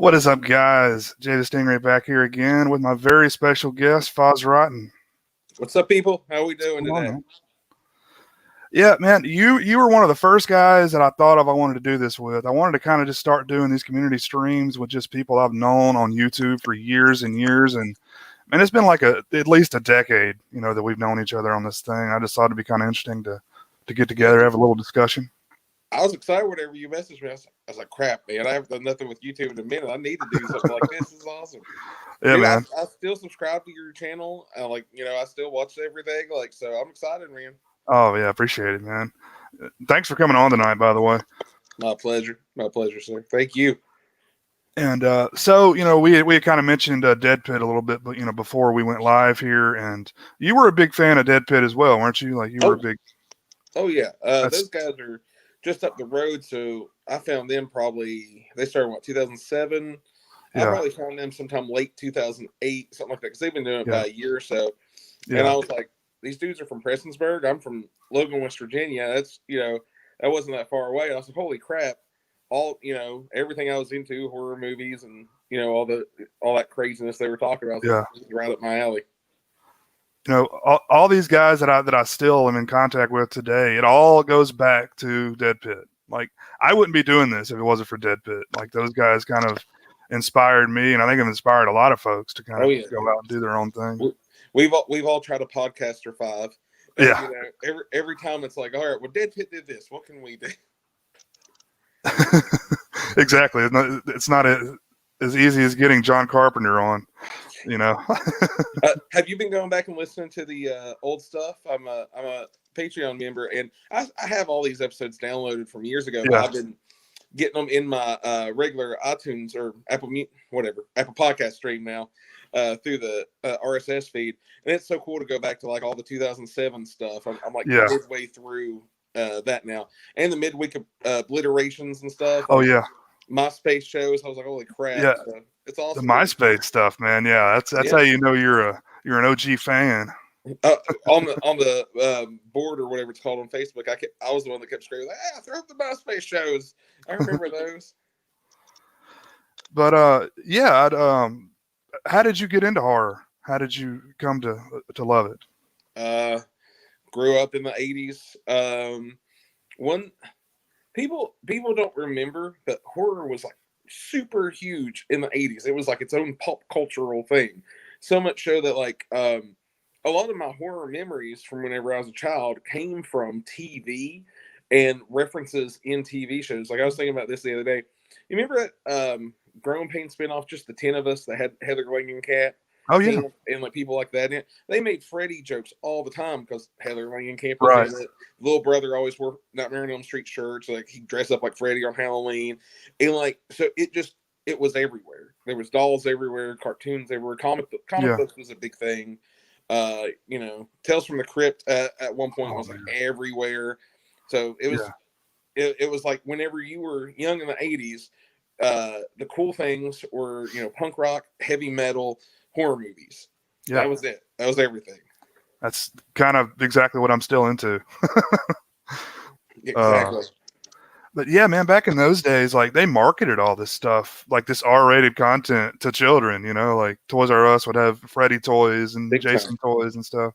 What is up, guys? Jay the Stingray back here again with my very special guest, Fozrotten. What's up, people? How are we What's doing going on, today? man? Yeah, man, you were one of the first guys that I thought of I wanted to do this with. I wanted to kind of just start doing these community streams with just people I've known on YouTube for years and years, and man, it's been like at least a decade, that we've known each other on this thing. I just thought it'd be kind of interesting to get Yeah, together, have a little discussion. I was excited whenever you messaged me. I was like, crap, man, I haven't done nothing with YouTube in a minute. I need to do something like this. This is awesome. Yeah, Dude, I, man. I still subscribe to your channel. I still watch everything. So I'm excited, man. Oh yeah, appreciate it, man. Thanks for coming on tonight, by the way. My pleasure. My pleasure, sir. Thank you. And so, we had kind of mentioned Dead Pit a little bit, but before we went live here, and you were a big fan of Dead Pit as well, weren't you? Like you were a big. Oh yeah. That's Those guys are just up the road. So I found them probably. They started 2007. I yeah, probably found them sometime late 2008, something like that, because they've been doing it yeah, about a year or so. And yeah, I was like, these dudes are from Prestonsburg. I'm from Logan, West Virginia. That wasn't that far away. And I was like, holy crap. Everything I was into, horror movies and, all that craziness they were talking about. yeah. Was right up my alley. All these guys that I still am in contact with today, it all goes back to Dead Pit. Like I wouldn't be doing this if it wasn't for Dead Pit. Like those guys kind of inspired me, and I think have inspired a lot of folks to kind of go out and do their own thing. We've all tried a podcast or five. And, yeah. Every time it's like, all right, well, Dead Pit did this. What can we do? Exactly. It's not as easy as getting John Carpenter on, Have you been going back and listening to the old stuff? I'm a Patreon member, and I have all these episodes downloaded from years ago. Yeah. I've been getting them in my regular iTunes or Apple Podcast stream now through the RSS feed, and it's so cool to go back to like all the 2007 stuff. I'm like midway through that now, and the midweek obliterations and stuff. Oh yeah, MySpace shows. I was like, holy crap! Yeah, so it's awesome. The MySpace stuff, man. Yeah, that's how you know you're an OG fan. On the board or whatever it's called on Facebook, I was the one that kept screaming, throw up the MySpace shows. I remember those. But how did you get into horror? How did you come to love it? Grew up in the 80s. People don't remember, but horror was like super huge in the 80s. It was like its own pop cultural thing. So much so that like a lot of my horror memories from whenever I was a child came from TV and references in TV shows. Like I was thinking about this the other day. You remember that Grown Pain spinoff, Just the 10 of Us, that had Heather Langenkamp? Oh yeah, and like people like that. And they made Freddy jokes all the time because Heather Langenkamp was in it. Little brother always wore Nightmare on Elm Street shirts. Like he dressed up like Freddy on Halloween, and like so it was everywhere. There was dolls everywhere, cartoons everywhere. Comic books was a big thing. Tales from the Crypt at one point was like everywhere. So it was it was like whenever you were young in the 80s, the cool things were punk rock, heavy metal, horror movies. Yeah, that was it. That was everything. That's kind of exactly what I'm still into. Exactly. But yeah, man, back in those days, like they marketed all this stuff, like this R-rated content to children. Like Toys R Us would have Freddy toys and Jason toys and stuff.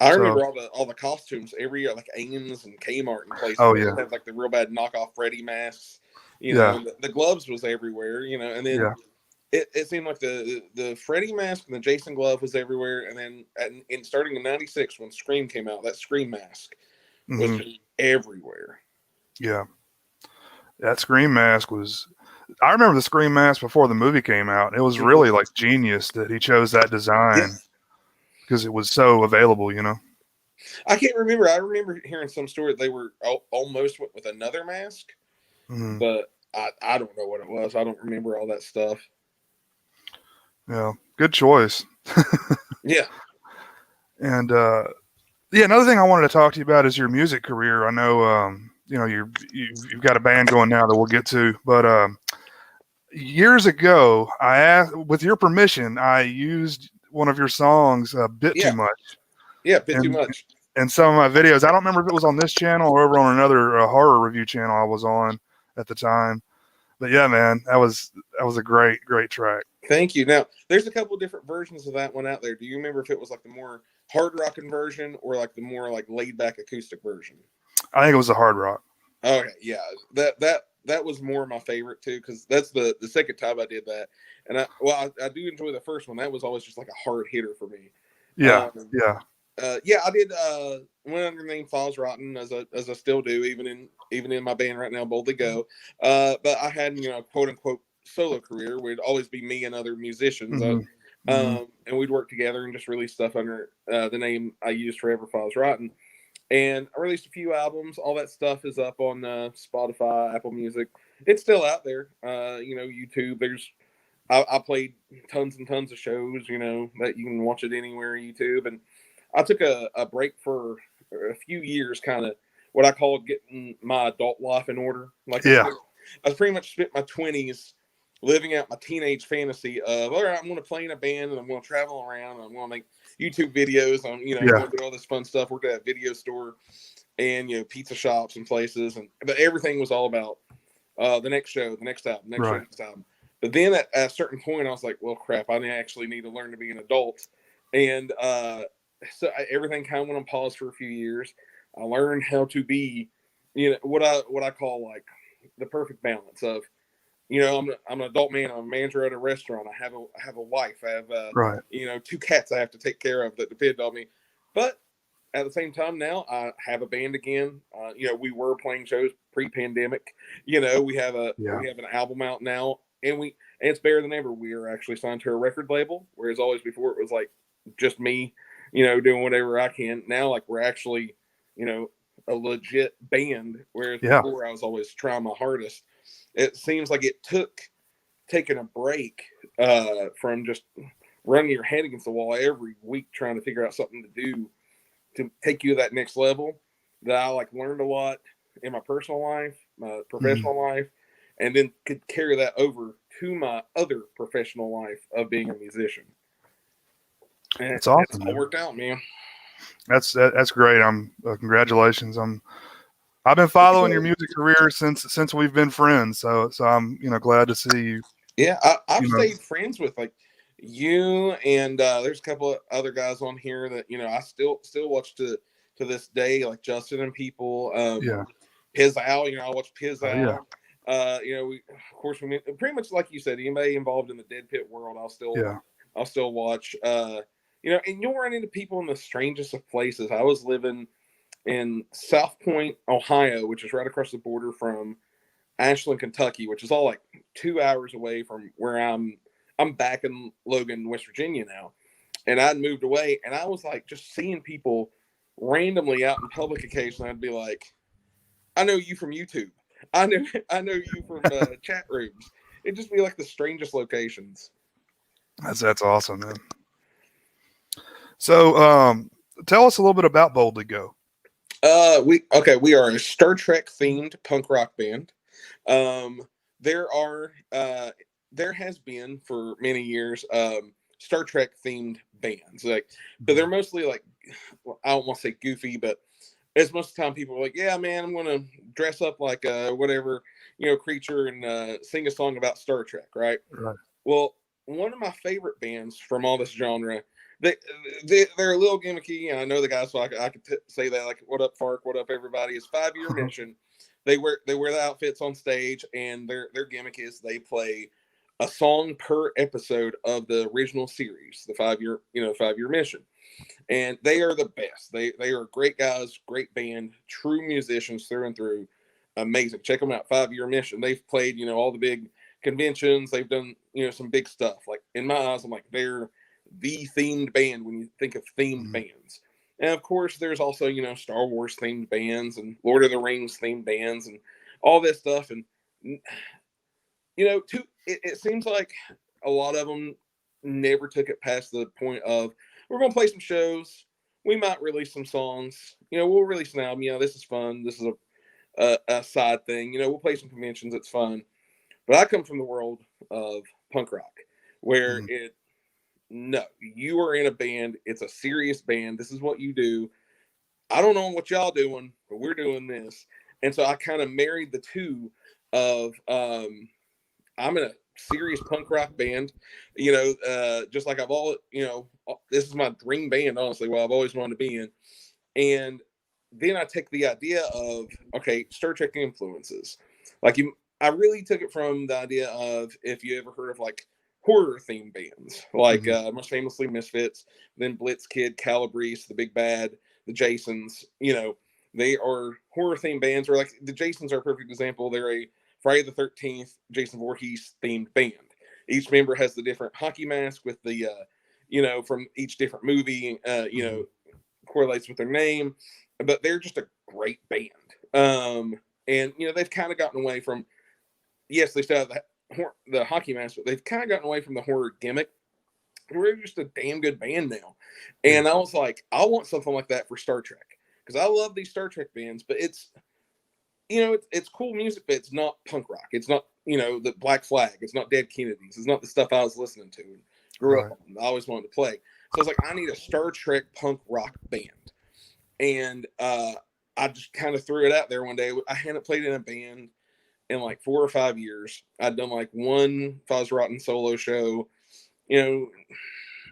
I remember all the costumes every year, like Ames and Kmart and places. Oh yeah, had like the real bad knockoff Freddy masks. The gloves was everywhere. And then it seemed like the Freddy mask and the Jason glove was everywhere. And then starting in '96 when Scream came out, that Scream mask was just everywhere. Yeah. That Scream mask was. I remember the Scream mask before the movie came out. It was really like genius that he chose that design because it was so available. I can't remember. I remember hearing some story they were almost went with another mask, but I don't know what it was. I don't remember all that stuff. Yeah, good choice. Yeah, and another thing I wanted to talk to you about is your music career. I know. You've got a band going now that we'll get to, but years ago, I asked, with your permission, I used one of your songs a bit too much. Yeah, too much. In some of my videos, I don't remember if it was on this channel or over on another horror review channel I was on at the time, But yeah, man, that was a great track. Thank you. Now, there's a couple of different versions of that one out there. Do you remember if it was like the more hard rocking version or like the more like laid back acoustic version? I think it was a hard rock. Okay, yeah, that was more my favorite too, because that's the second time I did that, and I do enjoy the first one. That was always just like a hard hitter for me. Yeah, Um, yeah. yeah, I did one under the name Fozrotten, as I still do, even in my band right now, Boldly Go. But I had, quote unquote solo career. Would always be me and other musicians, Hmm. Hmm. and we'd work together and just release stuff under the name I used forever, Fozrotten. And I released a few albums. All that stuff is up on Spotify, Apple Music. It's still out there. YouTube. I played tons and tons of shows. That you can watch it anywhere YouTube. And I took a break for a few years, kind of what I call getting my adult life in order. Like Yeah, I pretty much spent my 20s living out my teenage fantasy of, all right, I'm going to play in a band and I'm going to travel around and I'm going to make YouTube videos on, yeah. going to do all this fun stuff. Worked at a video store and, pizza shops and places. But everything was all about the next show, the next album, next show, Right. next album. But then at a certain point, I was like, well, crap, I actually need to learn to be an adult. And everything kind of went on pause for a few years. I learned how to be, what I call like the perfect balance of, I'm an adult man. I'm a manager at a restaurant. I have a wife. I have Right. two cats I have to take care of that depend on me. But at the same time, now I have a band again. We were playing shows pre-pandemic. Yeah. We have an album out now, and it's better than ever. We are actually signed to a record label, whereas always before it was like just me, doing whatever I can. Now, like we're actually, a legit band, whereas Yeah. before I was always trying my hardest. It seems like it took taking a break from just running your head against the wall every week trying to figure out something to do to take you to that next level, that I like learned a lot in my personal life, my Mhm. professional life, and then could carry that over to my other professional life of being a musician. And That's it's awesome, all man. worked out, man. That's great. Congratulations. I've been Thank you, following your brother. music career since we've been friends. So I'm glad to see you. Yeah, I've You know. stayed friends with like you, and there's a couple of other guys on here that I still watch to this day, like Justin and people. Yeah. Piz Al, I watch Piz Oh yeah. Al. We of course we pretty much like you said, anybody involved in the Dead Pit world, Yeah. I'll still watch. And you'll run into people in the strangest of places. I was living in South Point, Ohio, which is right across the border from Ashland, Kentucky, which is all like 2 hours away from where I'm back in Logan, West Virginia now. And I'd moved away, and I was like just seeing people randomly out in public occasionally. I'd be like, I know you from YouTube. I know you from chat rooms. It'd just be like the strangest locations. That's awesome, man. So tell us a little bit about Boldly Go. We are a Star Trek themed punk rock band. Um, there are there has been for many years Star Trek themed bands, but they're mostly like, well, I don't want to say goofy, but as most of the time people are like, yeah, man, I'm gonna dress up like whatever creature and sing a song about Star Trek, right? Right. Well, one of my favorite bands from all this genre, they, they're a little gimmicky, and I know the guys, so I could say that, like, what up, Fark, what up, everybody, is 5 Year Mission. They wear the outfits on stage, and their gimmick is they play a song per episode of the original series, the 5 Year Mission, and they are the best. They are great guys, great band, true musicians through and through. Amazing. Check them out. 5 Year Mission. They've played all the big conventions. They've done some big stuff. Like in my eyes, I'm like, they're the themed band when you think of themed Mhm. bands. And of course, there's also Star Wars themed bands and Lord of the Rings themed bands and all this stuff. And it seems like a lot of them never took it past the point of, we're going to play some shows. We might release some songs. We'll release an album. This is fun. This is a side thing. We'll play some conventions. It's fun. But I come from the world of punk rock, where Mhm. no, you are in a band. It's a serious band. This is what you do. I don't know what y'all doing, but we're doing this. And so I kind of married the two of I'm in a serious punk rock band, just like this is my dream band, honestly, what I've always wanted to be in. And then I take the idea of, okay, Star Trek influences. I really took it from the idea of, if you ever heard of like horror themed bands, like most famously Misfits, then Blitz Kid, Calabrese, the Big Bad, the Jasons, they are horror themed bands, or like the Jasons are a perfect example. They're a Friday the 13th, Jason Voorhees themed band. Each member has the different hockey mask with the, from each different movie, correlates with their name, but they're just a great band. And they've kind of gotten away from, yes, they still have the hockey mask, but they've kind of gotten away from the horror gimmick. We're just a damn good band now. And I was like, I want something like that for Star Trek, because I love these Star Trek bands, but it's cool music, but it's not punk rock. It's not, the Black Flag. It's not Dead Kennedys. It's not the stuff I was listening to and grew up on. I always wanted to play. So I was like, I need a Star Trek punk rock band. And I just kind of threw it out there one day. I hadn't played in a band in like 4 or 5 years. I'd done like one Fozrotten solo show.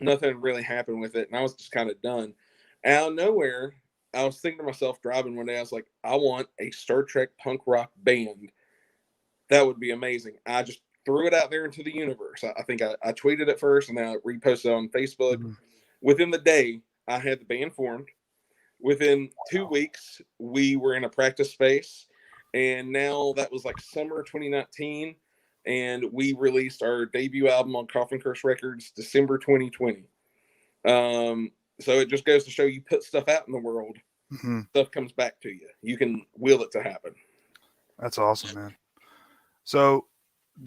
Nothing really happened with it. And I was just kind of done. Out of nowhere, I was thinking to myself driving one day, I was like, I want a Star Trek punk rock band. That would be amazing. I just threw it out there into the universe. I think I tweeted it first, and then I reposted it on Facebook. Within the day, I had the band formed. Within 2 weeks, we were in a practice space, and now that was like summer 2019, and we released our debut album on Coffin Curse Records December 2020. So it just goes to show, you put stuff out in the world, stuff comes back to you. You can will it to happen. That's awesome, man. So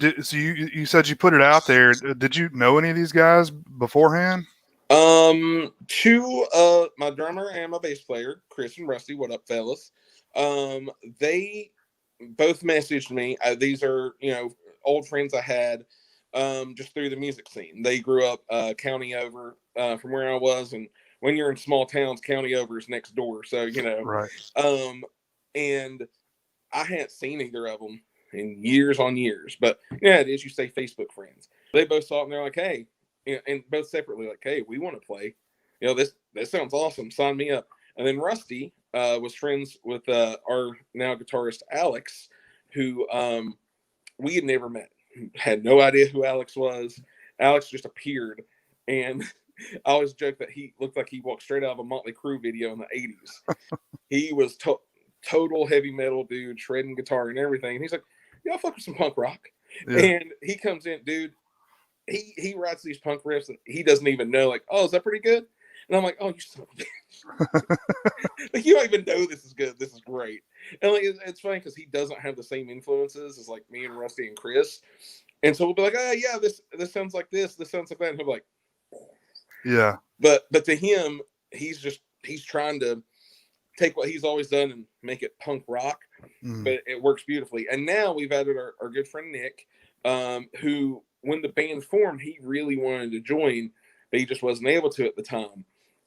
you said you put it out there. Did you know any of these guys beforehand? My drummer and my bass player, Chris and Rusty, what up, fellas? They both messaged me. These are, old friends I had, just through the music scene. They grew up, county over, from where I was. And when you're in small towns, county over is next door. So, right. And I hadn't seen either of them in years on years, but yeah, it is. You say Facebook friends. They both saw it and they're like, hey, and both separately, like, hey, we want to play. This sounds awesome. Sign me up. And then Rusty was friends with our now guitarist Alex, who we had never met. Had no idea who Alex was. Alex just appeared, and I always joke that he looked like he walked straight out of a Motley Crue video in the 80s. He was total heavy metal dude, shredding guitar and everything. And he's like, y'all fuck with some punk rock. Yeah. And he comes in, dude. He writes these punk riffs that he doesn't even know. Like, oh, is that pretty good? And I'm like, oh, you son of a bitch. Like, you don't even know this is good. This is great. And like, it's funny because he doesn't have the same influences as like me and Rusty and Chris. And so we'll be like, oh yeah, this sounds like this. This sounds like that. And he'll be like, yeah. But to him, he's trying to take what he's always done and make it punk rock. But it works beautifully. And now we've added our good friend Nick, who, when the band formed, he really wanted to join, but he just wasn't able to at the time.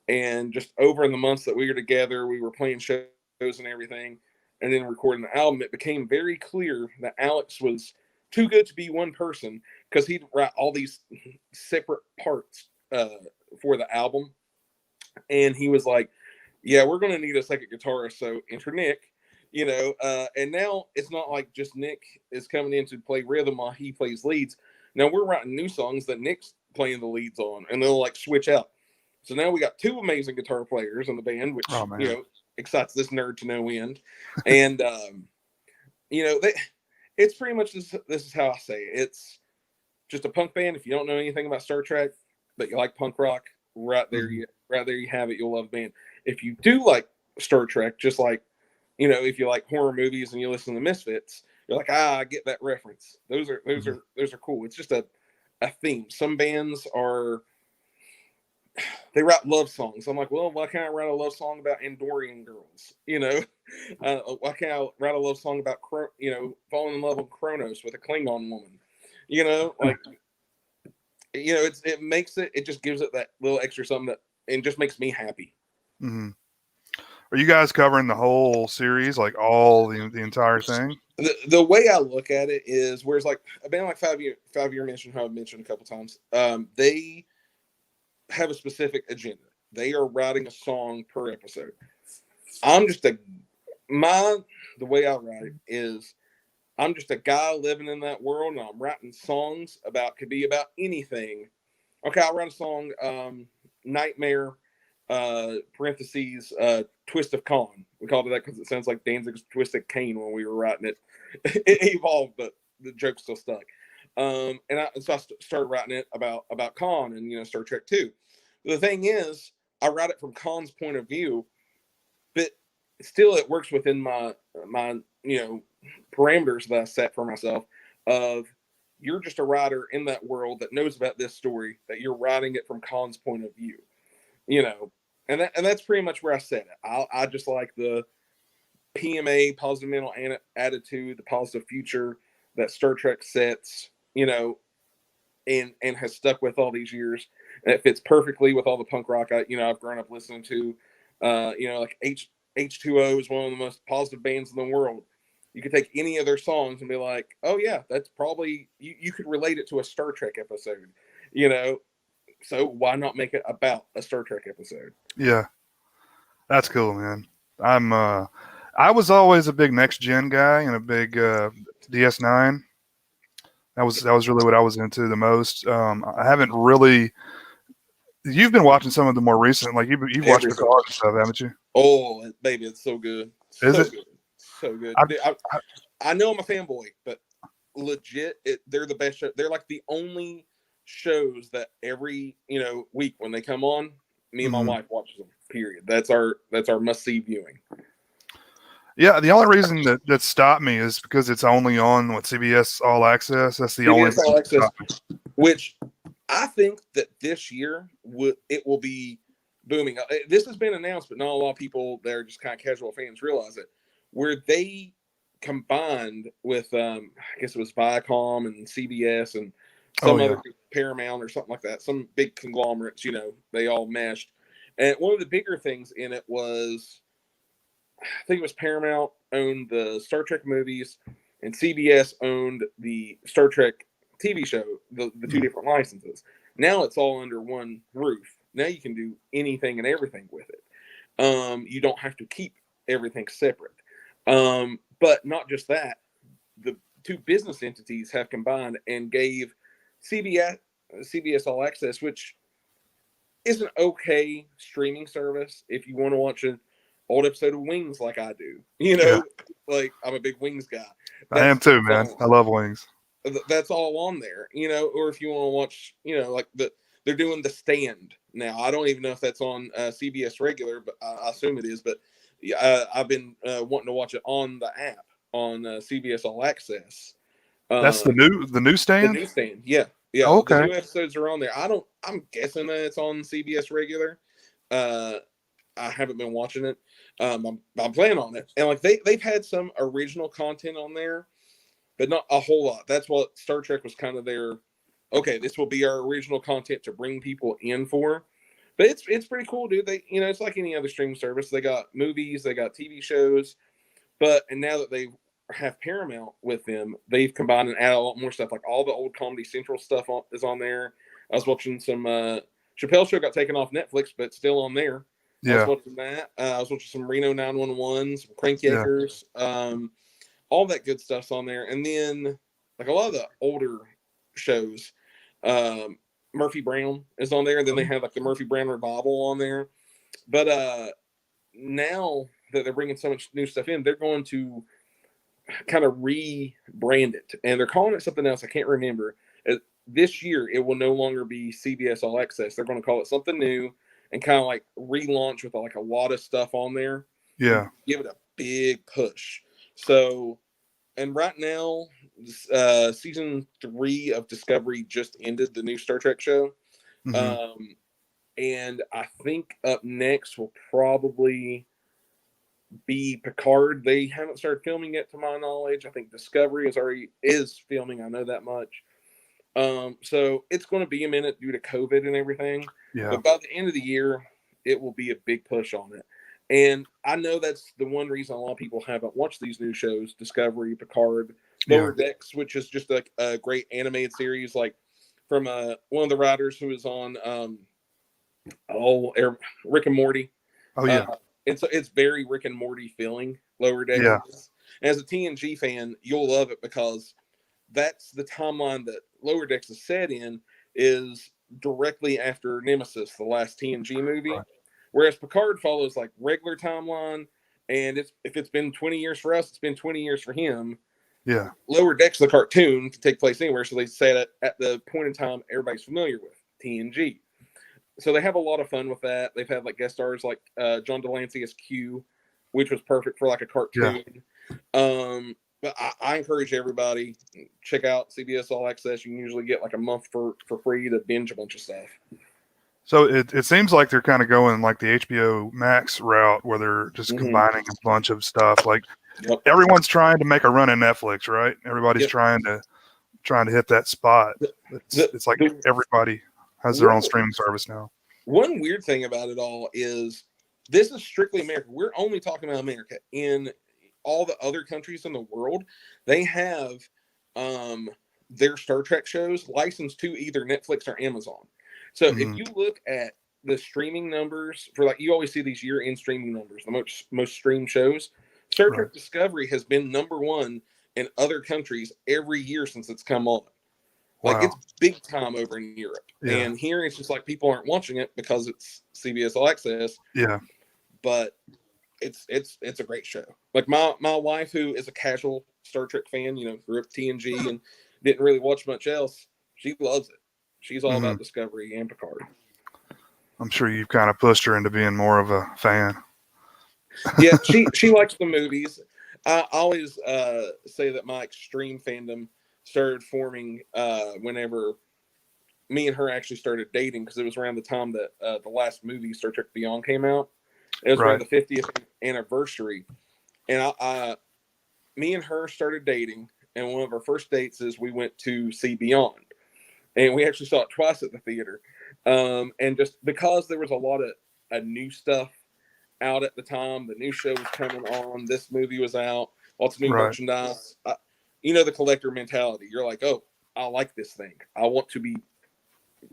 And just over in the months that we were together, we were playing shows and everything, and then recording the album, it became very clear that Alex was too good to be one person, because he'd write all these separate parts for the album. And he was like, yeah, we're going to need a second guitarist, so enter Nick. And now it's not like just Nick is coming in to play rhythm while he plays leads. Now we're writing new songs that Nick's playing the leads on, and they'll like switch out. So now we got two amazing guitar players in the band, which excites this nerd to no end. And it's pretty much this is how I say it. It's just a punk band. If you don't know anything about Star Trek, but you like punk rock, right there you have it. You'll love the band. If you do like Star Trek, just like, if you like horror movies and you listen to Misfits, you're like, I get that reference. Those are cool. It's just a theme. Some bands they write love songs. I'm like, well, why can't I write a love song about Andorian girls? Why can't I write a love song about falling in love with Kronos with a Klingon woman? It makes it just gives it that little extra something that, and just makes me happy. Mm-hmm. Are you guys covering the whole series, like all the entire thing? The way I look at it is, whereas like a band like 5 Year Mission, who I've mentioned a couple times, they have a specific agenda. They are writing a song per episode. I'm just the way I write it is, I'm just a guy living in that world, and I'm writing songs could be about anything. Okay, I'll write a song, Nightmare, parentheses, Twist of Khan. We called it that because it sounds like Danzig's Twisted Cane when we were writing it. It evolved, but the joke still stuck. So I started writing it about Khan and Star Trek 2. The thing is, I write it from Khan's point of view, but still it works within my parameters that I set for myself of, you're just a writer in that world that knows about this story, that you're writing it from Khan's point of view, and that's pretty much where I set it. I just like the PMA, positive mental attitude, the positive future that Star Trek sets, and has stuck with all these years. And it fits perfectly with all the punk rock I've grown up listening to. Like H2O is one of the most positive bands in the world. You could take any of their songs and be like, oh yeah, that's probably, you could relate it to a Star Trek episode, so why not make it about a Star Trek episode? Yeah, that's cool, man. I was always a big next gen guy and a big DS9. That was really what I was into the most. I haven't really. You've been watching some of the more recent, like you've watched Picard and stuff, haven't you? Oh, baby, it's so good. Is it? Good. So good. I, Dude, I know I'm a fanboy, but legit, they're the best show. They're like the only shows that every week when they come on, me and my wife watches them. Period. That's our must see viewing. Yeah, the only reason that stopped me is because it's only on CBS All Access. That's the only All Access, which I think that this year it will be booming. This has been announced, but not a lot of people that are just kind of casual fans realize it. Where they combined with, I guess it was Viacom and CBS and some other Paramount or something like that, some big conglomerates, they all meshed. And one of the bigger things in it was, I think it was Paramount owned the Star Trek movies and CBS owned the Star Trek TV show, the two different licenses. Now it's all under one roof. Now you can do anything and everything with it. You don't have to keep everything separate. But not just that, the two business entities have combined and gave CBS All Access, which is an okay streaming service if you want to watch an old episode of Wings like I do. Like I'm a big Wings guy. I am too, man. I love Wings. That's all on there, or if you want to watch, like they're doing The Stand now. I don't even know if that's on CBS regular, but I assume it is. But I've been wanting to watch it on the app on CBS All Access. That's the new Stand? The new Stand, yeah. Oh, okay. The new episodes are on there. I'm guessing that it's on CBS regular. I haven't been watching it. I'm planning on it. And like they've had some original content on there, but not a whole lot. That's what Star Trek was kind of their, okay, this will be our original content to bring people in for. But it's pretty cool, dude. They, it's like any other streaming service. They got movies, they got TV shows, and now that they have Paramount with them, they've combined and added a lot more stuff. Like all the old Comedy Central stuff is on there. I was watching some Chappelle Show got taken off Netflix, but still on there. Yeah. I was watching that. I was watching some Reno 911, some Crank Yakers, all that good stuff's on there. And then like a lot of the older shows, Murphy Brown is on there, and then they have like the Murphy Brown Revival on there. But now that they're bringing so much new stuff in, they're going to kind of rebrand it, and they're calling it something else. I can't remember. This year, it will no longer be CBS All Access. They're going to call it something new and kind of like relaunch with like a lot of stuff on there. Yeah, give it a big push. So, and right now, season 3 of Discovery just ended, the new Star Trek show. And I think up next will probably be Picard. They haven't started filming it to my knowledge. I think Discovery is filming. I know that much. So it's going to be a minute due to COVID and everything. Yeah. But by the end of the year, it will be a big push on it. And I know that's the one reason a lot of people haven't watched these new shows: Discovery, Picard, Yeah. Lower Decks, which is just a great animated series, like from one of the writers who is on Rick and Morty. Oh yeah. It's very Rick and Morty feeling. Lower Decks. Yeah. As a TNG fan, you'll love it because that's the timeline that Lower Decks is set in, is directly after Nemesis, the last TNG movie. Right. Whereas Picard follows like regular timeline, and if it's been 20 years for us, it's been 20 years for him. Yeah. Lower Decks, the cartoon, can take place anywhere, so they set it at the point in time everybody's familiar with, TNG. So they have a lot of fun with that. They've had like guest stars like John Delancey as Q, which was perfect for like a cartoon. But I encourage everybody, check out CBS All Access. You can usually get like a month for free to binge a bunch of stuff. So it seems like they're kind of going like the HBO Max route, where they're just combining a bunch of stuff. Like everyone's trying to make a run at Netflix, right? Everybody's trying to hit that spot. It's like everybody has their own streaming service now. One weird thing about it all is this is strictly America. We're only talking about America. In all the other countries in the world, they have their Star Trek shows licensed to either Netflix or Amazon. So if you look at the streaming numbers for, like, you always see these year-end streaming numbers, the most streamed shows. Star Trek Discovery has been #1 in other countries every year since it's come on. Like, it's big time over in Europe. And here it's just like people aren't watching it because it's CBS All Access. Yeah. But it's a great show. Like my wife, who is a casual Star Trek fan, grew up TNG and didn't really watch much else, she loves it. She's all about Discovery and Picard. I'm sure you've kind of pushed her into being more of a fan. Yeah, she likes the movies. I always say that my extreme fandom started forming whenever me and her actually started dating, because it was around the time that the last movie, Star Trek Beyond, came out. It was around the 50th anniversary. And me and her started dating, and one of our first dates is we went to see Beyond. And we actually saw it twice at the theater. And just because there was a lot of new stuff out at the time, the new show was coming on, this movie was out, lots of new merchandise. The collector mentality. You're like, oh, I like this thing. I want to be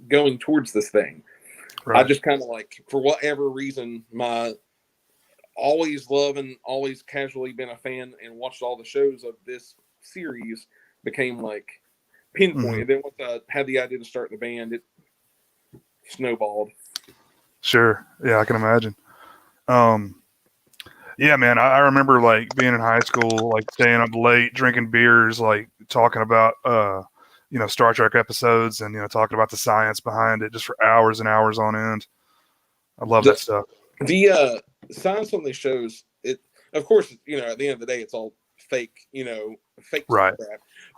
going towards this thing. I just kind of like, for whatever reason, my always love and always casually been a fan and watched all the shows of this series became like pinpointed. Then once I had the idea to start the band, it snowballed. Sure. Yeah, I can imagine. Yeah, man, I remember like being in high school, like staying up late, drinking beers, like talking about, Star Trek episodes and, talking about the science behind it just for hours and hours on end. I love that stuff. The science on these shows, it, of course, at the end of the day, it's all fake, fake crap.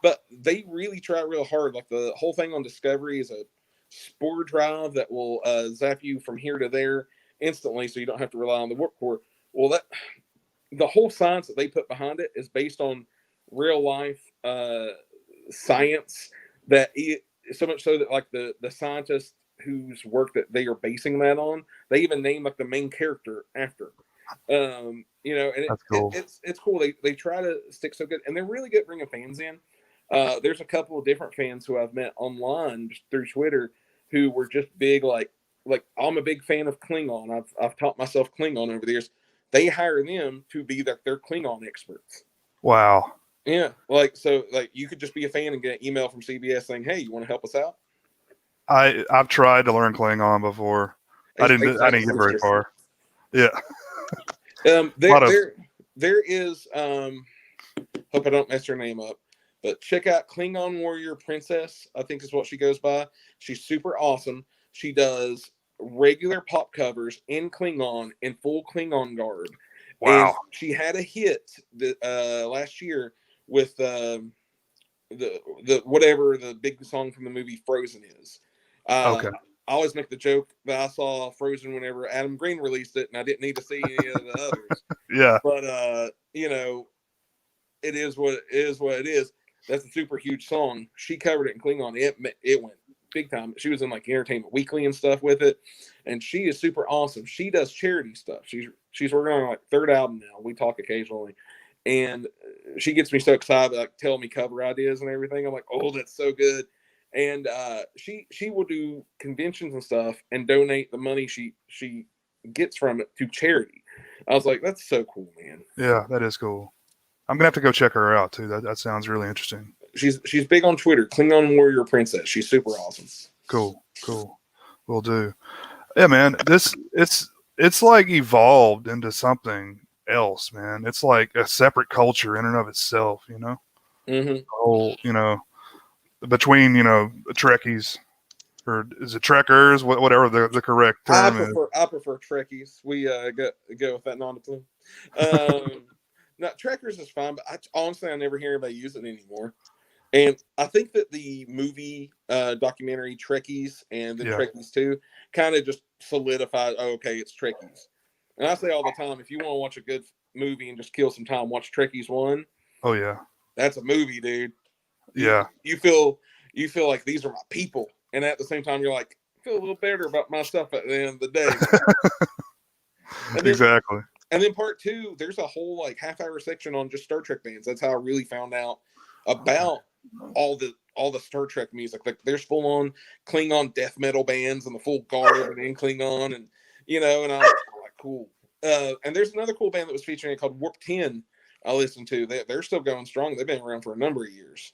But they really try real hard. Like the whole thing on Discovery is a spore drive that will zap you from here to there instantly, so you don't have to rely on the warp core. Well, the whole science that they put behind it is based on real life science. So much so that like the scientists whose work that they are basing that on, they even name like the main character after. And that's cool. It's cool. They try to stick so good, and they're really good at bringing fans in. There's a couple of different fans who I've met online just through Twitter who were just big, like I'm a big fan of Klingon. I've taught myself Klingon over the years. They hire them to be their Klingon experts. Wow. Yeah, so you could just be a fan and get an email from CBS saying, "Hey, you want to help us out?" I've tried to learn Klingon before. I didn't get very far. Yeah. There is hope I don't mess her name up, but check out Klingon Warrior Princess, I think is what she goes by. She's super awesome. She does regular pop covers in Klingon, in full Klingon garb. Wow. And she had a hit last year with the whatever the big song from the movie Frozen is. Okay. I always make the joke that I saw Frozen whenever Adam Green released it, and I didn't need to see any of the others. Yeah. But it is what it is. That's a super huge song. She covered it in Klingon. It went big time. She was in like Entertainment Weekly and stuff with it, and she is super awesome. She does charity stuff. She's working on like third album now. We talk occasionally, and she gets me so excited, like telling me cover ideas and everything. I'm like, oh, that's so good. And she will do conventions and stuff and donate the money she gets from it to charity. I was like, that's so cool, man. Yeah, that is cool. I'm gonna have to go check her out too. That sounds really interesting. She's big on Twitter. Klingon Warrior Princess. She's super awesome. Cool. Will do. Yeah, man. It's like evolved into something else, man. It's like a separate culture in and of itself, you know. Mm-hmm. The whole, you know, between Trekkies, or is it Trekkers? Whatever the correct term is. I prefer Trekkies. We go with that non-plume. Now Trekkers is fine, but honestly I never hear anybody use it anymore. And I think that the movie documentary Trekkies and then Trekkies 2 kind of just solidified, oh, okay, it's Trekkies. And I say all the time, if you want to watch a good movie and just kill some time, watch Trekkies 1. Oh yeah. That's a movie, dude. You feel like these are my people. And at the same time, you're like, I feel a little better about myself at the end of the day. Exactly. And then part 2, there's a whole like half-hour section on just Star Trek bands. That's how I really found out about all the Star Trek music. Like there's full-on Klingon death metal bands and the full garb and in Klingon, and and I'm like, cool. And there's another cool band that was featuring it called Warp 10. I listened to. They're still going strong. They've been around for a number of years.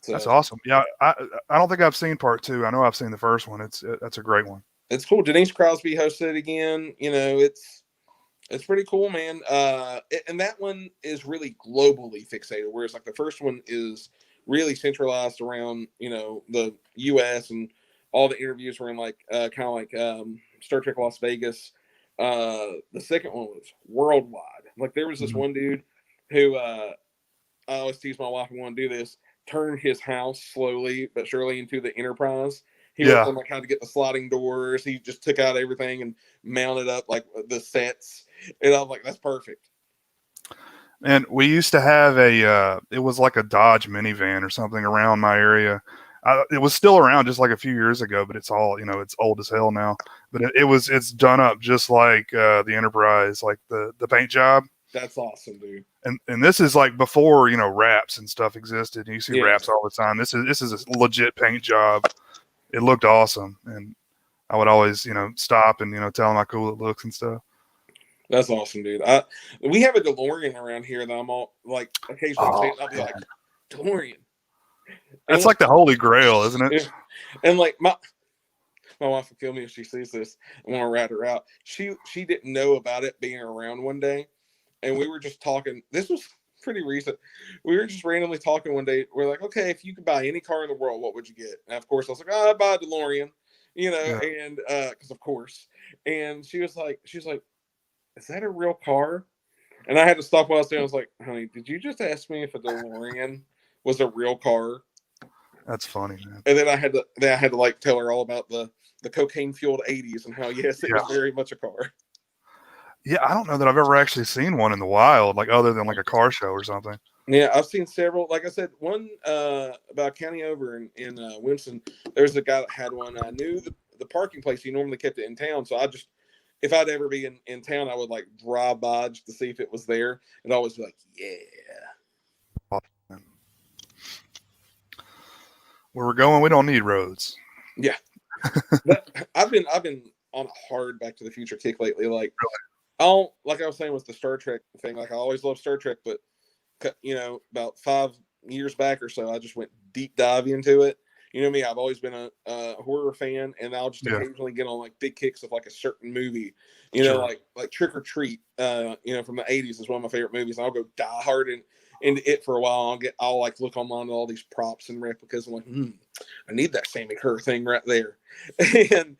So, that's awesome. Yeah, I don't think I've seen part 2. I know I've seen the first one. That's a great one. It's cool. Denise Crosby hosted it again. It's pretty cool, man. And that one is really globally fixated, whereas like the first one is really centralized around the U.S. and all the interviews were in like kind of like Star Trek Las Vegas. The second one was worldwide. Like there was this one dude who I always tease my wife and want to do this. Turn his house slowly but surely into the Enterprise. He worked on like how to get the sliding doors. He just took out everything and mounted up like the sets. And I was like, that's perfect. And we used to have it was like a Dodge minivan or something around my area. It was still around just like a few years ago, but it's all, it's old as hell now. But it's done up just like the Enterprise, like the paint job. That's awesome, dude. And this is like before, wraps and stuff existed. And you see wraps all the time. This is a legit paint job. It looked awesome. And I would always, stop and, tell them how cool it looks and stuff. That's awesome, dude. We have a DeLorean around here that I'm all like occasionally I'll be like, DeLorean. That's like the holy grail, isn't it? And like my wife will kill me if she sees this. I want to rat her out. She didn't know about it being around one day. And we were just talking. This was pretty recent. We were just randomly talking one day. We're like, okay, if you could buy any car in the world, what would you get? And of course, I was like, I'd buy a DeLorean, and because of course. And she was like, is that a real car? And I had to stop what I was doing. I was like, honey, did you just ask me if a DeLorean was a real car? That's funny, man. And then I had to like tell her all about the cocaine fueled 80s and how yes, it was very much a car. Yeah, I don't know that I've ever actually seen one in the wild, like other than like a car show or something. Yeah, I've seen several. Like I said, one about county over in Winston, there's a guy that had one. I knew the parking place. He normally kept it in town, so if I'd ever be in town, I would like drive by just to see if it was there, and always be like, yeah. Where we're going, we don't need roads. Yeah, I've been on a hard Back to the Future kick lately. Like, like I was saying with the Star Trek thing, like I always loved Star Trek, but about 5 years back or so, I just went deep dive into it. You know me, I've always been a horror fan, and I'll just occasionally get on like big kicks of like a certain movie. Like Trick or Treat, from the 80s is one of my favorite movies. And I'll go die hard into it for a while. I'll like look online at all these props and replicas. I'm like, I need that Sammy Kerr thing right there. And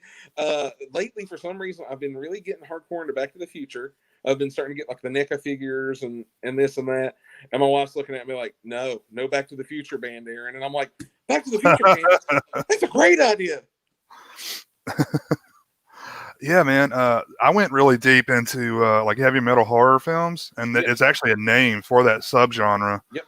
lately, for some reason, I've been really getting hardcore into Back to the Future. I've been starting to get like the NECA figures and this and that. And my wife's looking at me like, no Back to the Future band, Aaron. And I'm like, Back to the Future band? That's a great idea. Yeah, man. I went really deep into like heavy metal horror films, and it's actually a name for that subgenre. Yep.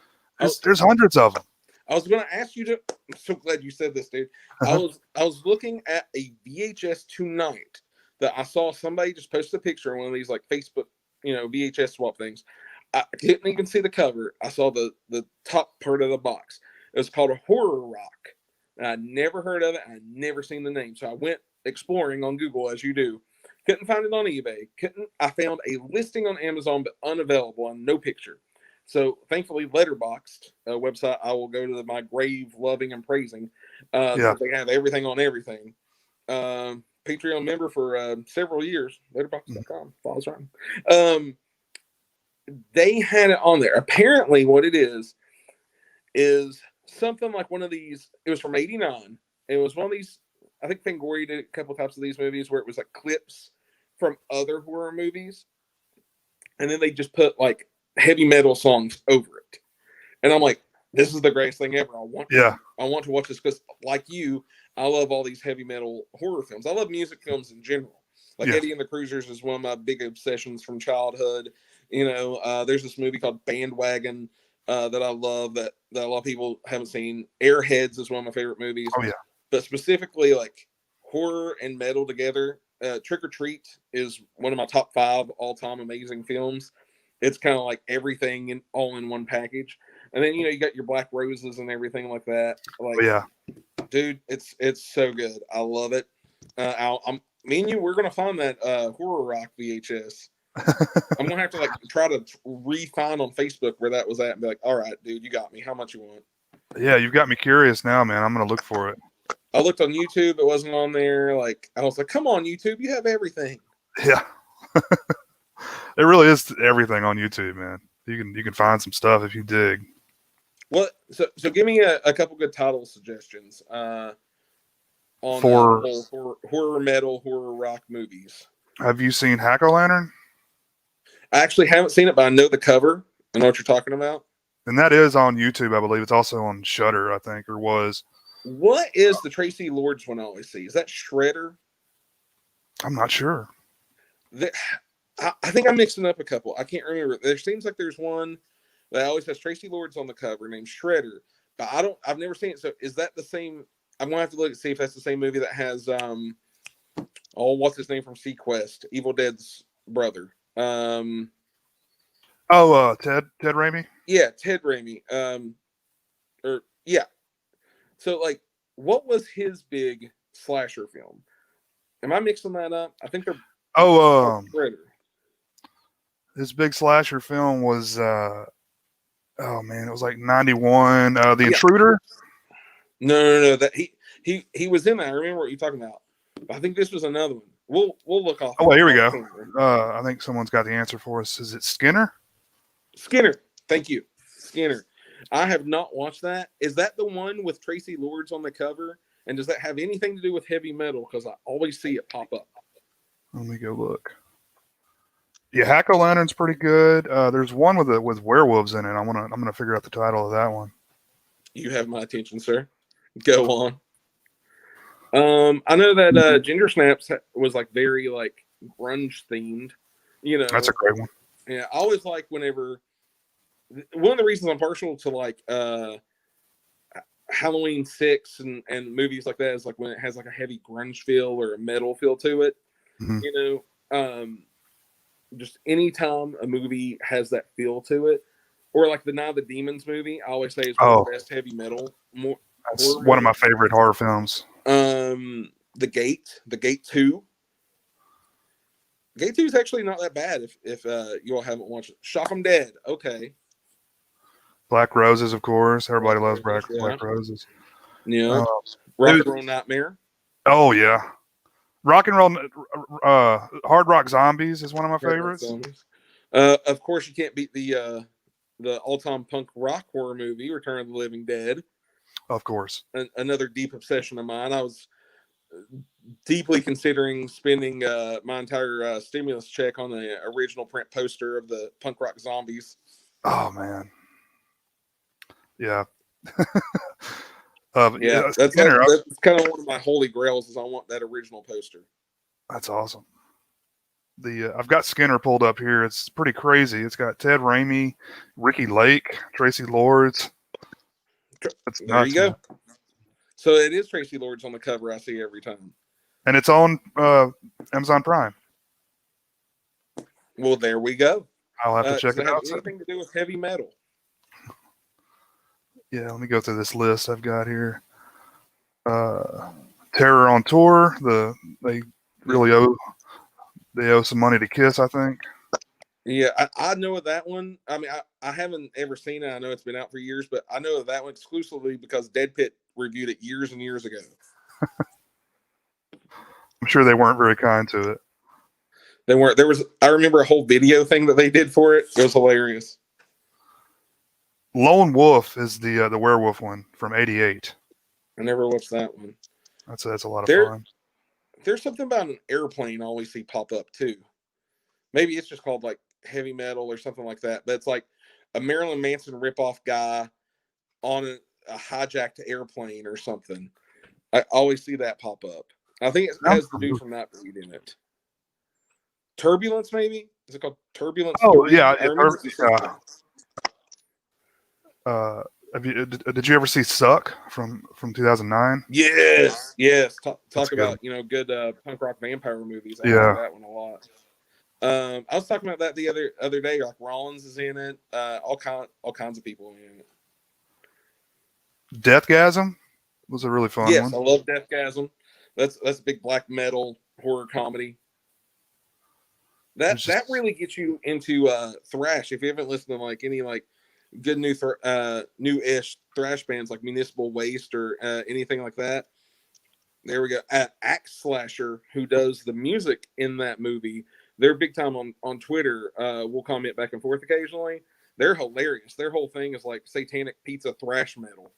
There's hundreds of them. I was going to ask you to. I'm so glad you said this, dude. I was looking at a VHS tonight that I saw somebody just post a picture of one of these like Facebook, VHS swap things. I didn't even see the cover. I saw the top part of the box. It was called a Horror Rock. And I'd never heard of it. I'd never seen the name. So I went exploring on Google, as you do. Couldn't find it on eBay. I found a listing on Amazon, but unavailable on no picture. So thankfully, Letterboxd, a website I will go to my grave loving and praising. Because they have everything on everything. Patreon member for several years. Letterboxd.com. Fozrotten. They had it on there. Apparently, what it is something like one of these. It was from '89. It was one of these. I think Fangoria did a couple types of these movies where it was like clips from other horror movies, and then they just put like heavy metal songs over it. And I'm like, this is the greatest thing ever. I want to watch this because, like you, I love all these heavy metal horror films. I love music films in general. Like Eddie and the Cruisers is one of my big obsessions from childhood. There's this movie called Bandwagon that I love that a lot of people haven't seen. Airheads is one of my favorite movies. Oh yeah. But specifically like horror and metal together. Trick or Treat is one of my top 5 all-time amazing films. It's kind of like everything all in one package. And then you got your Black Roses and everything like that. Like, dude, it's so good. I love it. Me and you, we're gonna find that Horror Rock VHS. I'm gonna have to like try to re-find on Facebook where that was at and be like, all right, dude, you got me. How much you want? Yeah, you've got me curious now, man. I'm gonna look for it. I looked on YouTube, it wasn't on there. Like I was like, come on, YouTube, you have everything. Yeah. It really is everything on YouTube, man. You can find some stuff if you dig. What? So give me a couple good title suggestions on horror metal, horror rock movies. Have you seen Hack-O-Lantern? I actually haven't seen it, but I know the cover. I know what you're talking about. And that is on YouTube, I believe. It's also on Shudder, I think, or was. What is the Tracy Lords one I always see? Is that Shredder? I'm not sure. I think I'm mixing up a couple. I can't remember. There seems like there's one that always has Tracy Lords on the cover named Shredder, but I've never seen it. So is that the same? I'm gonna have to look and see if that's the same movie that has what's his name from Sequest, Evil Dead's brother. Ted Raimi. Yeah, Ted Raimi. So like, what was his big slasher film? Am I mixing that up? I think they're Shredder. His big slasher film was it was like 91. The Intruder. No. That he was in that. I remember what you're talking about. I think this was another one. We'll look off. Oh, here we go. I think someone's got the answer for us. Is it Skinner? Skinner. Thank you, Skinner. I have not watched that. Is that the one with Tracy Lords on the cover? And does that have anything to do with heavy metal? Because I always see it pop up. Let me go look. Yeah, Hack-O-Lantern's pretty good. There's one with werewolves in it. I'm gonna figure out the title of that one. You have my attention, sir. Go on. I know that Ginger Snaps was like very like grunge themed. That's a great one. Yeah, I always like whenever. One of the reasons I'm partial to like Halloween 6 and movies like that is like when it has like a heavy grunge feel or a metal feel to it. Mm-hmm. Just anytime a movie has that feel to it, or like the Night of the Demons movie, I always say is one of the best heavy metal. That's one of my favorite horror films. The Gate 2. Gate 2 is actually not that bad if you all haven't watched it. Shock 'em Dead. Okay. Black Roses, of course. Everybody loves Black Roses. Yeah. Rock and Roll Nightmare. Oh yeah. Rock and Roll Hard Rock Zombies is one of my favorites. Of course, you can't beat the all-time punk rock horror movie, Return of the Living Dead. Of course. Another deep obsession of mine. I was deeply considering spending my entire stimulus check on the original print poster of the punk rock zombies. Oh man. Yeah. That's kind of one of my holy grails is I want that original poster. That's awesome. I've got Skinner pulled up here. It's pretty crazy. It's got Ted Raimi, Ricky Lake, Tracy Lords. That's There you nuts, man. go. So it is Tracy Lords on the cover I see every time. And it's on Amazon Prime. Well, there we go. I'll have to check Does it it have out. anything to do with heavy metal? Yeah, let me go through this list I've got here. Terror on Tour. They really owe some money to Kiss, I think. Yeah, I know of that one. I mean, I haven't ever seen it. I know it's been out for years, but I know of that one exclusively because Dead Pit reviewed it years and years ago. I'm sure they weren't very kind to it. They weren't. I remember a whole video thing that they did for it. It was hilarious. Lone Wolf is the werewolf one from '88. I never watched that one. That's a lot of fun. There's something about an airplane I always see pop up too. Maybe it's just called like heavy metal or something like that. But it's like a Marilyn Manson ripoff guy on a hijacked airplane or something. I always see that pop up. I think it has the dude from Nightbreed in it. Turbulence, maybe? Is it called Turbulence? Oh, 3? yeah. I remember Did you ever see Suck from 2009? Yes. Talk good. about good punk rock vampire movies. I like that one a lot. I was talking about that the other day. Like Rollins is in it. All kinds of people in it. Deathgasm was a really fun one. Yes, I love Deathgasm. That's a big black metal horror comedy. That really gets you into thrash. If you haven't listened to like any like good new-ish thrash bands like Municipal Waste or anything like that. There we go. Axe Slasher, who does the music in that movie, they're big time on Twitter. We'll comment back and forth occasionally. They're hilarious. Their whole thing is like satanic pizza thrash metal.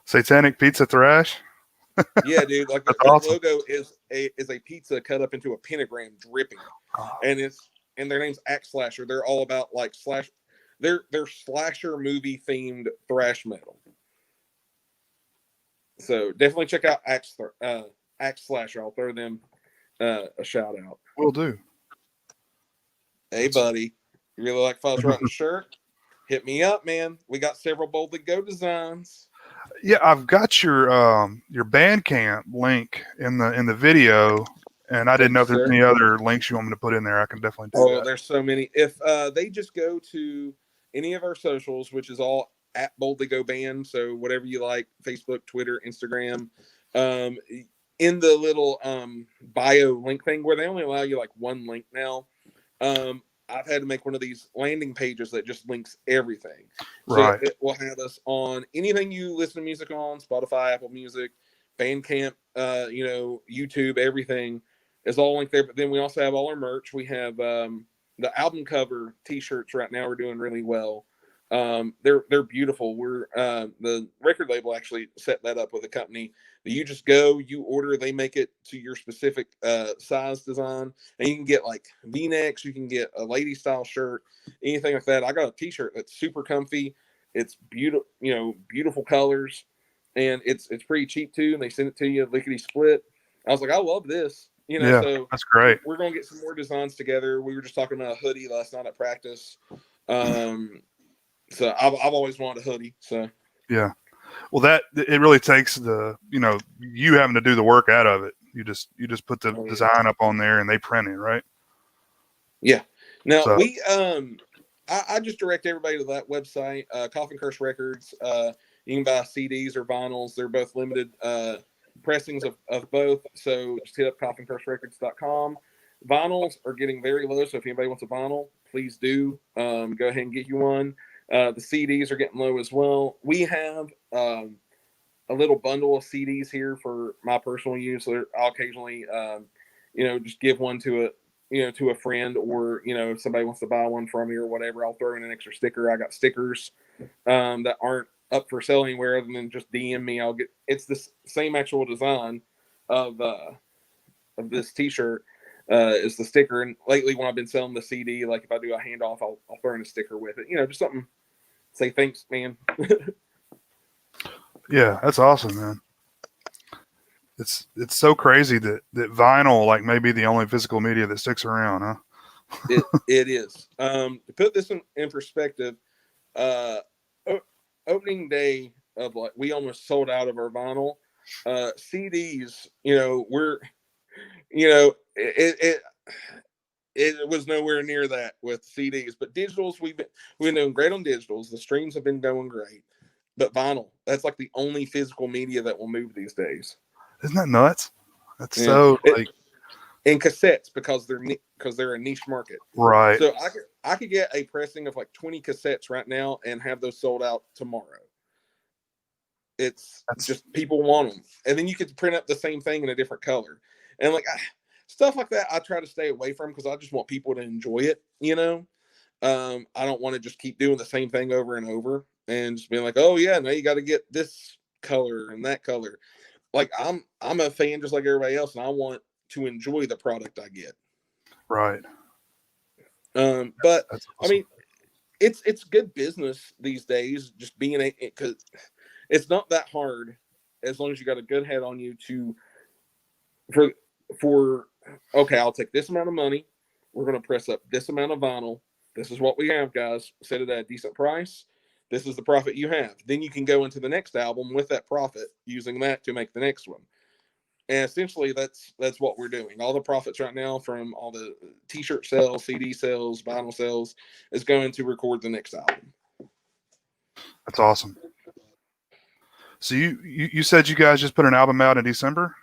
Satanic pizza thrash? Yeah, dude. Like the awesome. Logo is a pizza cut up into a pentagram dripping. And their name's Axe Slasher. They're all about like they're slasher movie themed thrash metal. So definitely check out Axe Slasher. I'll throw them a shout out. Will do. Hey, buddy, you really like Fozrotten shirt? Hit me up, man. We got several Boldly Go designs. Yeah, I've got your Bandcamp link in the video, and I didn't know if there's any other links you want me to put in there. I can definitely do that. There's so many. If they just go to any of our socials, which is all at Boldly Go Band, so whatever you like, Facebook, Twitter, Instagram, in the little bio link thing where they only allow you like one link now, I've had to make one of these landing pages that just links everything. Right. So it will have us on anything you listen to music on, Spotify, Apple Music, Bandcamp, YouTube, everything is all linked there. But then we also have all our merch. We have the album cover t-shirts right now are doing really well. They're beautiful. We're the record label actually set that up with a company that you just go, you order, they make it to your specific size design, and you can get like V-necks, you can get a lady style shirt, anything like that. I got a t-shirt that's super comfy. It's beautiful, beautiful colors, and it's pretty cheap too. And they send it to you lickety split. I was like, I love this. So that's great. We're gonna get some more designs together. We were just talking about a hoodie last night at practice. So I've always wanted a hoodie. So yeah, well, that it really takes you having to do the work out of it. You just put the design up on there and they print it, right? Yeah. Now we I just direct everybody to that website, Coffin Curse Records. You can buy CDs or vinyls. They're both limited pressings of both. So just hit up coffincurserecords.com. Vinyls are getting very low, so if anybody wants a vinyl, please do go ahead and get you one. The CDs are getting low as well. We have a little bundle of CDs here for my personal use. So I'll occasionally, just give one to a friend, or if somebody wants to buy one from me or whatever, I'll throw in an extra sticker. I got stickers that aren't up for sale anywhere other than just DM me. It's the same actual design of this T-shirt. Is the sticker, and lately when I've been selling the CD, like if I do a handoff, I'll throw in a sticker with it. Just something. Say thanks, man. Yeah, that's awesome, man. It's so crazy that vinyl like may be the only physical media that sticks around, huh? It is. To put this in perspective, opening day of like we almost sold out of our vinyl. CDs, you know, we're you know it was nowhere near that with CDs, but digitals we've been doing great on digitals. The streams have been going great, but vinyl, that's like the only physical media that will move these days. Isn't that nuts? That's Yeah, so like and cassettes because they're a niche market. right. So I could get a pressing of like 20 cassettes right now and have those sold out tomorrow. It's That's just people want them, and then you could print up the same thing in a different color, and like stuff like that. I try to stay away from because I just want people to enjoy it. You know, I don't want to just keep doing the same thing over and over and just being like, oh yeah, now you got to get this color and that color. Like I'm a fan just like everybody else, and I want to enjoy the product I get. right. But That's I awesome. mean, it's good business these days. Just being a because it's not that hard as long as you got a good head on you to for for okay, I'll take this amount of money. We're going to press up this amount of vinyl. This is what we have, guys. Set it at a decent price. This is the profit you have. Then you can go into the next album with that profit, using that to make the next one. And essentially, that's what we're doing. All the profits right now from all the T-shirt sales, CD sales, vinyl sales is going to record the next album. That's awesome. So you said you guys just put an album out in December?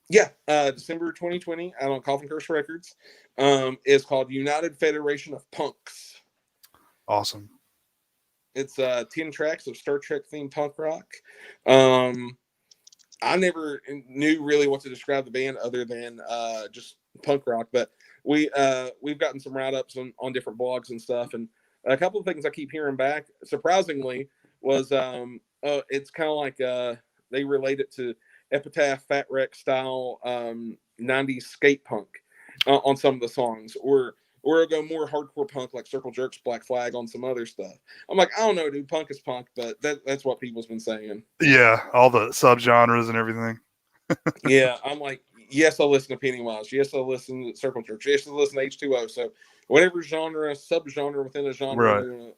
Yeah, December 2020 out on Coffin Curse Records. Is called United Federation of Punks. Awesome. It's 10 tracks of Star Trek themed punk rock. I never knew really what to describe the band other than just punk rock, but we've gotten some write-ups on different blogs and stuff, and a couple of things I keep hearing back, surprisingly, was it's kind of like they relate it to Epitaph, Fat Wreck style 90s skate punk on some of the songs, or it'll go more hardcore punk like Circle Jerks, Black Flag on some other stuff. I'm like, I don't know, dude, punk is punk, but that's what people's been saying. Yeah, all the subgenres and everything. Yeah, I'm like, yes, I'll listen to Pennywise. Yes, I'll listen to Circle Jerks. Yes, I'll listen to H2O. So whatever genre, subgenre within a genre Right. they want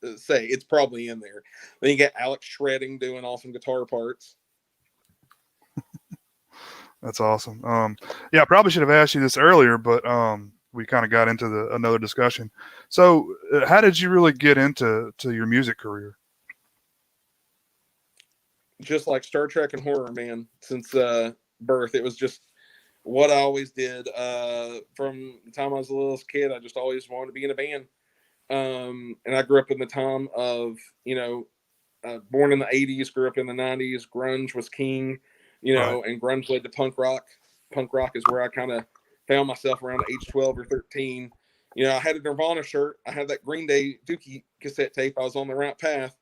to say, it's probably in there. Then you get Alex Shredding doing awesome guitar parts. That's awesome. Yeah, I probably should have asked you this earlier, but we kind of got into another discussion. So, how did you really get into your music career? Just like Star Trek and horror, man, since birth. It was just what I always did. From the time I was a little kid, I just always wanted to be in a band. And I grew up in the time of, born in the 80s, grew up in the 90s. Grunge was king, Right. and grunge led to punk rock. Punk rock is where I kind of found myself around age 12 or 13. I had a Nirvana shirt. I had that Green Day Dookie cassette tape. I was on the right path.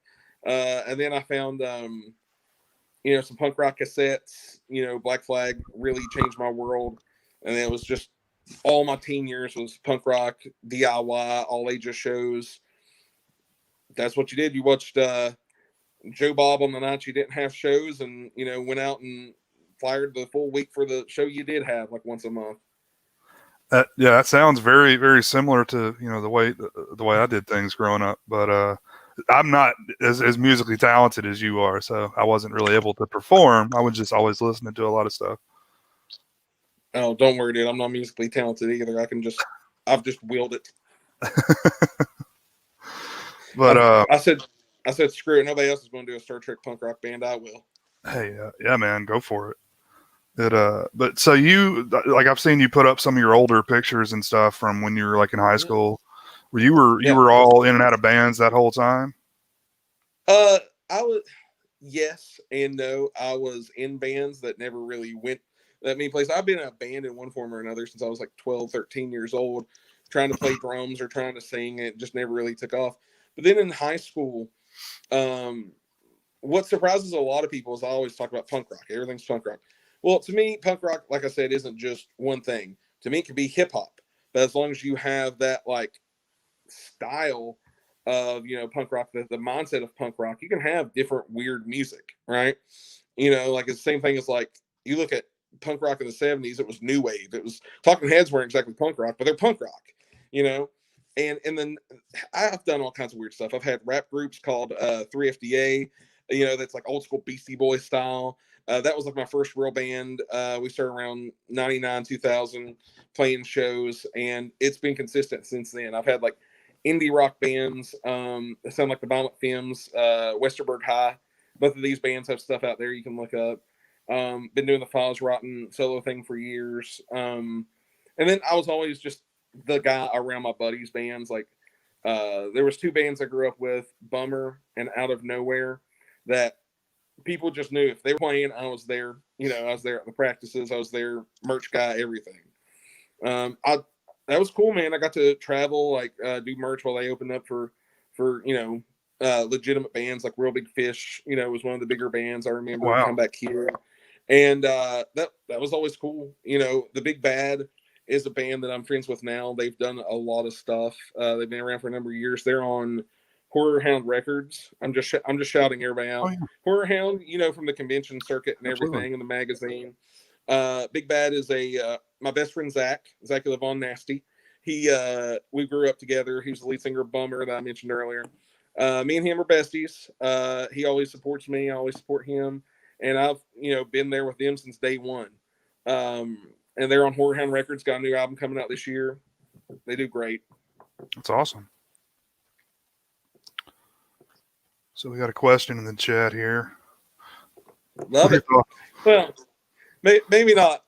And then I found, some punk rock cassettes. Black Flag really changed my world. And it was just all my teen years was punk rock, DIY, all ages shows. That's what you did. You watched Joe Bob on the nights you didn't have shows, and went out and fired the full week for the show you did have, like once a month. Yeah, that sounds very, very similar to the way I did things growing up. But I'm not as musically talented as you are, so I wasn't really able to perform. I was just always listening to a lot of stuff. Oh, don't worry, dude. I'm not musically talented either. I've just willed it. But I said, screw it. Nobody else is going to do a Star Trek punk rock band. I will. hey, yeah, man, go for it. But so like I've seen you put up some of your older pictures and stuff from when you were like in high school. Where you Yeah. were all in and out of bands that whole time? I was, yes and no. I was in bands that never really went that many places. I've been in a band in one form or another since I was like 12, 13 years old, trying to play drums or trying to sing. It just never really took off. But then in high school, what surprises a lot of people is I always talk about punk rock. Everything's punk rock. Well, to me, punk rock, like I said, isn't just one thing. To me, it could be hip hop. But as long as you have that like style of punk rock, the mindset of punk rock, you can have different weird music, right? Like it's the same thing as like you look at punk rock in the 70s, it was new wave. It was Talking Heads weren't exactly punk rock, but they're punk rock, you know. And then I've done all kinds of weird stuff. I've had rap groups called 3FDA, that's like old school Beastie Boys style. That was like my first real band. We started around 99, 2000 playing shows, and it's been consistent since then. I've had like indie rock bands that sound like the Violent Femmes, Westerberg High. Both of these bands have stuff out there you can look up. Been doing the Fozrotten solo thing for years. And then I was always just the guy around my buddies' bands. Like there was two bands I grew up with, Bummer and Out of Nowhere, that people just knew if they were playing, I was there. I was there at the practices. I was there, merch guy, everything. That was cool, man. I got to travel, like do merch while they opened up for legitimate bands like Real Big Fish. Was one of the bigger bands I remember. Wow. Come Back Here, and that was always cool. The Big Bad is a band that I'm friends with now. They've done a lot of stuff. They've been around for a number of years. They're on Horror Hound Records. I'm just shouting everybody out. Oh, yeah. Horror Hound, from the convention circuit and everything, in the magazine. Big Bad is my best friend Zach Levon Nasty. We grew up together. He was the lead singer of Bummer that I mentioned earlier. Me and him are besties. He always supports me. I always support him. And I've, been there with them since day one. And they're on Horror Hound Records, got a new album coming out this year. They do great. That's awesome. So we got a question in the chat here. Love it. Well, maybe not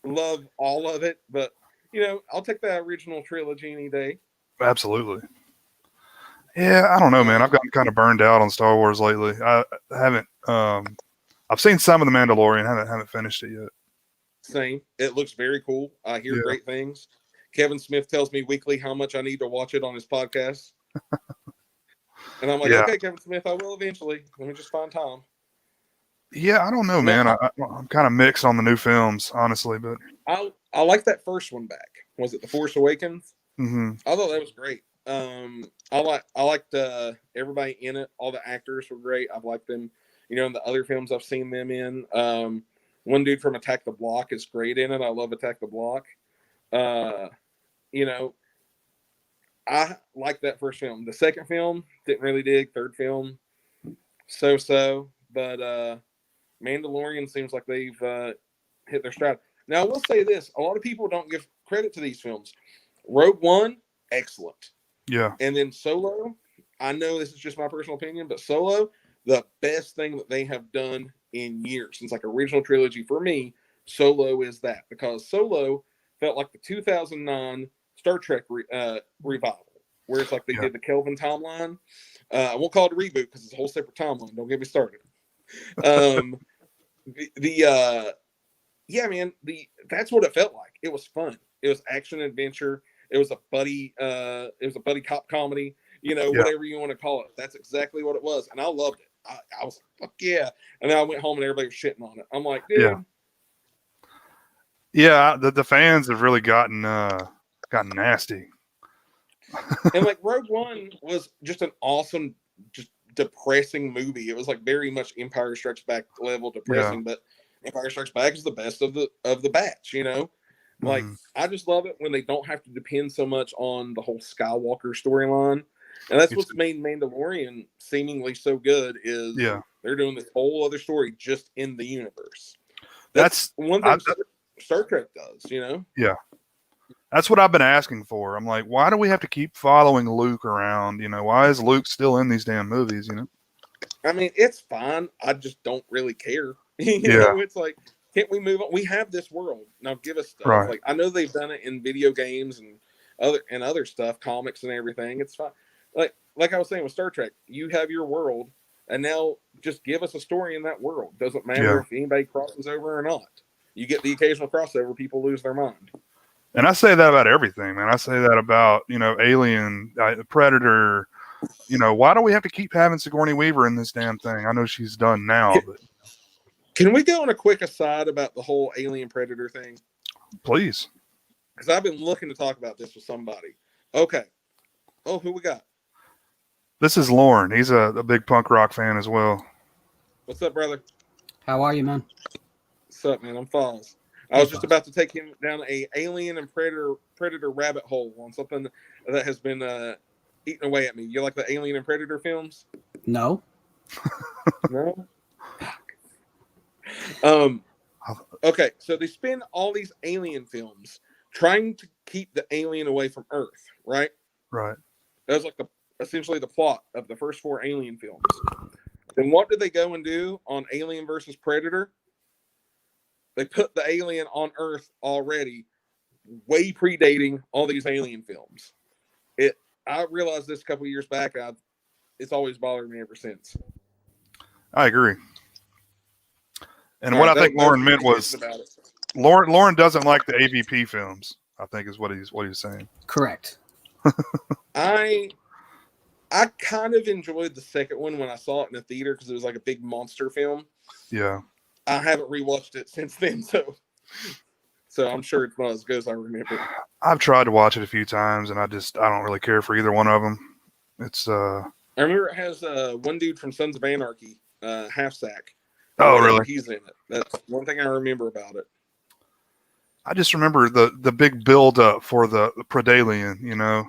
love all of it, but I'll take that original trilogy any day. Absolutely. Yeah, I don't know, man. I've gotten kind of burned out on Star Wars lately. I haven't. I've seen some of The Mandalorian. Haven't finished it yet. Same. It looks very cool. I hear great things. Kevin Smith tells me weekly how much I need to watch it on his podcast. And I'm like, okay, Kevin Smith, I will eventually. Let me just find time. Yeah, I don't know, man. I'm kind of mixed on the new films, honestly, but I like that first one back. Was it The Force Awakens? Mm-hmm. I thought that was great. I liked everybody in it. All the actors were great. I've liked them, in the other films I've seen them in. One dude from Attack the Block is great in it. I love Attack the Block. I liked that first film. The second film, didn't really dig. Third film, so. But Mandalorian seems like they've hit their stride. Now, I will say this. A lot of people don't give credit to these films. Rogue One, excellent. Yeah. And then Solo, I know this is just my personal opinion, but Solo, the best thing that they have done in years. Since like original trilogy for me, Solo is that. Because Solo felt like the 2009 Star Trek revival, where it's like they did the Kelvin timeline. I won't call it a reboot because it's a whole separate timeline. Don't get me started. That's what it felt like. It was fun. It was action adventure. It was a buddy cop comedy, whatever you want to call it. That's exactly what it was. And I loved it. I was like, fuck yeah. And then I went home and everybody was shitting on it. I'm like, dude. Yeah, the fans have really gotten nasty. And like Rogue One was just an awesome, just depressing movie. It was like very much Empire Strikes Back level depressing, but Empire Strikes Back is the best of the batch, Like I just love it when they don't have to depend so much on the whole Skywalker storyline. And that's what's made Mandalorian seemingly so good is they're doing this whole other story just in the universe. That's one thing Star Trek does, Yeah. That's what I've been asking for. I'm like, why do we have to keep following Luke around? Why is Luke still in these damn movies, I mean, it's fine. I just don't really care. It's like, can't we move on? We have this world. Now give us stuff. Right. Like I know they've done it in video games and other stuff, comics and everything. It's fine. Like I was saying with Star Trek, you have your world, and now just give us a story in that world. Doesn't matter if anybody crosses over or not. You get the occasional crossover, people lose their mind. And I say that about everything, man. I say that about, Alien, Predator. Why do we have to keep having Sigourney Weaver in this damn thing? I know she's done now, but can we go on a quick aside about the whole Alien Predator thing? Please. Because I've been looking to talk about this with somebody. Okay. Oh, who we got? This is Lauren. He's a big punk rock fan as well. What's up, brother? How are you, man? What's up, man? I'm Falls. I was just about to take him down a Alien and Predator rabbit hole on something that has been eating away at me. You like the Alien and Predator films? No. No. Okay, so they spend all these alien films trying to keep the alien away from Earth, right? Right. That was like essentially the plot of the first 4 Alien films. And what did they go and do on Alien versus Predator? They put the alien on Earth already, way predating all these Alien films. I realized this a couple years back. It's always bothered me ever since. I agree. And All what right, I think Lauren meant was Lauren doesn't like the AVP films, I think is what he's saying. Correct. I kind of enjoyed the second one when I saw it in the theater because it was like a big monster film. Yeah. I haven't rewatched it since then, so I'm sure it's not as good as I remember. I've tried to watch it a few times, and I don't really care for either one of them. It's I remember it has one dude from Sons of Anarchy, Half Sack. Oh, really? He's in it. That's one thing I remember about it. I just remember the big build up for the Predalien,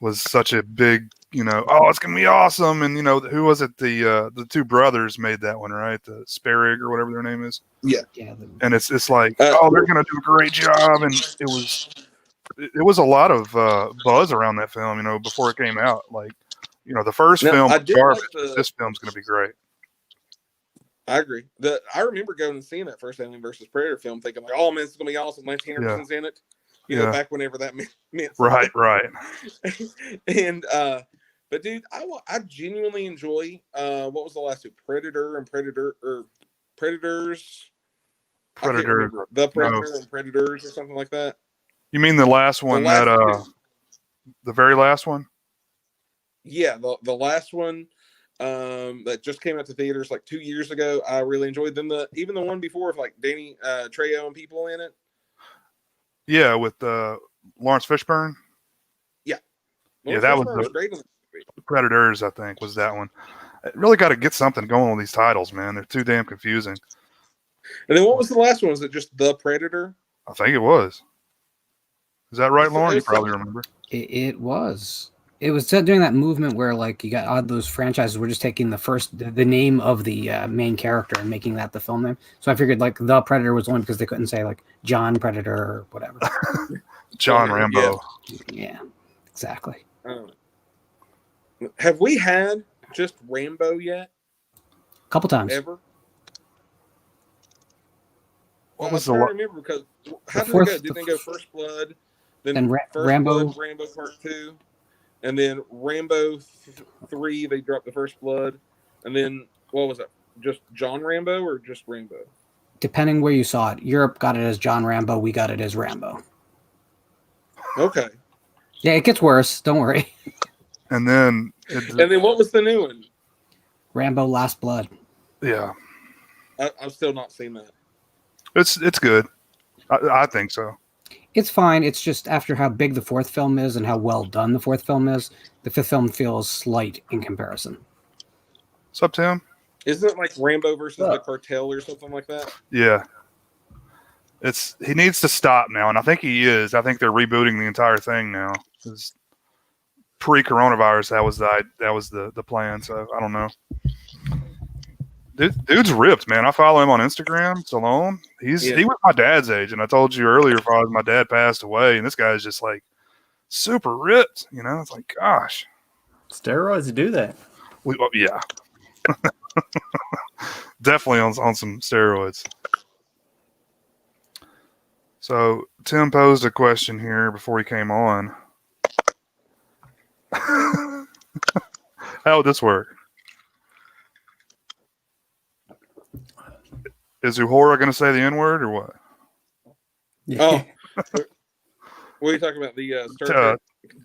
was such a big, oh, it's gonna be awesome. And who was it? The 2 brothers made that one, right? The Sperrig or whatever their name is. Yeah. And it's like, oh, they're gonna do a great job. And it was a lot of buzz around that film, before it came out. Like, the first film was garbage. This film's gonna be great. I agree. I remember going and seeing that first Alien versus Predator film, thinking like, "Oh man, this is gonna be awesome." Lance Henriksen's in it. You know, back whenever that meant something. Right. And but dude, I genuinely enjoy what was the last two? Predator and Predators. Predator. The Predator and Predators or something like that. You mean the last one the very last one? Yeah, the last one. That just came out to theaters like 2 years ago. I really enjoyed them. Even the one before with like Danny Trejo and people in it. Yeah, with Lawrence Fishburne. Yeah, that was great. Predators, I think, was that one. It really got to get something going with these titles, man. They're too damn confusing. And then what was the last one? Was it just The Predator? I think it was. Is that right, Lauren? You probably remember. It was. It was during that movement where, like, you got all those franchises were just taking the name of the main character and making that the film name. So I figured, like, The Predator was one because they couldn't say, like, John Predator or whatever. John Rambo. Yeah, exactly. Have we had just Rambo yet? A couple times. Ever? What was I remember because how did it go? Did they go First Blood, then Rambo Part 2? And then Rambo 3, they dropped the First Blood. And then, what was it? Just John Rambo or just Rambo? Depending where you saw it. Europe got it as John Rambo. We got it as Rambo. Okay. Yeah, it gets worse. Don't worry. And then what was the new one? Rambo Last Blood. Yeah. I've still not seen that. It's good. I think so. It's fine. It's just after how big the fourth film is and how well done the fourth film is, the fifth film feels slight in comparison. What's up, Tim? Isn't it like Rambo versus the Cartel or something like that? Yeah. He needs to stop now, and I think he is. I think they're rebooting the entire thing now. Pre-coronavirus, that was the plan. So I don't know. Dude's ripped, man. I follow him on Instagram. Stallone. He was my dad's age, and I told you earlier, my dad passed away, and this guy's just like super ripped. It's like, gosh, steroids do that. Yeah, definitely on some steroids. So Tim posed a question here before he came on. How would this work? Is Uhura going to say the N-word or what? Yeah. Oh, what are you talking about? The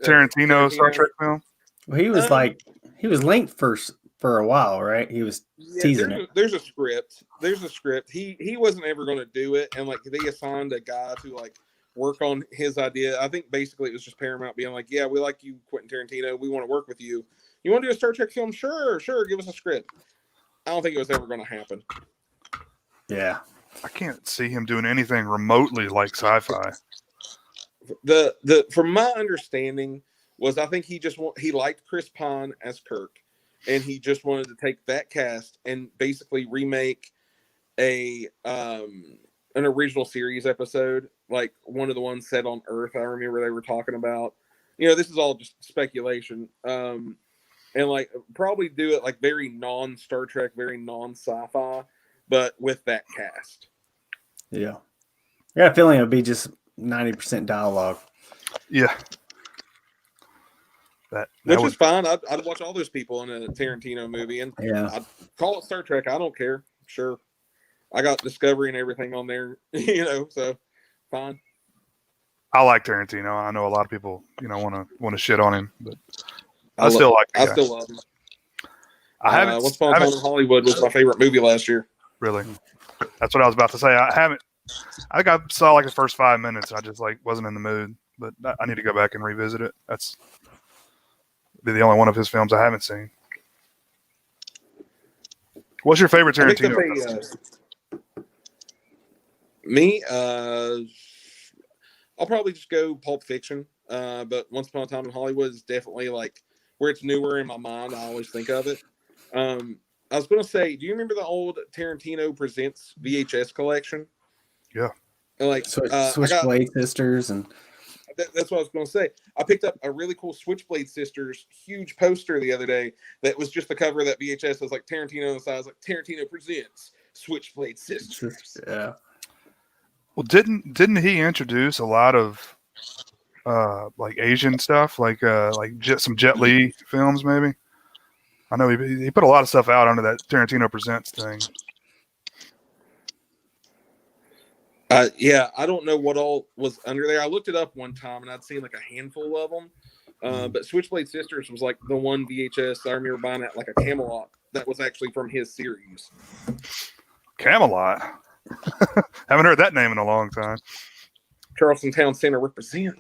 Tarantino Star Trek film? Well, he was linked for a while, right? He was teasing it. There's a script. He wasn't ever going to do it, and like they assigned a guy to like work on his idea. I think basically it was just Paramount being like, "Yeah, we like you, Quentin Tarantino. We want to work with you. You want to do a Star Trek film? Sure. Give us a script." I don't think it was ever going to happen. Yeah, I can't see him doing anything remotely like sci-fi. From my understanding, was I think he liked Chris Pine as Kirk, and he just wanted to take that cast and basically remake an original series episode, like one of the ones set on Earth. I remember they were talking about, this is all just speculation. And like probably do it like very non-Star Trek, very non-sci-fi, but with that cast. Yeah. I got a feeling it'll be just 90% dialogue. Yeah. Which is fine. I'd watch all those people in a Tarantino movie, and I'd call it Star Trek. I don't care. Sure. I got Discovery and everything on there, so fine. I like Tarantino. I know a lot of people, want to shit on him, but I still love him. Once Upon a Time in Hollywood was my favorite movie last year. Really? That's what I was about to say. I think I saw like the first 5 minutes. I just wasn't in the mood, but I need to go back and revisit it. That's the only one of his films I haven't seen. What's your favorite Tarantino? Me, I'll probably just go Pulp Fiction. But Once Upon a Time in Hollywood is definitely like where it's newer in my mind. I always think of it. I was going to say, do you remember the old Tarantino Presents VHS collection? Yeah. Like Switchblade Sisters and. That's what I was going to say. I picked up a really cool Switchblade Sisters huge poster the other day that was just the cover of that VHS. It was like Tarantino on the side. It was like Tarantino Presents Switchblade Sisters. Yeah. Well, didn't he introduce a lot of like Asian stuff, like some Jet Li films, maybe? I know he put a lot of stuff out under that Tarantino Presents thing. Yeah, I don't know what all was under there. I looked it up one time, and I'd seen like a handful of them. But Switchblade Sisters was like the one VHS I remember buying at like a Camelot that was actually from his series. Camelot? Haven't heard that name in a long time. Charleston Town Center represent.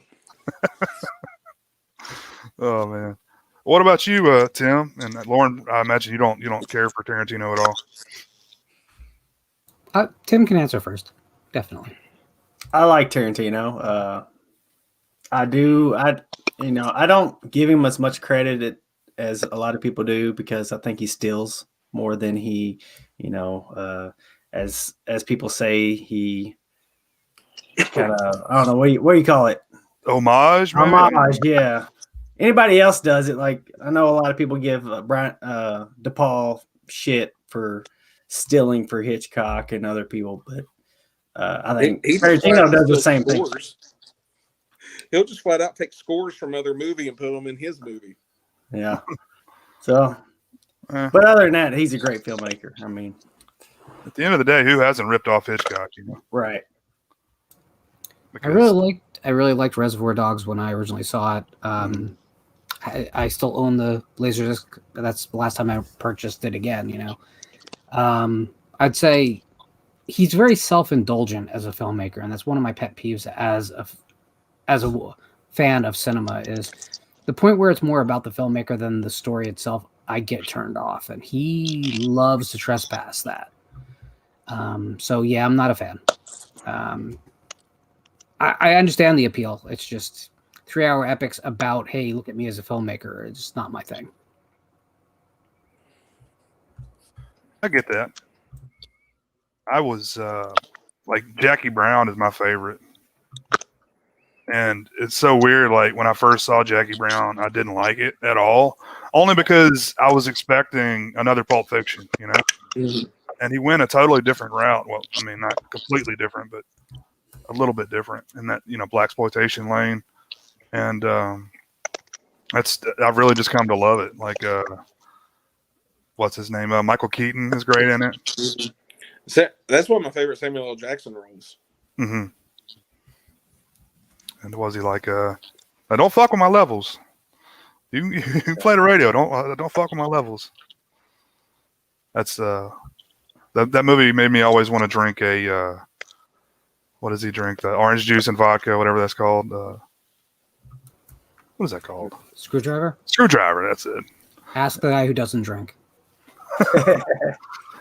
Oh man, what about you, Tim and Lauren? I imagine you don't care for Tarantino at all. Tim can answer first. Definitely. I like Tarantino. I do. I don't give him as much credit as a lot of people do because I think he steals more than he, as people say, he kind of, I don't know, what do you call it? Homage, maybe? Homage, yeah. Anybody else does it. Like, I know a lot of people give Brian De Paul shit for stealing for Hitchcock and other people, but I think Tarantino does the same thing. He'll just flat out take scores from other movie and put them in his movie. Yeah. So, but other than that, he's a great filmmaker. I mean, at the end of the day, who hasn't ripped off Hitchcock? Right. Because I really liked Reservoir Dogs when I originally saw it. I still own the Laserdisc. That's the last time I purchased it again. I'd say he's very self-indulgent as a filmmaker, and that's one of my pet peeves as a fan of cinema is the point where it's more about the filmmaker than the story itself. I get turned off, and he loves to trespass that. So yeah, I'm not a fan. I understand the appeal. It's just 3-hour epics about, hey, look at me as a filmmaker. It's just not my thing. I get that. I was like Jackie Brown is my favorite. And it's so weird. Like when I first saw Jackie Brown, I didn't like it at all. Only because I was expecting another Pulp Fiction, Mm-hmm. And he went a totally different route. Well, I mean, not completely different, but a little bit different in that, blaxploitation lane. And I've really just come to love it. Like, what's his name? Michael Keaton is great in it. Mm-hmm. That's one of my favorite Samuel L. Jackson roles. Mm-hmm. And was he like, don't fuck with my levels. You play the radio. Don't fuck with my levels. That's that movie made me always want to drink a what does he drink? The orange juice and vodka, whatever that's called. What is that called? Screwdriver? Screwdriver, that's it. Ask the guy who doesn't drink.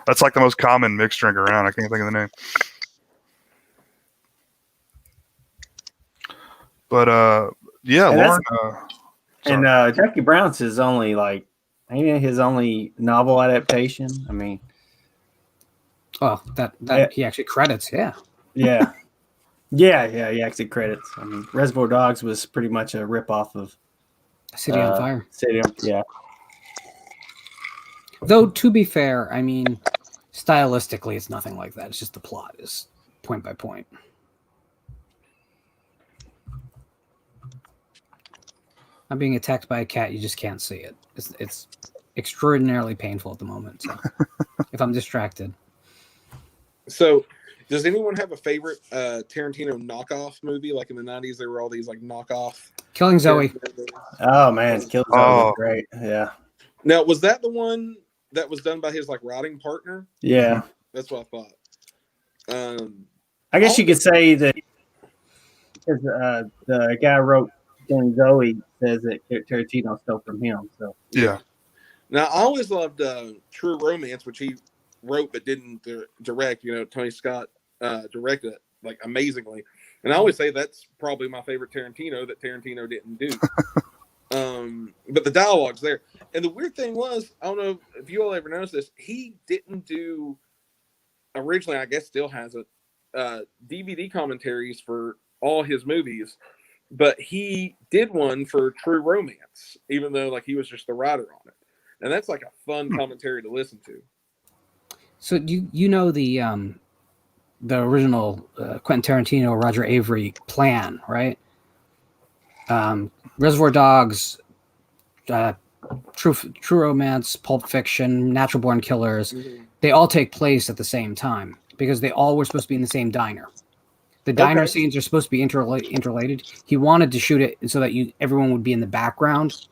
That's like the most common mixed drink around. I can't think of the name. But yeah, Lauren. And Jackie Brown's his only his only novel adaptation. I mean, he actually credits, yeah. Yeah. He actually credits. I mean, Reservoir Dogs was pretty much a ripoff of City on Fire. Yeah. Though, to be fair, I mean, stylistically, it's nothing like that. It's just the plot is point by point. I'm being attacked by a cat. You just can't see it. It's extraordinarily painful at the moment. So if I'm distracted. So, does anyone have a favorite Tarantino knockoff movie? Like in the 90s, there were all these like knockoff. Killing Zoe. Oh man, Killing Zoe was great. Yeah. Now, was that the one that was done by his like writing partner? Yeah. That's what I thought. I guess you could say that because the guy who wrote Killing Zoe says that Tarantino stole from him. So yeah. Now, I always loved True Romance, which he wrote but didn't direct. You know, Tony Scott directed it like amazingly, and I always say that's probably my favorite Tarantino that Tarantino didn't do. But the dialogue's there, and the weird thing was, I don't know if you all ever noticed this, he didn't do originally. I guess still hasn't DVD commentaries for all his movies, but he did one for True Romance, even though like he was just the writer on it, and that's like a fun commentary to listen to. So you know the original Quentin Tarantino, Roger Avery plan, right? Reservoir Dogs, True Romance, Pulp Fiction, Natural Born Killers, they all take place at the same time because they all were supposed to be in the same diner. The diner scenes are supposed to be interrelated. He wanted to shoot it so that everyone would be in the background.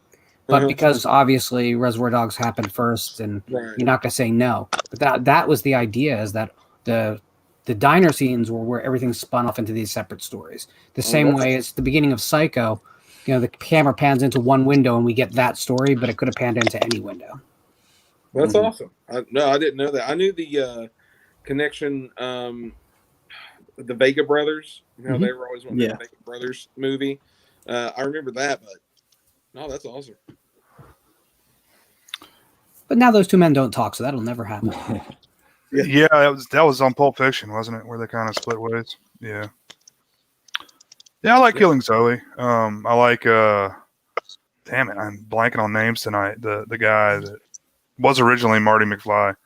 But because obviously Reservoir Dogs happened first, and you're not going to say no. But that was the idea, is that the diner scenes were where everything spun off into these separate stories. The same way as the beginning of Psycho, you know, the camera pans into one window and we get that story, but it could have panned into any window. That's awesome. No, I didn't know that. I knew the connection, the Vega Brothers. You know, they were always one of the Vega Brothers movie. I remember that, but no, that's awesome. But now those two men don't talk, so that'll never happen. Yeah, that was on Pulp Fiction, wasn't it? Where they kind of split ways. Yeah. Yeah, I like Killing Zoe. I like damn it, I'm blanking on names tonight. The guy that was originally Marty McFly.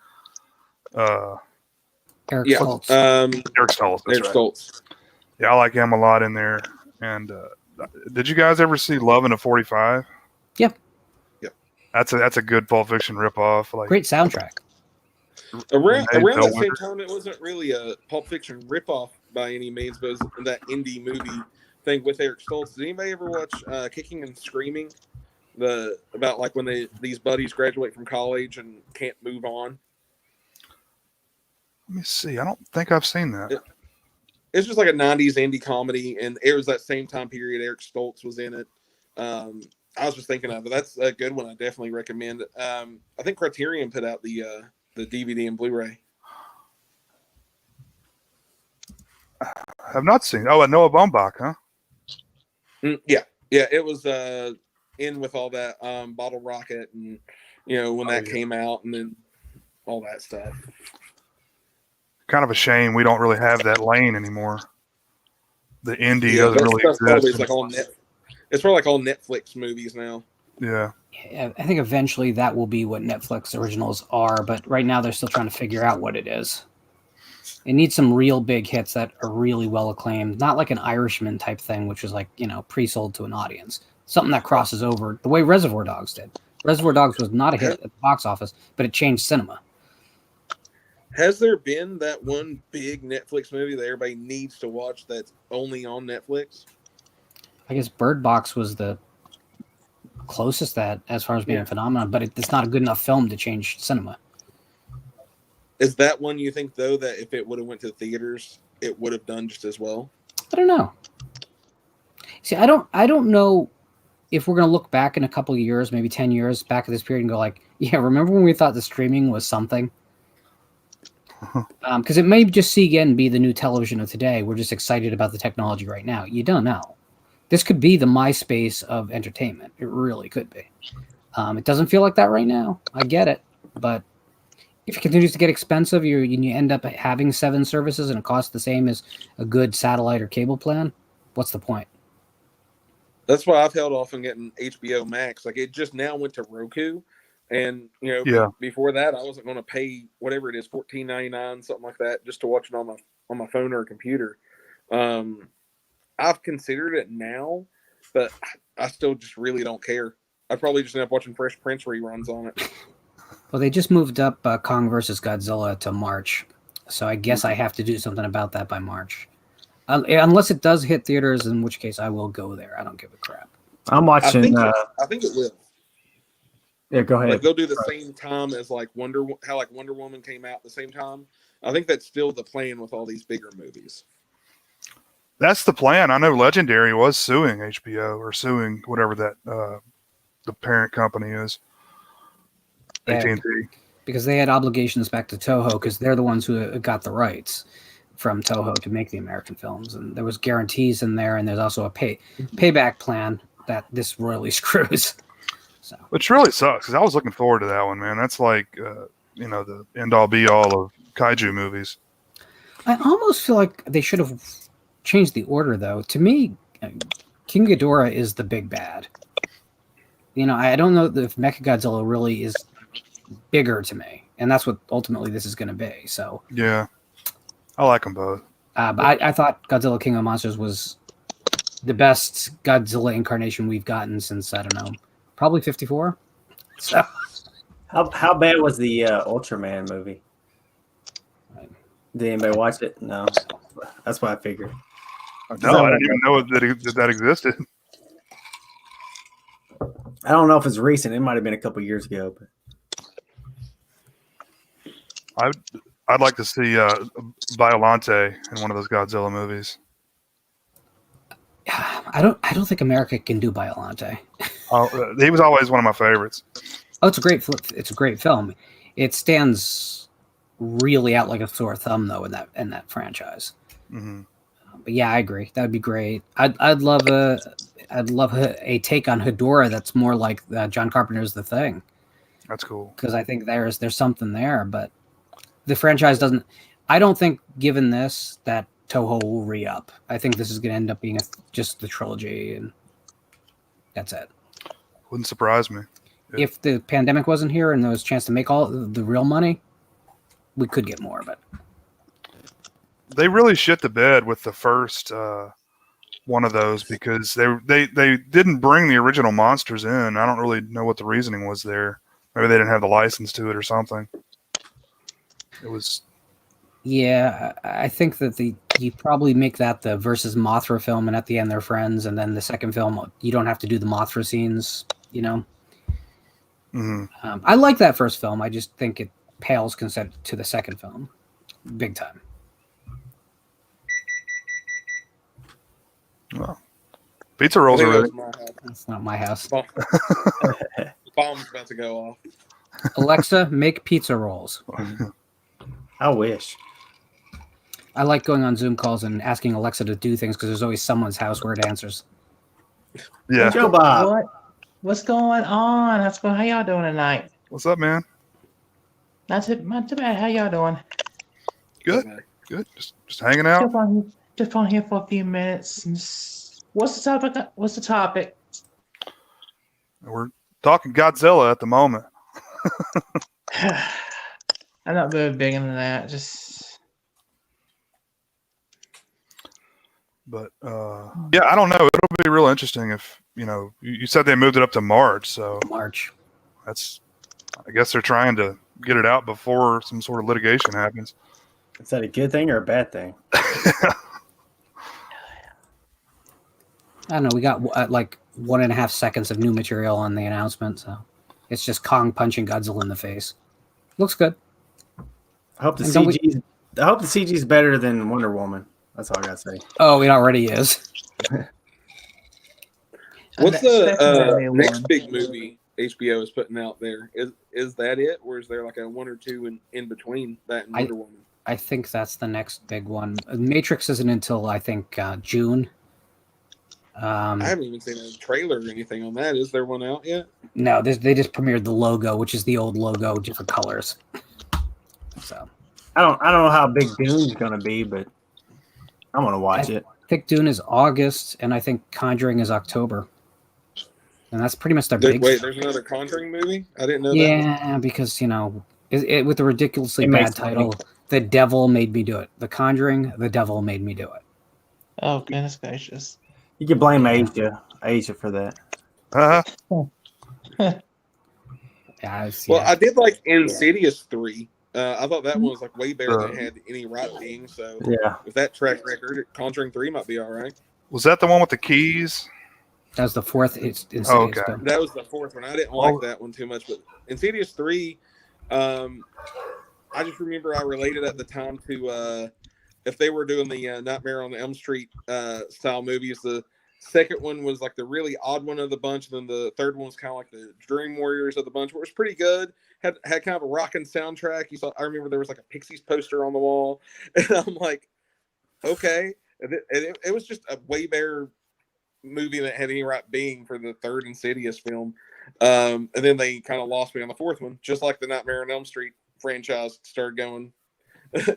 Eric Stoltz. Eric Stoltz. Eric Stoltz. Yeah, I like him a lot in there. And did you guys ever see Love in a 45? Yeah. That's a good Pulp Fiction ripoff. Like, great soundtrack. Around that same time, it wasn't really a Pulp Fiction ripoff by any means, but it was that indie movie thing with Eric Stoltz. Did anybody ever watch Kicking and Screaming? About like when these buddies graduate from college and can't move on. Let me see. I don't think I've seen that. It's just like a 90s indie comedy, and it was that same time period. Eric Stoltz was in it. I was just thinking of it. That's a good one. I definitely recommend it. I think Criterion put out the DVD and Blu-ray. I have not seen. Oh, Noah Baumbach, huh? Yeah. It was in with all that Bottle Rocket, and you know when that came out, and then all that stuff. Kind of a shame we don't really have that lane anymore. The indie doesn't really exist. It's probably like all Netflix movies now. Yeah, I think eventually that will be what Netflix originals are, but right now they're still trying to figure out what it is. It needs some real big hits that are really well acclaimed, not like an Irishman type thing, which was like, you know, pre-sold to an audience. Something that crosses over the way Reservoir Dogs did. Reservoir Dogs was not a hit at the box office, but it changed cinema. Has there been that one big Netflix movie that everybody needs to watch that's only on Netflix? I guess Bird Box was the closest that as far as being a phenomenon, but it's not a good enough film to change cinema. Is that one you think, though, that if it would have went to theaters, it would have done just as well? I don't know. See, I don't know if we're going to look back in a couple of years, maybe 10 years back at this period and go like, yeah, remember when we thought the streaming was something? Because it may just see again be the new television of today. We're just excited about the technology right now. You don't know. This could be the MySpace of entertainment. It really could be. It doesn't feel like that right now. I get it, but if it continues to get expensive, you end up having 7 services and it costs the same as a good satellite or cable plan. What's the point? That's why I've held off on getting HBO Max. Like, it just now went to Roku, and before that, I wasn't going to pay whatever it is, $14.99, something like that, just to watch it on my phone or a computer. I've considered it now, but I still just really don't care. I probably just end up watching Fresh Prince reruns on it. Well, they just moved up Kong versus Godzilla to March, so I guess I have to do something about that by March. Unless it does hit theaters, in which case I will go there. I don't give a crap. I'm watching. I think it will. Yeah, go ahead. Like, they'll do the same time as like Wonder Woman came out at the same time. I think that's still the plan with all these bigger movies. That's the plan. I know Legendary was suing HBO or suing whatever that the parent company is. Yeah, AT&T. Because they had obligations back to Toho because they're the ones who got the rights from Toho to make the American films, and there was guarantees in there, and there's also a payback plan that this royally screws. So, which really sucks because I was looking forward to that one, man. That's like the end all be all of kaiju movies. I almost feel like they should have changed the order, though. To me, King Ghidorah is the big bad. I don't know if Mechagodzilla really is bigger to me, and that's what ultimately this is going to be. So yeah, I like them both. But I thought Godzilla King of Monsters was the best Godzilla incarnation we've gotten since, I don't know, probably 54. So how bad was the Ultraman movie? Did anybody watch it? No, that's what I figured. No, I didn't even know that existed. I don't know if it's recent. It might have been a couple years ago, but I'd like to see Biollante in one of those Godzilla movies. I don't think America can do Biollante. Oh, he was always one of my favorites. Oh, it's a great film. It stands really out like a sore thumb though in that franchise. Mm-hmm. But yeah, I agree. That would be great. I'd love a take on Hedorah that's more like John Carpenter's The Thing. That's cool because I think there's something there, but the franchise doesn't. I don't think, given this, that Toho will re-up. I think this is going to end up being just the trilogy, and that's it. Wouldn't surprise me. Yeah. If the pandemic wasn't here and there was a chance to make all the real money, we could get more. But they really shit the bed with the first one of those because they didn't bring the original monsters in. I don't really know what the reasoning was there. Maybe they didn't have the license to it or something. It was. Yeah, I think that you probably make that the versus Mothra film, and at the end they're friends, and then the second film you don't have to do the Mothra scenes. Mm-hmm. I like that first film. I just think it pales compared to the second film, big time. Well, pizza rolls are ready. That's not my house. Bomb's about to go off. Alexa, make pizza rolls. I wish. I like going on Zoom calls and asking Alexa to do things because there's always someone's house where it answers. Yeah. Joe Bob. What's going on? How y'all doing tonight? What's up, man? Not too bad. How y'all doing? Good. Good. Just hanging out. Just on here for a few minutes. What's the topic? We're talking Godzilla at the moment. I'm not very big into that. But yeah, I don't know. It'll be real interesting if you said they moved it up to March, so March. I guess they're trying to get it out before some sort of litigation happens. Is that a good thing or a bad thing? I don't know. We got like 1.5 seconds of new material on the announcement, so it's just Kong punching Godzilla in the face. Looks good. I hope the CG is better than Wonder Woman. That's all I gotta say. Oh, it already is. What's the next big movie HBO is putting out there? Is that it, or is there like a one or two in between that and Wonder Woman? I think that's the next big one. Matrix isn't until I think June. I haven't even seen a trailer or anything on that. Is there one out yet? No, they just premiered the logo, which is the old logo, different colors. So I don't know how big Dune's gonna be, but I'm gonna watch it. I think Dune is August, and I think Conjuring is October. And that's pretty much their big. Wait, there's another Conjuring movie? I didn't know that. Yeah, because with the ridiculously bad title, The Devil Made Me Do It. The Conjuring, The Devil Made Me Do It. Oh, goodness gracious. You can blame Asia for that. Yeah, I did like Insidious 3. I thought that one was like way better than it had any right being. So yeah, with that track record, Conjuring 3 might be all right. Was that the one with the keys? That was the fourth. Insidious okay. film. That was the fourth one. I didn't like that one too much, but Insidious 3, I just remember I related at the time to if they were doing the Nightmare on Elm Street style movies. The second one was like the really odd one of the bunch, and then the third one was kind of like the Dream Warriors of the bunch, where it was pretty good. Had kind of a rocking soundtrack. I remember there was like a Pixies poster on the wall, and I'm like, okay. And it was just a way better movie that had any right being for the third Insidious film. And then they kind of lost me on the fourth one, just like the Nightmare on Elm Street franchise started going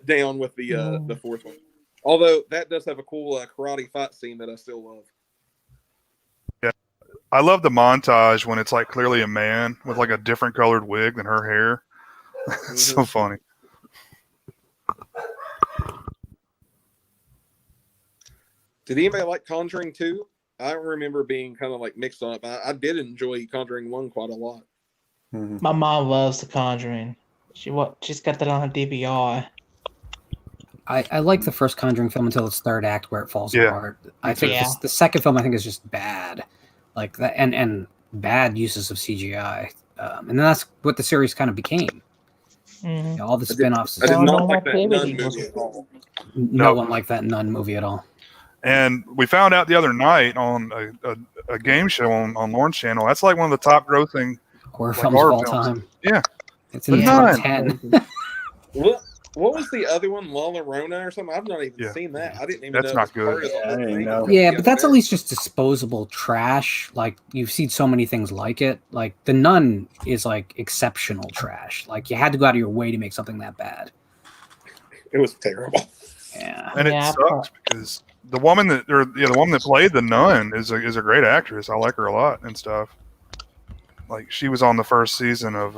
down with the fourth one. Although that does have a cool karate fight scene that I still love. Yeah, I love the montage when it's like clearly a man with like a different colored wig than her hair. It's so funny. Did anybody like Conjuring 2? I remember being kind of like mixed up. I did enjoy Conjuring 1 quite a lot. Mm-hmm. My mom loves The Conjuring. She's got that on her DVR. I like the first Conjuring film until its third act where it falls apart. I think the second film I think is just bad, like that, and bad uses of CGI, and then that's what the series kind of became. Mm-hmm. All the spin-offs. I did not like that Nun movie at all. No one liked that Nun movie at all. And we found out the other night on a game show on Lauren's channel, that's like one of the top grossing horror films of all time. Yeah. It's in the top 10. What was the other one? La Llorona or something? I've not even seen that. I didn't even know. That's not good. I didn't know. Yeah, but that's at least just disposable trash. Like, you've seen so many things like it. Like, The Nun is like exceptional trash. Like, you had to go out of your way to make something that bad. It was terrible. Yeah. And it sucks because the woman that played the nun is a great actress. I like her a lot and stuff. Like, she was on the first season of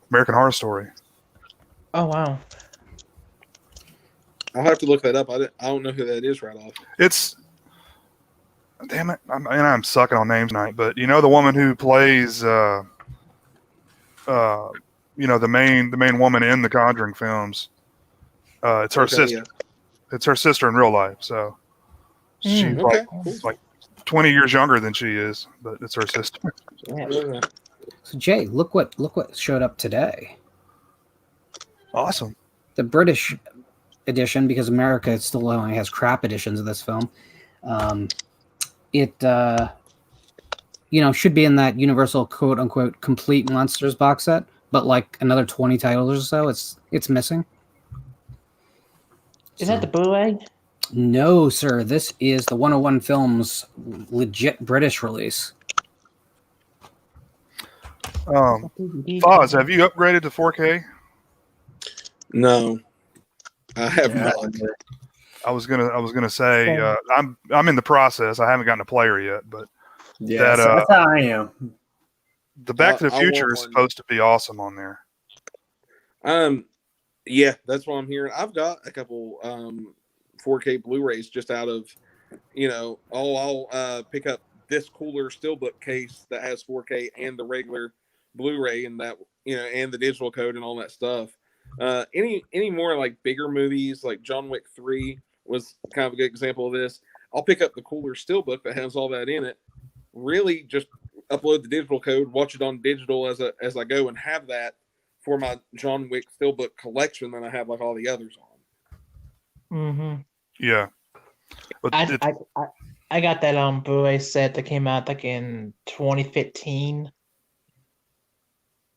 American Horror Story. Oh wow! I'll have to look that up. I don't know who that is right off. It's damn it. I'm sucking on names tonight, but you know the woman who plays the main woman in the Conjuring films. It's her sister. Yeah. It's her sister in real life. So she's like 20 years younger than she is, but it's her sister. Yeah. So Jay, look what showed up today. Awesome. The British edition, because America still only has crap editions of this film. It should be in that Universal quote unquote complete monsters box set, but like another 20 titles or so, it's missing. Is that the Blu-ray? No, sir. This is the 101 Films legit British release. Foz, have you upgraded to 4K? No, I have not. I was gonna say I'm in the process. I haven't gotten a player yet, but that's how I am. The Back to the Future is supposed to be awesome on there. Yeah, that's what I'm hearing. I've got a couple 4K Blu-rays just out of, I'll pick up this cooler steelbook case that has 4K and the regular Blu-ray and that, and the digital code and all that stuff. Any more like bigger movies like John Wick 3 was kind of a good example of this. I'll pick up the cooler steelbook that has all that in it. Really, just upload the digital code, watch it on digital as I go, and have that for my John Wick steelbook collection that I have like all the others on. Mm-hmm. Yeah, but I got that Blu-ray set that came out like in 2015,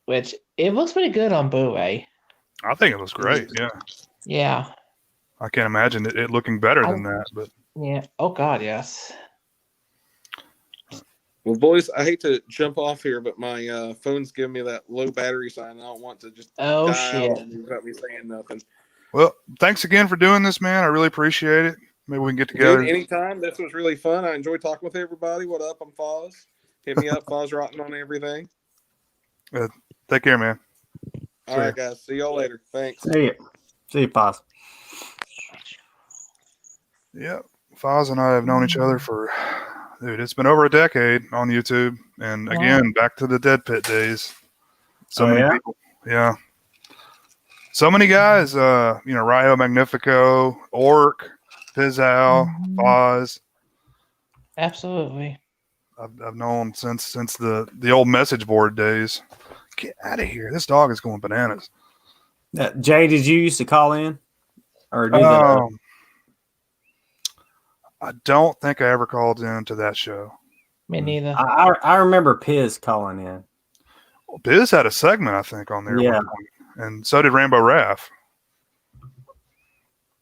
which it looks pretty good on Blu-ray. I think it was great. Yeah. Yeah. I can't imagine it looking better than that, but Yeah. Oh God, yes. Well, boys, I hate to jump off here, but my phone's giving me that low battery sign. I don't want to just Oh die out shit. on me without me saying nothing. Well, thanks again for doing this, man. I really appreciate it. Maybe we can get Dude, together. anytime. This was really fun. I enjoyed talking with everybody. What up? I'm Foz. Hit me up, Fozrotten on everything. Take care, man. All right, guys. See y'all later. Thanks. See you, Paz. Yeah, Foz and I have known each other for, dude, it's been over a decade on YouTube. And again, back to the Dead Pit days. So many people. Yeah. So many guys, Ryo Magnifico, Orc, Pizzow, Foz. Absolutely. I've known since the old message board days. Get out of here. This dog is going bananas. Jay, did you used to call in? Or do I don't think I ever called into that show. Me neither. I remember Piz calling in. Well, Biz had a segment, I think, on there. Yeah. And so did Rambo Raff.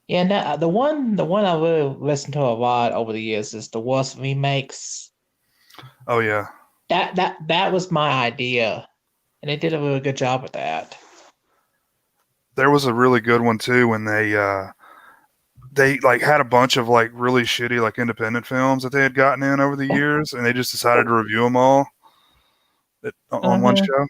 Yeah, no, the one I really listened to a lot over the years is the worst remakes. Oh yeah. That was my idea, and they did a really good job with that. There was a really good one too when they like had a bunch of like really shitty like independent films that they had gotten in over the years, and they just decided to review them all on one show.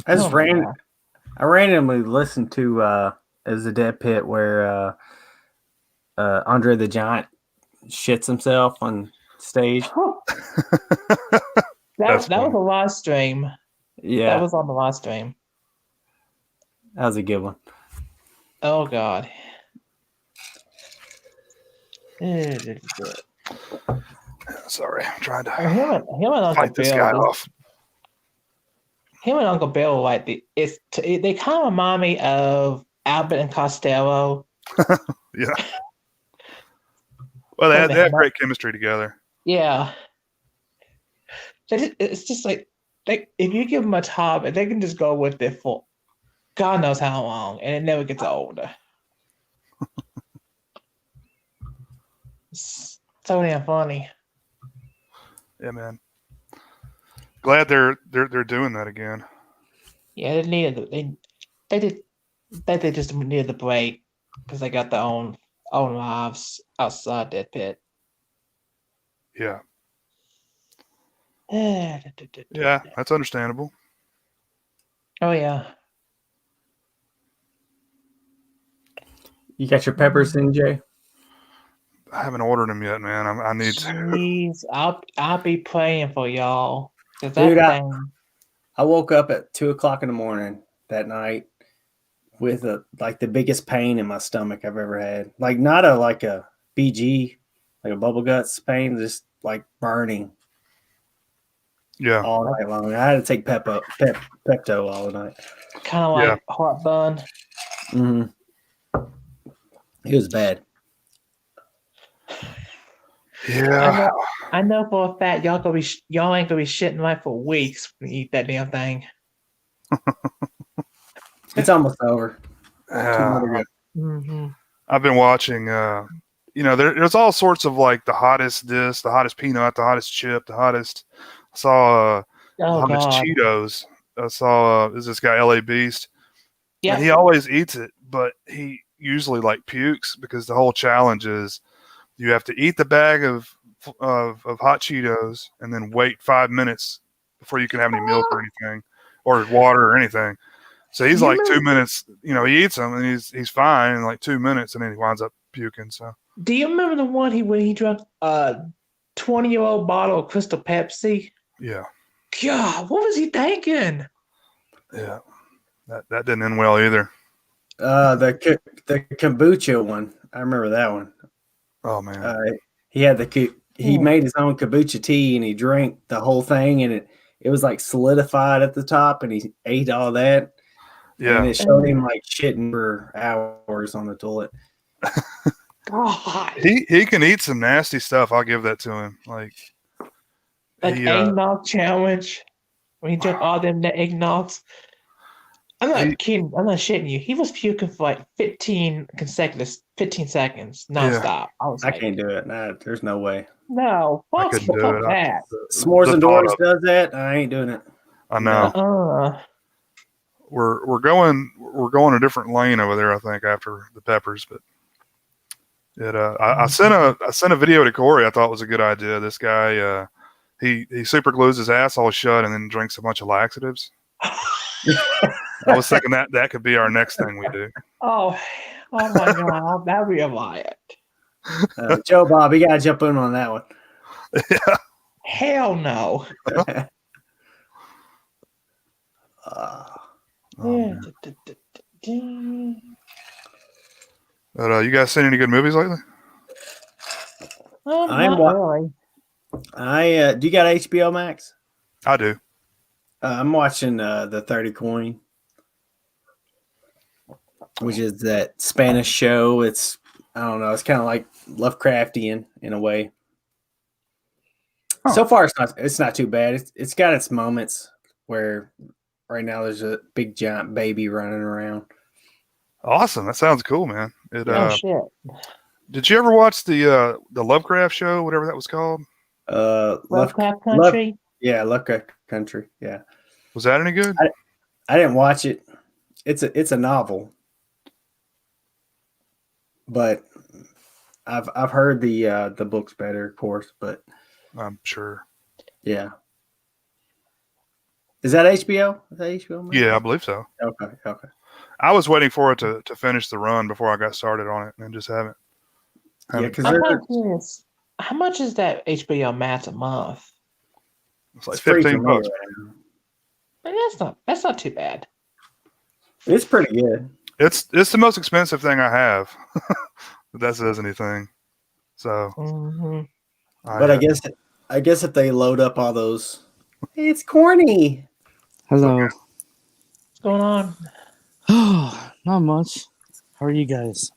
I randomly listened to as the Dead Pit where Andre the Giant shits himself on stage. that was a live stream. Yeah, that was on the live stream. That was a good one. Oh God. Sorry, I'm trying to him and Uncle fight this guy off. Him and Uncle Bill, like they kind of remind me of Albert and Costello. Yeah. Well, they had great chemistry together. Yeah. It's just like if you give them a job, they can just go with it for God knows how long, and it never gets old. It's so damn funny. Yeah, man. Glad they're doing that again. Yeah, they just needed the break because they got their own lives outside that pit. Yeah. Yeah, that's understandable. Oh yeah. You got your peppers in, Jay? I haven't ordered them yet, man. I need to. Jeez, I'll be praying for y'all. Dude, I woke up at 2:00 in the morning that night with the biggest pain in my stomach I've ever had. Like not a BG, like a bubble guts pain, just like burning. Yeah. All night long. I had to take Pepto all night. Kind of like heartburn. Mm-hmm. It was bad. Yeah. I know for a fact y'all ain't gonna be shitting right for weeks when you eat that damn thing. It's almost over. 2 months ago. Mm-hmm. I've been watching. There's all sorts of like the hottest disc, the hottest peanut, the hottest chip, the hottest. I saw the hottest Cheetos. I saw is this guy LA Beast? Yeah. And he always eats it, but he usually like pukes because the whole challenge is you have to eat the bag of hot Cheetos and then wait 5 minutes before you can have any milk or anything or water or anything. So he's like 2 minutes, he eats them and he's fine in like 2 minutes and then he winds up puking. So do you remember the one when he drank a 20-year-old bottle of Crystal Pepsi? Yeah. God, what was he thinking? Yeah. That didn't end well either. The kombucha one. I remember that one. Oh man. He had he made his own kombucha tea and he drank the whole thing and it was like solidified at the top and he ate all that. Yeah. And it showed him like shitting for hours on the toilet. God. He can eat some nasty stuff. I'll give that to him. Like eggnog challenge when he drank all them eggnogs. I'm not kidding. I'm not shitting you. He was puking for like 15 seconds nonstop. I can't do it. Nah, there's no way. No, I fuck, couldn't do fuck it. that. S'mores The and thought Doris of does that. I ain't doing it. I know. We're going a different lane over there, I think, after the peppers. But I sent a video to Corey. I thought was a good idea. This guy he super glues his asshole shut and then drinks a bunch of laxatives. I was thinking that could be our next thing we do. Oh my god, that'd be a riot. Joe Bob, you gotta jump in on that one. Yeah. Hell no. But, you guys seen any good movies lately? I'm not really. Do you got HBO Max? I do. I'm watching the 30 Coin, which is that Spanish show. It's I don't know. It's kind of like Lovecraftian in a way. Huh. So far, it's not too bad. It's got its moments where right now there's a big giant baby running around. Awesome. That sounds cool, man. Shit. Did you ever watch the Lovecraft show, whatever that was called? Lovecraft Country? Lovecraft Country. Yeah. Was that any good? I didn't watch it. It's a novel. But I've heard the book's better, of course, but I'm sure. Yeah. Is that HBO? Is that HBO? Max? Yeah, I believe so. Okay. I was waiting for it to finish the run before I got started on it, and just haven't. Yeah, because how much is that HBO Max a month? It's like $15. That's not too bad. It's pretty good. It's the most expensive thing I have. If that says anything. So. But I guess if they load up all those, it's corny. Hello. What's going on? Oh, not much. How are you guys?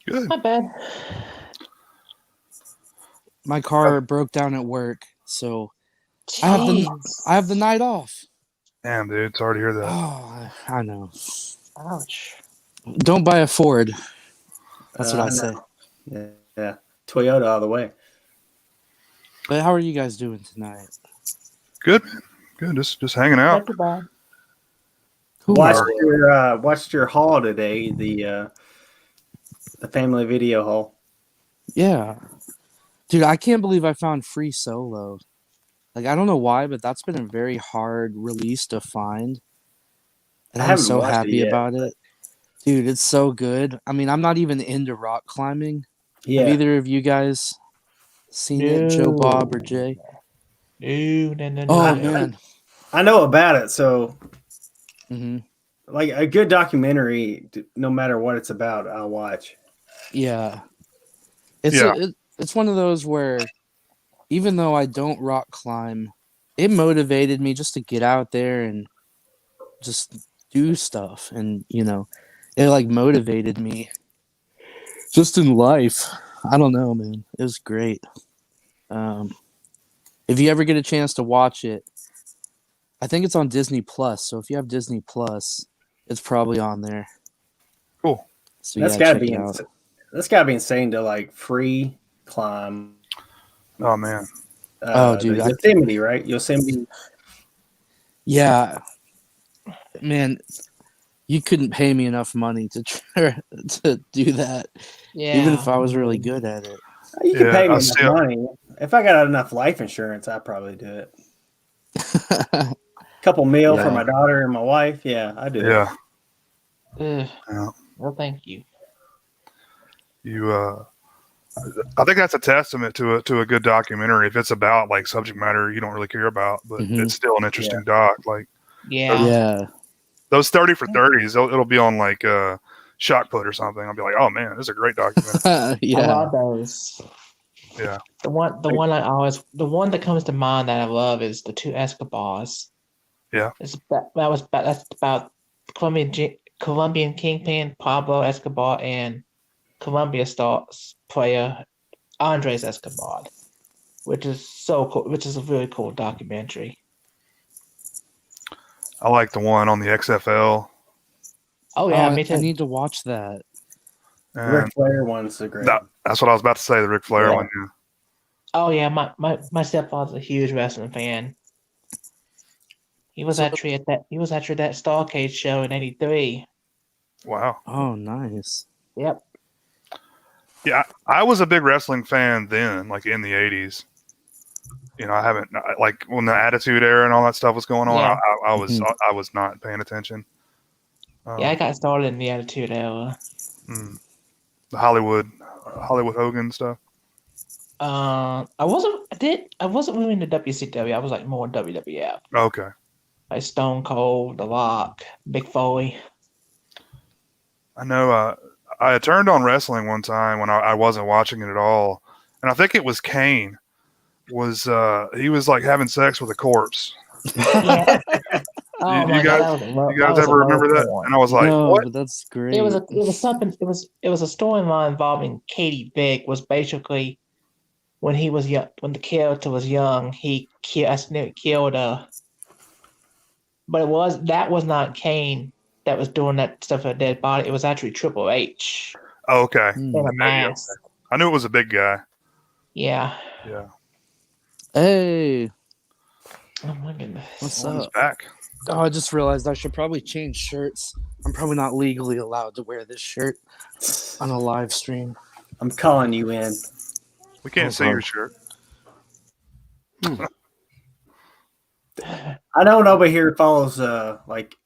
Good. Not bad. My car broke down at work, so I have the night off. Damn, dude, sorry to hear that. Oh, I know. Ouch. Don't buy a Ford. That's what I say. Yeah. Toyota all the way. But how are you guys doing tonight? Good, man. Good. Just hanging out. Not too bad. Cool. Watched your haul today, the family video haul. Yeah. Dude, I can't believe I found Free Solo. Like, I don't know why, but that's been a very hard release to find. And I'm so happy about it. Dude, it's so good. I mean, I'm not even into rock climbing. Yeah. Have either of you guys seen it, Joe, Bob, or Jay? No. Oh, man. I know about it, so Mm-hmm. like a good documentary, no matter what it's about, I'll watch. Yeah. It's one of those where even though I don't rock climb, it motivated me just to get out there and just do stuff. And, it like motivated me just in life. I don't know, man. It was great. If you ever get a chance to watch it, I think it's on Disney Plus. So if you have Disney Plus, it's probably on there. Cool. So That's gotta be insane to like free climb. Oh man. Dude, Yosemite, right? Yosemite. Yeah, man, you couldn't pay me enough money to do that. Yeah. Even if I was really good at it. You can pay me enough money. If I got enough life insurance, I'd probably do it. Couple meal for my daughter and my wife. Yeah, I do. Yeah. Well, thank you. I think that's a testament to a good documentary. If it's about like subject matter you don't really care about, but it's still an interesting doc. Like, those 30 for 30s, it'll be on like Shock Put or something. I'll be like, oh man, this is a great documentary. I love those. Yeah. The one that comes to mind that I love is the two Escobars. Yeah. That's about Colombian kingpin Pablo Escobar and Colombia Stars player Andres Escobar, which is so cool. Which is a really cool documentary. I like the one on the XFL. Oh yeah, Oh, me too. I need to watch that. And Ric Flair one's a great. that's what I was about to say. The Ric Flair Yeah. one. Yeah. Oh yeah, my stepfather's a huge wrestling fan. He was actually at that Starcade show in '83. Wow. Oh, nice. Yep. Yeah, I was a big wrestling fan then, like in the '80s. I haven't like when the Attitude Era and all that stuff was going on. Yeah. I was not paying attention. Yeah, I got started in the Attitude Era. The Hollywood Hogan stuff. I wasn't really into WCW. I was like more WWF. Okay. Like Stone Cold, The Rock, Big Foley. I know. I had turned on wrestling one time when I wasn't watching it at all, and I think it was Kane. He was like having sex with a corpse? Yeah. Oh my God, you guys ever remember that? And I was like, no, what? but that's great. It was something. It was a storyline involving Katie Vick. Was basically when he was young, when the character was young, he accidentally killed her. But that was not Kane that was doing that stuff with a dead body. It was actually Triple H. Oh, okay. In a mask. I knew it was a big guy. Yeah. Yeah. Hey. Oh my goodness. What's Someone's up? back. Oh, I just realized I should probably change shirts. I'm probably not legally allowed to wear this shirt on a live stream. I'm calling you in. We can't see your shirt. I know nobody here follows like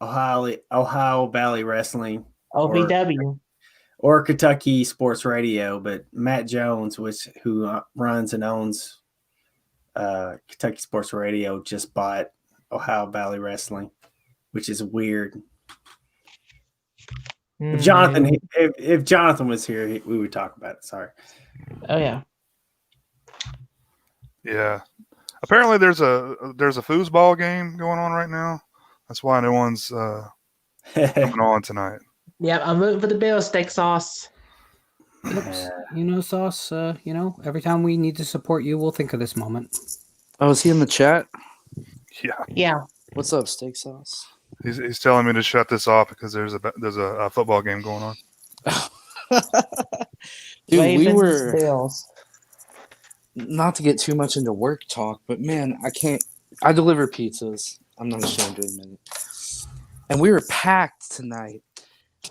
Ohio Valley Wrestling OVW or Kentucky Sports Radio, but Matt Jones, who runs and owns Kentucky Sports Radio, just bought Ohio Valley Wrestling, which is weird. If Jonathan was here, we would talk about it. Sorry. Oh yeah. Yeah. Apparently, there's a foosball game going on right now. That's why no one's coming on tonight. Yeah, I'm rooting for the Bills. Steak sauce. Sauce. Every time we need to support you, we'll think of this moment. Oh, is he in the chat? Yeah. Yeah. What's up, steak sauce? He's telling me to shut this off because there's a football game going on. Dude, Ravens, we were Bills. not to get too much into work talk, but man, I deliver pizzas. I'm not ashamed to admit it. And we were packed tonight.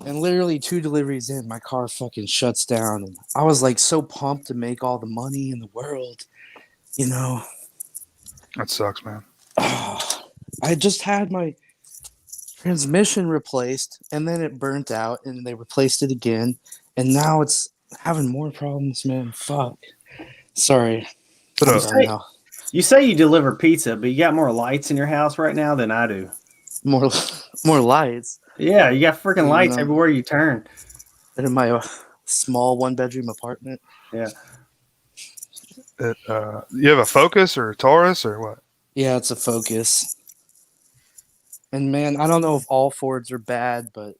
And literally 2 deliveries in, my car fucking shuts down. And I was like so pumped to make all the money in the world. That sucks, man. I just had my transmission replaced, and then it burnt out, and they replaced it again. And now it's having more problems, man. Fuck. Sorry. You say you deliver pizza, but you got more lights in your house right now than I do. More lights. Yeah, you got freaking lights everywhere you turn. And in my small 1-bedroom apartment. Yeah. You have a Focus or a Taurus or what? Yeah, it's a Focus. And man, I don't know if all Fords are bad, but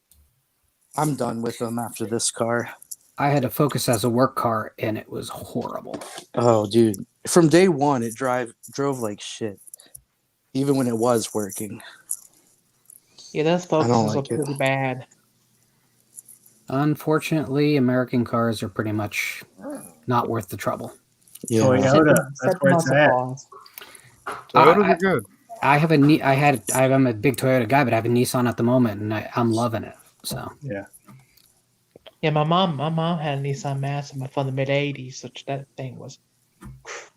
I'm done with them after this car. I had a Focus as a work car, and it was horrible. Oh, dude. From day one, it drove like shit. Even when it was working. Yeah, those Focuses like are pretty bad. Unfortunately, American cars are pretty much not worth the trouble. Yeah. Toyota, that's where it's at. Toyotas are good. I'm a big Toyota guy, but I have a Nissan at the moment, and I'm loving it. So yeah. Yeah, my mom had a Nissan Maxima from the mid '80s. So that thing was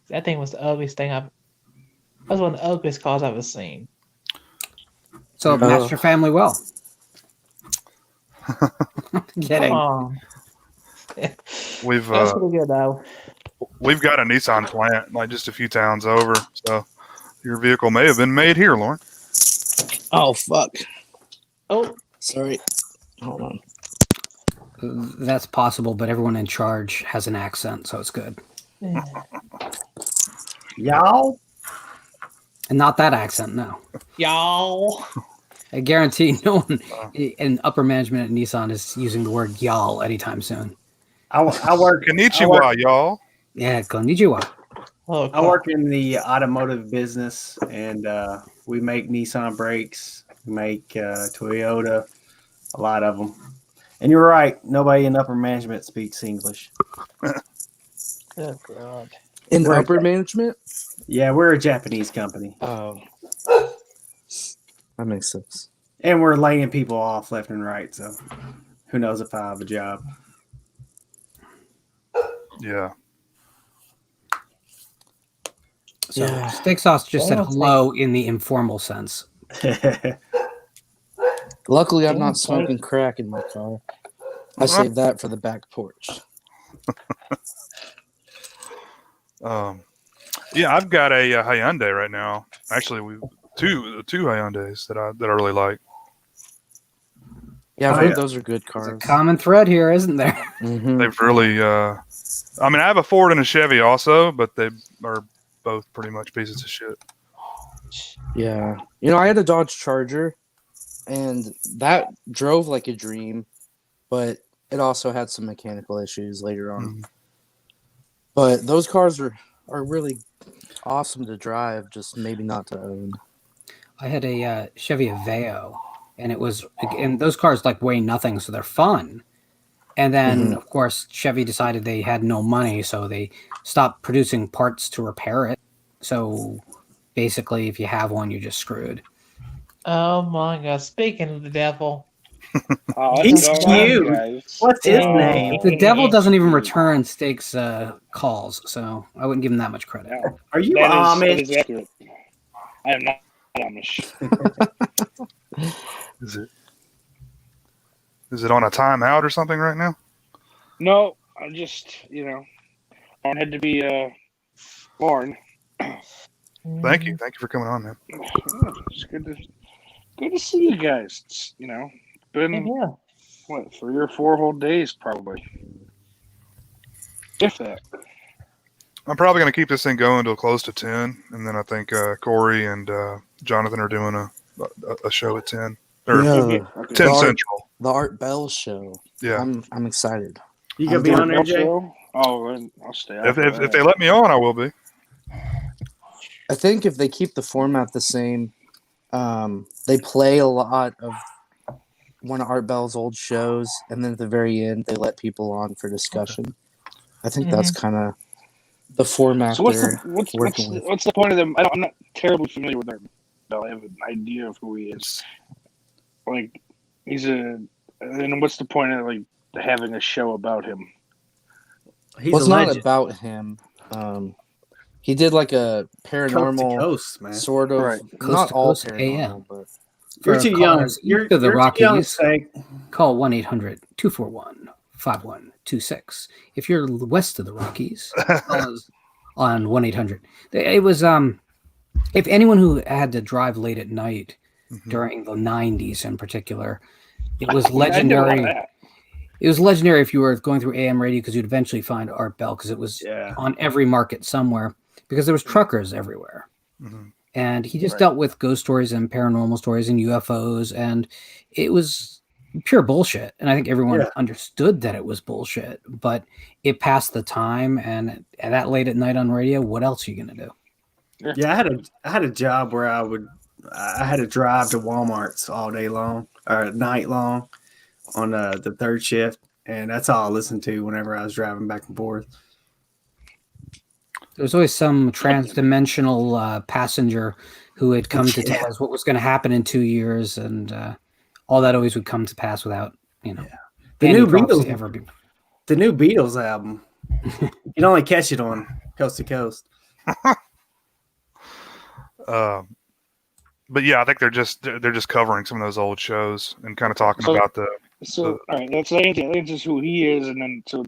the ugliest thing that was one of the ugliest cars I've ever seen. So it matched your family well. Kidding. Come on. We've That's pretty good though. We've got a Nissan plant like just a few towns over, so your vehicle may have been made here, Lauren. Oh, fuck. Oh, sorry. Hold on. That's possible, but everyone in charge has an accent, so it's good. Y'all? And not that accent, no. Y'all. I guarantee no one in upper management at Nissan is using the word y'all anytime soon. I work. Konnichiwa, y'all. Yeah, konnichiwa. Oh, I work in the automotive business, and we make Nissan brakes, we make Toyota, a lot of them. And you're right, nobody in upper management speaks English. oh God. In We're upper management? Yeah, we're a Japanese company, Oh. That makes sense. and we're laying people off left and right. So, who knows if I have a job? Yeah. So Yeah. Steak Sauce just said Yeah, hello in the informal sense. Luckily, I'm Yeah, not smoking crack in my car. I saved that for the back porch. Yeah, I've got a Hyundai right now. Actually, we two Hyundais that I really like. Yeah, I've Oh, heard yeah. those are good There's a cars. common thread here, isn't there? Mhm. They've really. I mean, I have a Ford and a Chevy also, but they are both pretty much pieces of shit. Yeah. You know, I had a Dodge Charger, and that drove like a dream, but it also had some mechanical issues later on. Mhm. But those cars are really awesome to drive, just maybe not to own. I had a Chevy Aveo, and those cars like weigh nothing, so they're fun. And then, of course, Chevy decided they had no money, so they stopped producing parts to repair it. So basically, if you have one, you're just screwed. Oh my God! Speaking of the devil, Oh, He's that's going on, cute. guys. What's his Oh, name? The devil doesn't even cute. return Steak's calls, so I wouldn't give him that much credit. No, Are you that Amish? is accurate. I am not Amish. Is it on a timeout or something right now? No, I just, born had to be born. Thank you for coming on, man. It's good to see you guys. It's, been Yeah. what, 3 or 4 whole days probably, if that. I'm probably going to keep this thing going until close to 10, and then I think Corey and Jonathan are doing a show at 10 or Okay. 10 The Central. The Art Bell Show. Yeah. I'm excited. You gonna be on there, Jay? Oh, then I'll stay out. If they let me on, I will be. I think if they keep the format the same, they play a lot of one of Art Bell's old shows, and then at the very end, they let people on for discussion. I think that's kind of the format So what's they're what's working with. what's the point of them? I'm not terribly familiar with Art Bell. I have an idea of who he is. Like, and what's the point of having a show about him? He's Well, it's a not legend. about him. He did like a paranormal Coast to coast, man. sort of, Right. Coast not to all Coast paranormal, AM. but You're For too young. callers You're east of the too young, Rockies, Steak. call 1-800-241-5126. If you're west of the Rockies, call us on 1-800. It was if anyone who had to drive late at night during the 90s in particular, it was I did a lot of legendary. that. It was legendary if you were going through AM radio, because you'd eventually find Art Bell, because it was on every market somewhere, because there was truckers everywhere. Mhm. And he just dealt with ghost stories and paranormal stories and UFOs, and it was pure bullshit. And I think everyone understood that it was bullshit, but it passed the time. And that late at night on radio, what else are you going to do? Yeah, I had a job where I had to drive to Walmart's all day long or night long on the third shift, and that's all I listened to whenever I was driving back and forth. There was always some transdimensional passenger who had come to tell us what was going to happen in 2 years, and all that always would come to pass without, The any new prophecy Beatles, ever be. the new Beatles album. You can only catch it on Coast to Coast. But yeah, I think they're just covering some of those old shows and kind of talking about the. So all right, that's just who he is, and then so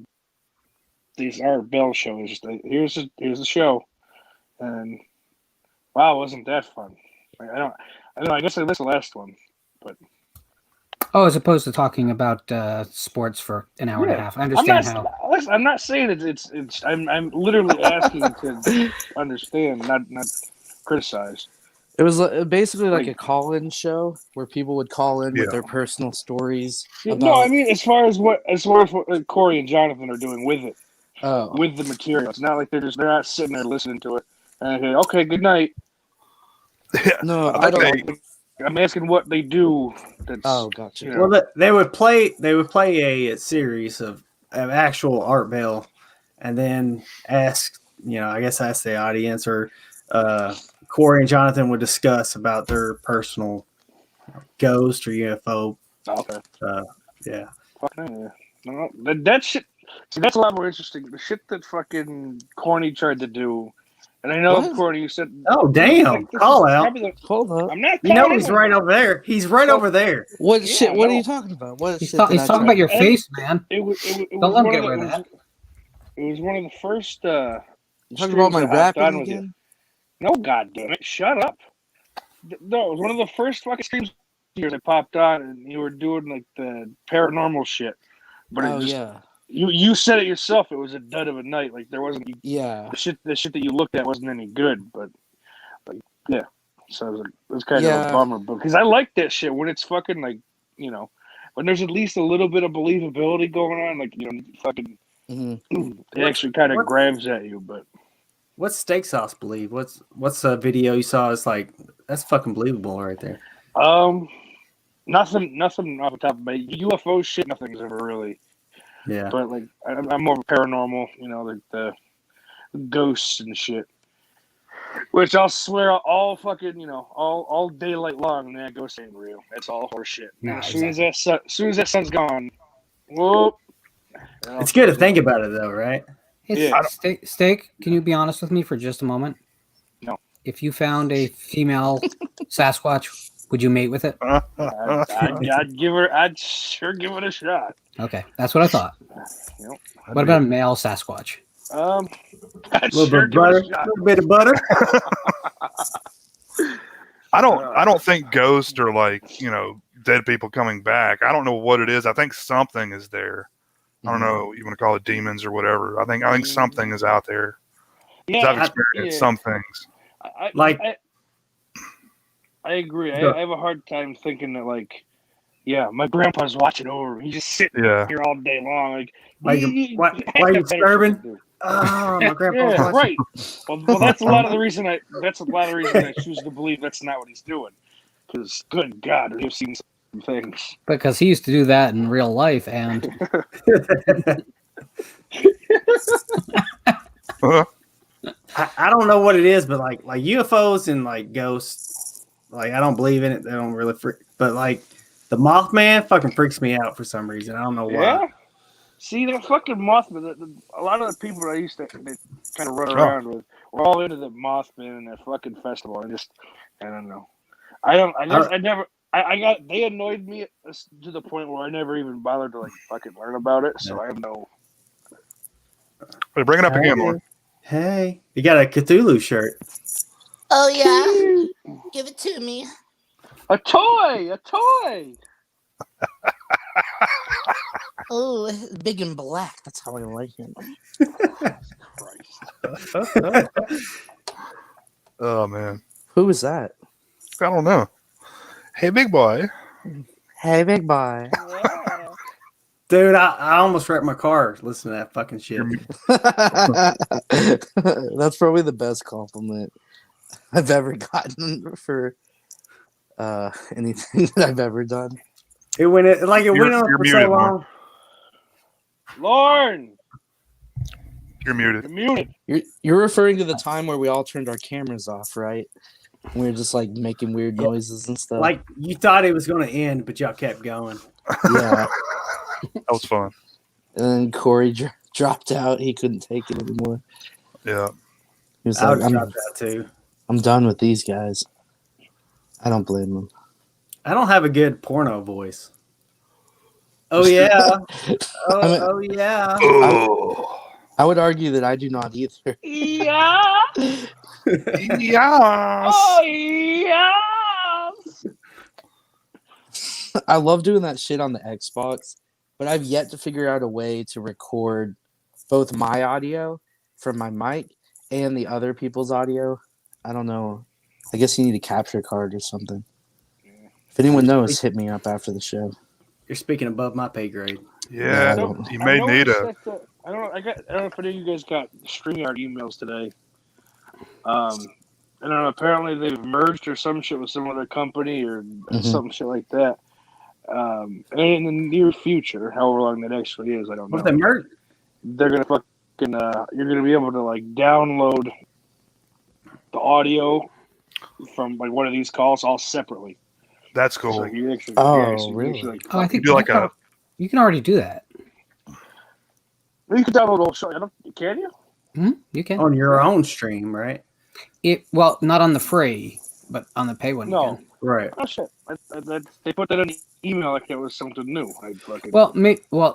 these Art Bell shows. Here's the show, and wow, wasn't that fun? I don't know. I guess I missed the last one, but Oh, as opposed to talking about sports for an hour and a half. I understand how. I'm not saying it's. I'm literally asking to understand, not criticize. it was basically like a call-in show where people would call in with their personal stories. No, I mean as far as what Corey and Jonathan are doing with it. with the material. It's not like they're not sitting there listening to it. And okay, good night. No, I I don't. think I'm asking what they do. That's Gotcha. you know. Well, they would play a series of actual art bell, and then ask I guess ask the audience or Corey and Jonathan would discuss about their personal ghost or UFO. Okay. Yeah. Fucking no, that shit. See, that's a lot more interesting. The shit that fucking Corny tried to do, and I know What? Corny, you said, Oh damn! Call out. Hold up. I'm not. You know calling he's him. right over there. He's right over there. What Yeah, shit? What are no. you talking about? What He's, shit did he's I talking try about your And face, man. It was Don't one let him of get the, rid of that. it was one of the first You talking about streams my I hopped rapping on with you. again? No, goddamn it, shut up. No, it was one of the first fucking streams years I popped on, and you were doing like the paranormal shit. But it just Yeah. you said it yourself. It was a dud of a night. Like there wasn't Yeah. the shit that you looked at wasn't any good. But yeah, so it was kind of a Yeah. bummer. But because I like that shit when it's fucking like when there's at least a little bit of believability going on. Like fucking it actually kind of grabs at you. But What's Steak Sauce believe? What's a video you saw? It's like that's fucking believable right there. nothing off the top of my UFO shit. Nothing's ever really. Yeah. But like I'm more of a paranormal, like the ghosts and shit. Which I'll swear all fucking, all daylight long, that ghost ain't real. That's all horse shit. No, As soon as that sun's gone, whoop. It's good to think about it though, right? Hey, Yeah. Steak, can you be honest with me for just a moment? No. If you found a female Sasquatch, would you mate with it? I'd sure give it a shot. Okay, that's what I thought. Yep. What about a male Sasquatch? I'd A little sure bit of give butter. it a shot. A little bit of butter. I don't think ghosts are like dead people coming back. I don't know what it is. I think something is there. I don't know. You want to call it demons or whatever. I think something is out there. Yeah, I've experienced some things. I agree. I have a hard time thinking that my grandpa's watching over me. He's just sitting here all day long. Why are you disturbing? Oh, my grandpa's Yeah, watching. right. Well, that's a lot of the reason I choose to believe that's not what he's doing. Because, good God, we've seen some things. Because he used to do that in real life, and I don't know what it is, but like UFOs and like ghosts, like I don't believe in it. They don't really freak, but like the Mothman fucking freaks me out for some reason. I don't know why. Yeah. See, that fucking Mothman, a lot of the people that I used to kind of run around with were all into the Mothman and that fucking festival. I don't know. They annoyed me to the point where I never even bothered to fucking learn about it. So I have no. Hey, bring it up again, Lauren. Hey, you got a Cthulhu shirt. Oh yeah, give it to me. A toy. Oh, big and black. That's how I like it. Christ. Oh man, Who is that? I don't know. Hey, big boy. Hey, big boy. Dude, I almost wrecked my car listening to that fucking shit. That's probably the best compliment I've ever gotten for anything that I've ever done. It went on for muted, so long. Lauren, You're muted. You're referring to the time where we all turned our cameras off, right? We were just making weird noises and stuff. Like you thought it was going to end, but y'all kept going. Yeah. That was fun. And then Corey dropped out. He couldn't take it anymore. Yeah. He was I like, would drop that too. I'm done with these guys. I don't blame them. I don't have a good porno voice. Oh yeah. Oh yeah. I would argue that I do not either. Yeah. Yes. Oh yes. I love doing that shit on the Xbox, but I've yet to figure out a way to record both my audio from my mic and the other people's audio. I don't know. I guess you need a capture card or something. If anyone knows, hit me up after the show. You're speaking above my pay grade. Yeah, you may need a. I don't know. I don't know if any of you guys got StreamYard emails today. I don't know. Apparently they've merged or some shit with some other company or some shit like that. And in the near future, however long that actually is, I don't know. What they merged? They're gonna fucking. You're gonna be able to like download the audio from like one of these calls all separately. That's So cool. like, you actually, Oh, you really? actually, like, Oh, I think do like a. you can already do that. you can download the whole show. Can you? You can. On your own stream, right? Well, not on the free, but on the pay one. No. You can. Right. Oh shit! They put that in the email like it was something new. I fucking. Well,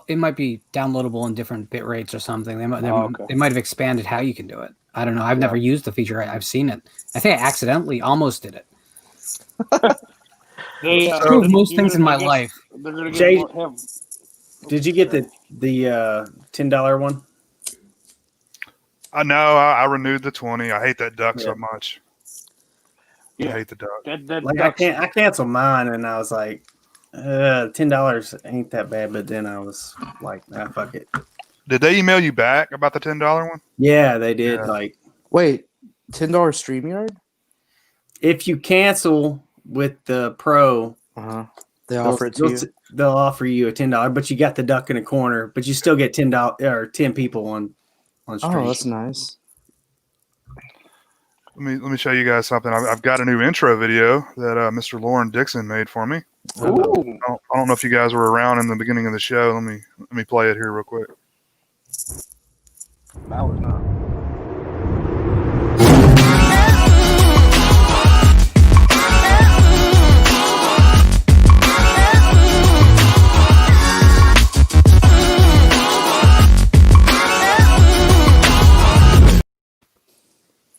it might be downloadable in different bit rates or something. They might have expanded how you can do it. I don't know. I've never used the feature. I've seen it. I think I accidentally almost did it. Most things in my life. They're gonna Jay, get more, did you get the $10 one? I know. I renewed the 20. I hate that duck so much. Yeah. I hate the duck. I canceled mine, and I was like, $10 ain't that bad. But then I was like, fuck it. Did they email you back about the $10 one? Yeah, they did. Yeah. Like, wait, $10 StreamYard? If you cancel with the Pro, they offer it to you. They'll offer you a $10, but you got the duck in a corner, but you still get $10 or 10 people on stream. Oh, that's nice. Let me show you guys something. I've got a new intro video that Mr. Lauren Dixon made for me. Ooh. I don't know if you guys were around in the beginning of the show. Let me play it here real quick. I was not.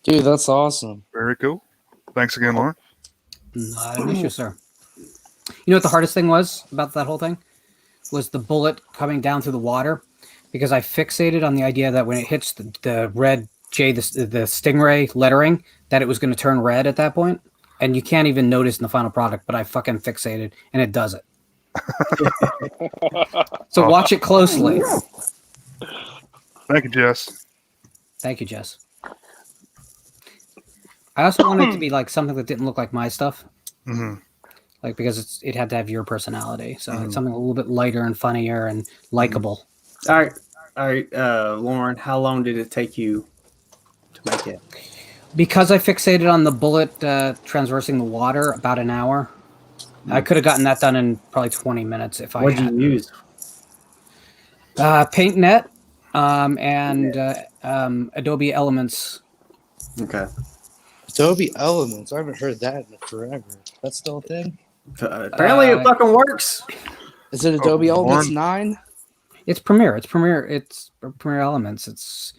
Dude, that's awesome. Very cool. Thanks again, Lauren. Not an issue, sir. You know what the hardest thing was about that whole thing? Was the bullet coming down through the water, because I fixated on the idea that when it hits the red J, the Stingray lettering, that it was going to turn red at that point. And you can't even notice in the final product, but I fucking fixated, and it does it. So watch it closely. Thank you, Jess. Thank you, Jess. I also wanted it to be like something that didn't look like my stuff. Mm-hmm. Like, because it had to have your personality. So it's something a little bit lighter and funnier and likable. All right, Lauren, how long did it take you to make it? Because I fixated on the bullet transversing the water, about an hour. I could have gotten that done in probably 20 minutes if I What did you use? PaintNet and Adobe Elements. Okay. Adobe Elements. I haven't heard that in forever. That's still a thing? Apparently it fucking works. Is it Adobe Elements 9? It's Premiere. It's Premiere Elements. It's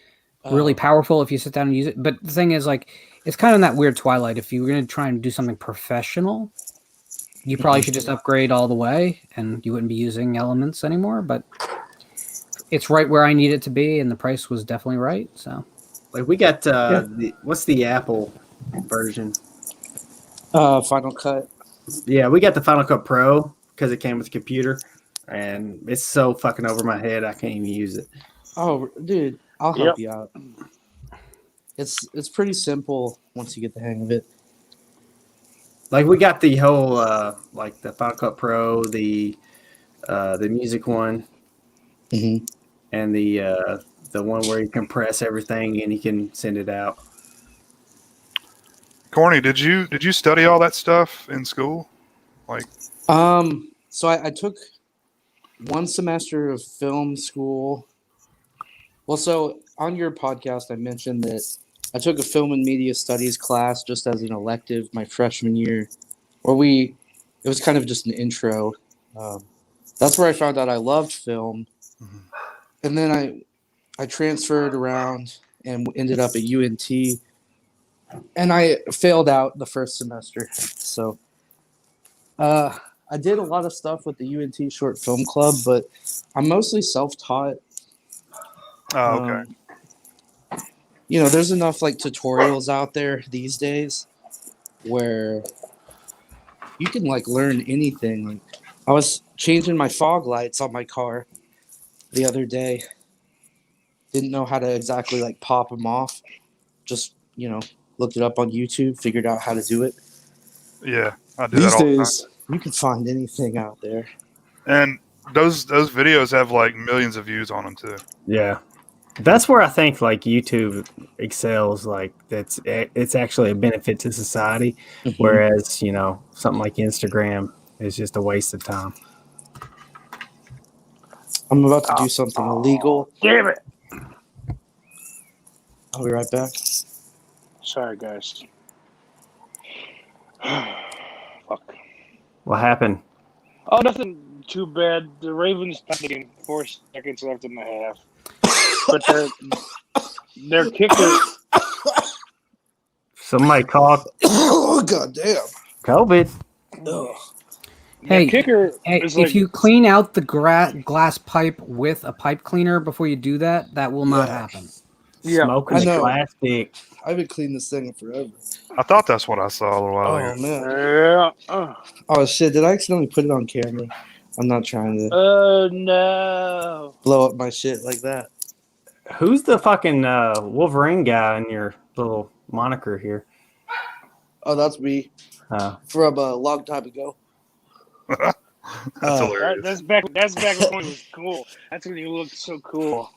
really powerful if you sit down and use it. But the thing is, like, it's kind of in that weird twilight. If you were going to try and do something professional, you probably should just upgrade all the way, and you wouldn't be using Elements anymore. But it's right where I need it to be, and the price was definitely right. So, like, we got what's the Apple version? Final Cut. Yeah, we got the Final Cut Pro because it came with a computer, and it's so fucking over my head I can't even use it. Oh, dude, I'll help you out. It's pretty simple once you get the hang of it. Like, we got the whole like the Final Cut Pro, the music one, and the one where you compress everything and you can send it out. Corny, did you study all that stuff in school? Like, so I took one semester of film school. Well, so on your podcast, I mentioned that I took a film and media studies class just as an elective my freshman year, it was kind of just an intro. That's where I found out I loved film. And then I transferred around and ended up at UNT. And I failed out the first semester. So I did a lot of stuff with the UNT Short Film Club, but I'm mostly self-taught. oh, okay. There's enough like tutorials out there these days where you can like learn anything. Like, I was changing my fog lights on my car the other day, didn't know how to exactly like pop them off. Just, looked it up on YouTube, figured out how to do it. Yeah, I do These that all the time. days, you can find anything out there. And those videos have like millions of views on them too. Yeah. That's where I think like YouTube excels. Like it's actually a benefit to society, whereas something like Instagram is just a waste of time. I'm about to do something illegal. Damn it! I'll be right back. Sorry, guys. Fuck. What happened? Oh, nothing too bad. The Ravens tied the game. 4 seconds left in the half. But their kicker. Somebody caught Oh, goddamn. COVID. Ugh. Hey, kicker is if you clean out the glass pipe with a pipe cleaner before you do that, that will not happen. Yeah, Smoking I the know. plastic. I haven't cleaned this thing in forever. I thought that's what I saw a little while Oh, ago. man. Yeah. Oh, shit. Did I accidentally put it on camera? I'm not trying to Oh, no. blow up my shit like that. Who's the fucking Wolverine guy in your little moniker here? Oh, that's me from a long time ago. That's hilarious. That's back when he was cool. That's when he looked so cool.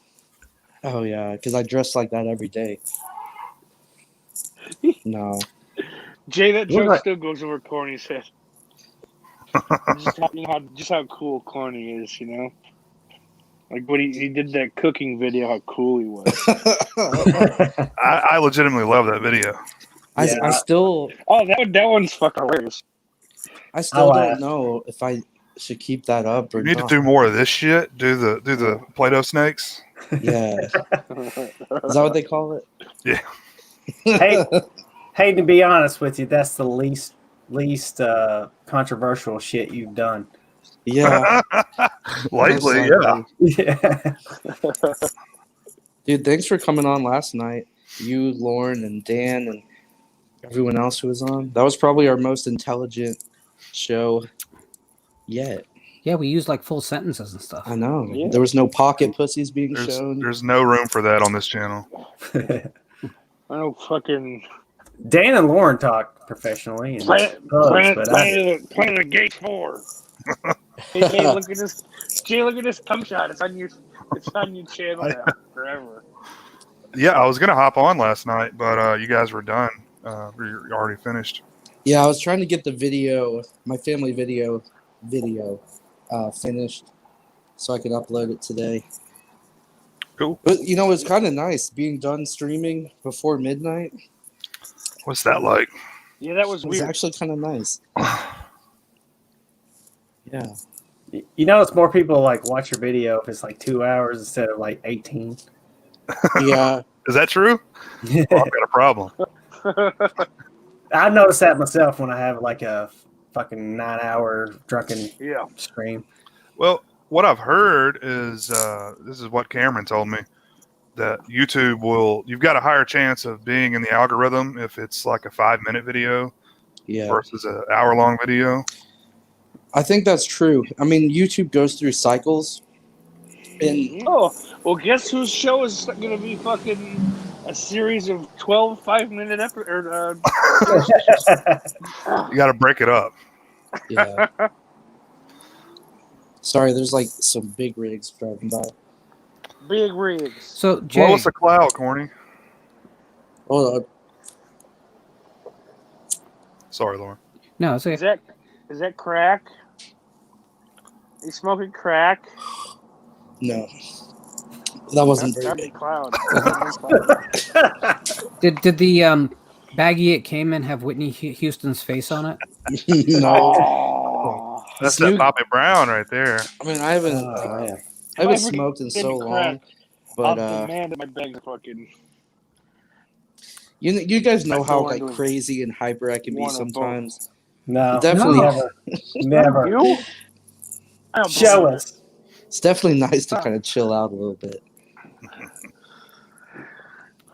Oh, yeah, because I dress like that every day. No. Jay, that joke What? still goes over Corny's head. just how cool Corny is, Like when he did that cooking video, how cool he was. I legitimately love that video. I still that one's fucking hilarious. I still don't know if I should keep that up or You need not. to do more of this shit. Do the Play-Doh snakes. Yeah. Is that what they call it? Yeah. Hey, to be honest with you, that's the least controversial shit you've done. Yeah. Lately, yeah. Yeah. Dude, thanks for coming on last night. You, Lauren, and Dan, and everyone else who was on. That was probably our most intelligent show yet. Yeah, we used like full sentences and stuff. I know. Yeah. There was no pocket pussies being shown. There's no room for that on this channel. I know fucking Dan and Lauren talk professionally. And Planet of the Gate 4. Hey, look at this. Jay, look at this cum shot. It's on your channel now forever. Yeah, I was gonna hop on last night, but you guys were done. You're already finished. Yeah, I was trying to get the video, my family video finished so I could upload it today. Cool. But it's kind of nice being done streaming before midnight. What's that like? Yeah, that was It was weird. actually kind of nice. Yeah. It's more people like watch your video if it's like 2 hours instead of like 18. Yeah. Is that true? Well, I've got a problem. I noticed that myself when I have like a fucking 9-hour drunken stream. Well, what I've heard is this is what Cameron told me, that YouTube you've got a higher chance of being in the algorithm if it's like a 5-minute video versus an hour-long video. I think that's true. I mean, YouTube goes through cycles. And guess whose show is going to be fucking a series of 12 5-minute episodes? You got to break it up. Yeah. Sorry, there's like some big rigs driving by. Big rigs. So, Jay, Blow us a cloud, Corny. Hold on. Sorry, Lauren. no, it's okay. Is that crack? You smoking crack? No. That wasn't very That'd be big. cloud. Did the baggie it came in have Whitney Houston's face on it? No. Oh. That's that Bobby Brown right there. I mean, I haven't smoked in so long. But I'll demand that my bag's fucking. you guys know how like Going to crazy and hyper I can be one of sometimes. No, Definitely. never. You? I don't Show believe us. It's definitely nice to kind of chill out a little bit.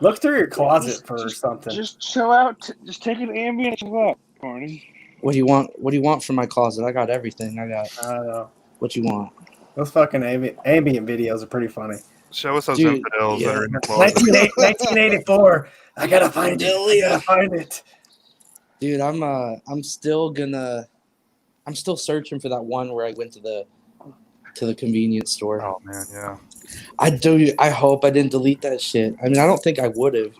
Look through your closet for something. Just chill out. Just take an Ambien and chill out, Corny. What do you want? What do you want from my closet? I got everything. I don't know. I don't know. What you want? Those fucking ambient videos are pretty funny. Show us those Dude, infidels that yeah. are in your closet. 1984. I gotta find it. I gotta find it. Dude, I'm still searching for that one where I went to the convenience store. Oh man, yeah. I hope I didn't delete that shit. I mean, I don't think I would have.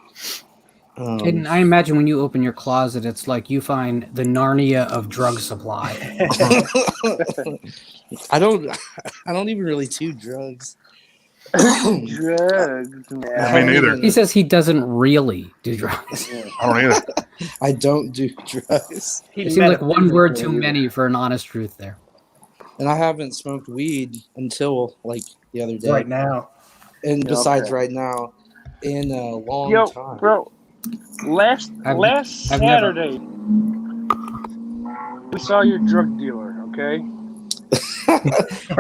And I imagine when you open your closet, it's like you find the Narnia of drug supply. I don't even really do drugs. Drugs, Me man. neither. He says he doesn't really do drugs. I don't either. I don't do drugs. It seems like one word too many for an honest truth there. And I haven't smoked weed until like the other day. Right now. And besides Okay. right now, in a long time. Bro, last Saturday, we saw your drug dealer, okay?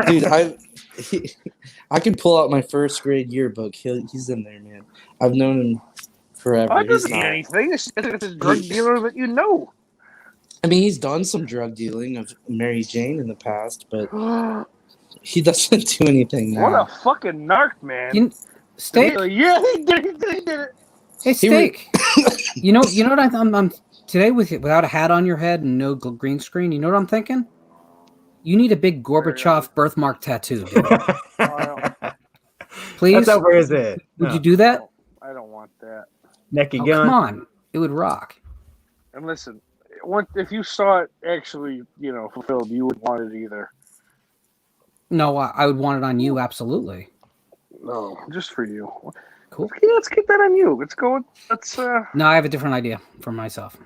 Dude, I can pull out my first grade yearbook. He's in there, man. I've known him forever. I He's doesn't mean not. anything. It's a drug dealer that you know. I mean, he's done some drug dealing of Mary Jane in the past, but he doesn't do anything now. What a fucking narc, man. Steak? Yeah, he did it. Hey, Steak. you know what I'm today without a hat on your head and no green screen. You know what I'm thinking? You need a big Gorbachev birthmark tattoo, dude. Please. That's over his head. Would you do that? I don't want that. Necky Oh, gun. come on. It would rock. And listen, if you saw it actually, fulfilled, you wouldn't want it either. No, I would want it on you, absolutely. No, just for you. Cool. Yeah, let's get that on you. Let's No, I have a different idea for myself.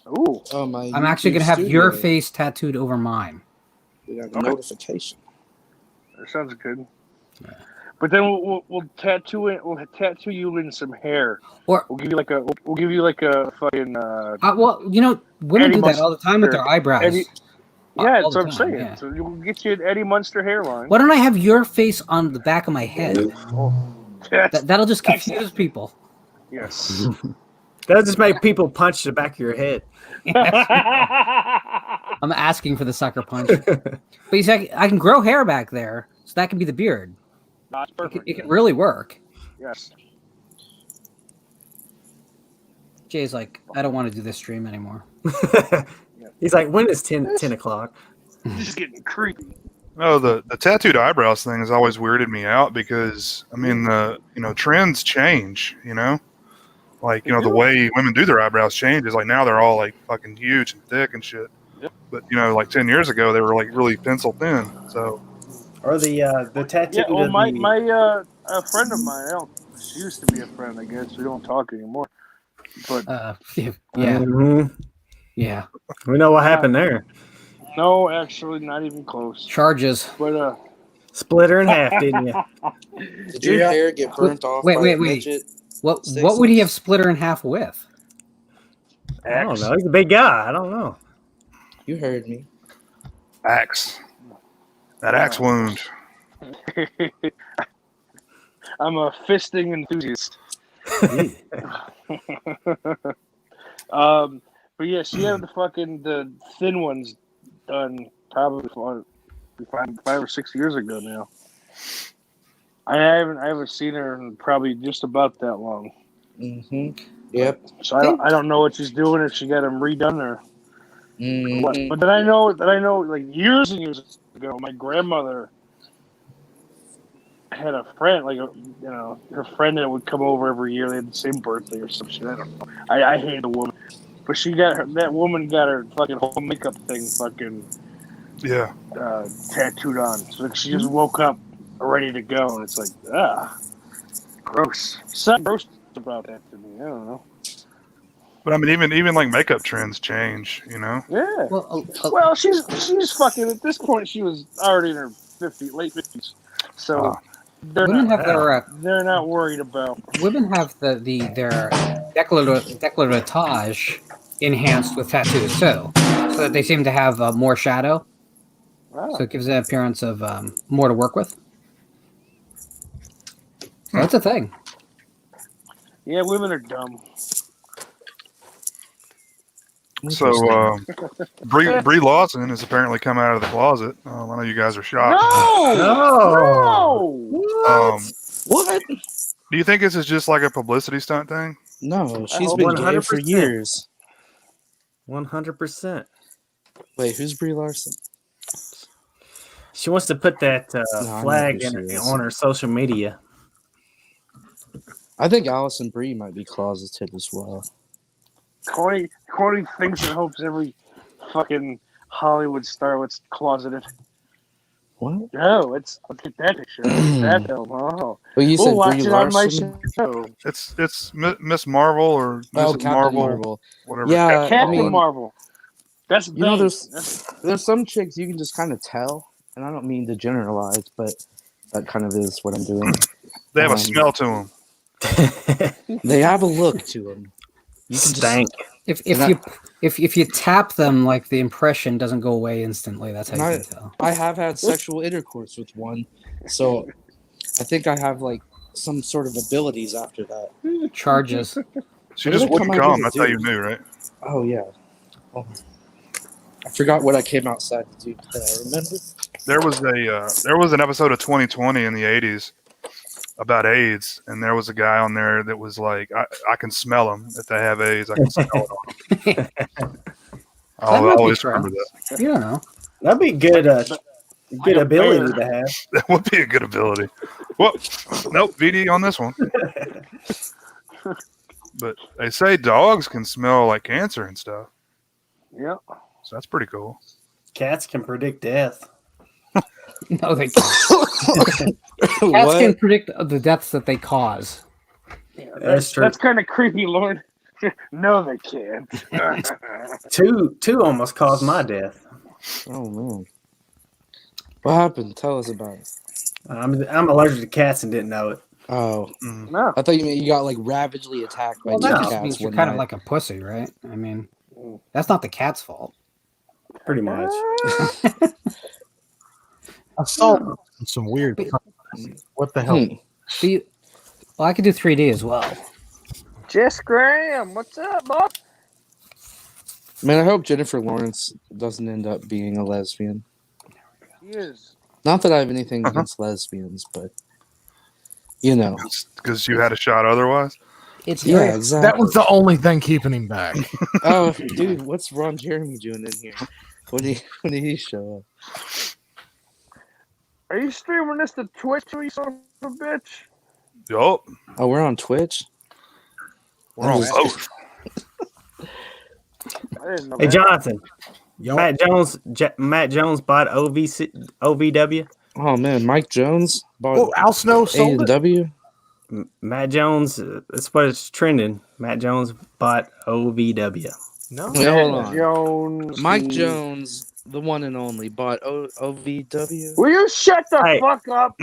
Ooh. Oh my! I'm actually gonna have your face tattooed over mine. We got a notification. That sounds good. Yeah. But then we'll tattoo it. We'll tattoo you in some hair. Or we'll give you like a fucking. Well, women do that all the time with their eyebrows. Yeah, that's what I'm saying. Yeah. So we'll get you an Eddie Munster hairline. Why don't I have your face on the back of my head? That'll just confuse people. Yes. That'll just make people punch the back of your head. I'm asking for the sucker punch. But you see, I can grow hair back there, so that can be the beard. That's perfect. It can really work. Yes. Jay's like, I don't want to do this stream anymore. He's like, when is 10 o'clock? Just getting creepy. No, the tattooed eyebrows thing has always weirded me out because I mean trends change, like the way women do their eyebrows changes. Like now they're all like fucking huge and thick and shit. Yep. But like 10 years ago they were like really pencil thin. So or the tattoo. Yeah, well, my a friend of mine, she used to be a friend, I guess. We don't talk anymore. But yeah. Mm-hmm. Yeah. We know what happened there. No, actually, not even close. Charges. But split her in half, didn't you? Did your hair get burnt off? Wait. What would he have split her in half with? I don't know. He's a big guy. I don't know. You heard me. Axe. That axe wound. I'm a fisting enthusiast. But yeah, she had the thin ones done probably 5 or 6 years ago now. I haven't seen her in probably just about that long. Mm-hmm. Yep. So I don't know what she's doing, if she got them redone or what. Mm-hmm. But then I know like years and years ago, my grandmother had a friend, her friend that would come over every year. They had the same birthday or some shit. I don't know. I hate the woman, but that woman got her fucking whole makeup thing tattooed on. So she just woke up ready to go, and it's like gross. Something gross about that to me. I don't know. But I mean, even like makeup trends change, Yeah. Well, she's fucking at this point. She was already in her late 50s. So they're not worried about. Women have their décolletage enhanced with tattoos too, so that they seem to have more shadow. Wow. So it gives an appearance of more to work with. So that's a thing. Yeah, women are dumb. So Brie Lawson has apparently come out of the closet. I know you guys are shocked. No! What? Do you think this is just like a publicity stunt thing? No, she's hope been gay for 100%. years. 100%. Wait, who's Brie Larson? She wants to put that I know flag who she is. on her social media. I think Allison Brie might be closeted as well. Corey thinks and hopes every fucking Hollywood star was closeted. What? No, look at that picture. Look at that film. Oh. Well, you We'll said watch Brie it on my Larson. show. It's Miss Marvel or Oh, Mrs. Captain Marvel, Marvel. whatever. Yeah, Captain Marvel. That's You know, Banks. there's some chicks you can just kind of tell, and I don't mean to generalize, but that kind of is what I'm doing. They have a smell to them. They have a look to them. You can Stank. If you tap them, like the impression doesn't go away instantly. That's how you can tell. I have had sexual intercourse with one, so I think I have like some sort of abilities after that. Charges. She Where just did it wouldn't come out come. with That's a how you dude? knew, right? Oh yeah. Oh. I forgot what I came outside to do today. Remember? There was an episode of 2020 in the 80s about AIDS, and there was a guy on there that was like, I can smell them. If they have AIDS, I can smell it on them. I'll might be always true. remember that. You don't know. That'd be good. Good ability to have. That would be a good ability. Well, nope, VD on this one. But they say dogs can smell like cancer and stuff, Yep. so that's pretty cool. Cats can predict death. No, they can't. Cats can predict the deaths that they cause. That's true. That's kind of creepy, Lord. No, they can't. Two almost caused my death. Oh man. What happened? Tell us about it. I'm allergic to cats and didn't know it. Oh, No. I thought you meant you got like ravagely attacked by Well, two that just cats means you're one kind of night. like a pussy, right? I mean, that's not the cat's fault. Pretty much. I saw some weird. What the hell? Well, I could do 3D as well. Jess Graham, what's up, boy? Man, I hope Jennifer Lawrence doesn't end up being a lesbian. He is. Not that I have anything against lesbians, but you know. Because you had a shot otherwise? It's Yeah, very, exactly. That was the only thing keeping him back. Oh, dude, what's Ron Jeremy doing in here? When did he show up? Are you streaming this to Twitch, you son of a bitch? Yup. Oh, we're on Twitch? We're on both. I didn't know Hey that. Jonathan, Yo, Matt Jones bought OVW. Oh man, Mike Jones bought oh, Al Snow sold it. A&W? Matt Jones, that's what it's trending. Matt Jones bought OVW. No, Wait, hold on. Jones. Mike Jones, the one and only, bought OVW. Will you shut the Hey. fuck up?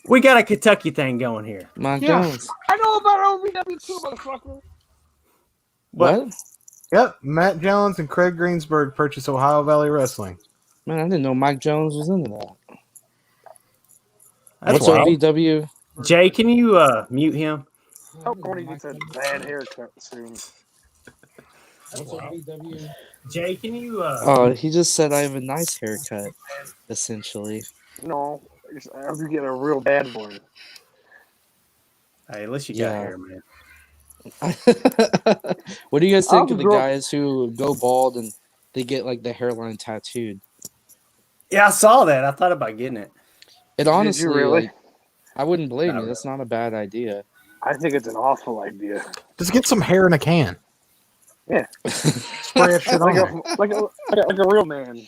We got a Kentucky thing going here. Mike Yeah. Jones. I know about OVW too, motherfucker. What? Yep, Matt Jones and Craig Greensburg purchased Ohio Valley Wrestling. Man, I didn't know Mike Jones was into that. That's What's wild. OVW? Jay, can you mute him? Hope Corny gets a bad haircut soon. What's OVW? Jay, can you? Oh, he just said I have a nice haircut, essentially. No, I hope you get a real bad one. Hey, at least you Yeah. got hair, man. What do you guys think I'll of the grow- guys who go bald and they get like the hairline tattooed? Yeah, I saw that. I thought about getting it. It honestly, Did you really? like, I wouldn't blame Not you. That's not a bad idea. I think it's an awful idea. Just get some hair in a can. Yeah. Spray that shit on Like there. like a real man.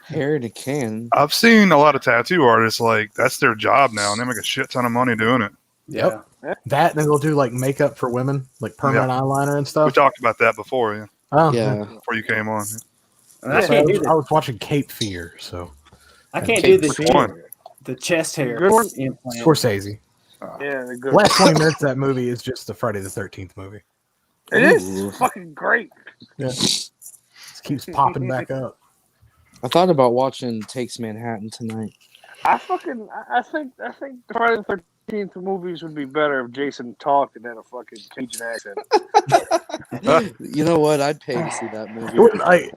Hair in a can. I've seen a lot of tattoo artists, like, that's their job now, and they make a shit ton of money doing it. Yep. That, and then they'll do like makeup for women, like permanent eyeliner and We stuff. talked about that before, yeah, Oh, Yeah. before you came on. And I So can't do I was watching Cape Fear, so I can't do Which one? the chest hair Good one. implant. Scorsese. Yeah, they're good. Last 20 minutes of that movie is just the Friday the 13th movie. It is Ooh. fucking great. Yeah. Just keeps popping back up. I thought about watching Takes Manhattan tonight. I think the Friday the 13th movies would be better if Jason talked and had a fucking Cajun accent. You know what? I'd pay to see that movie.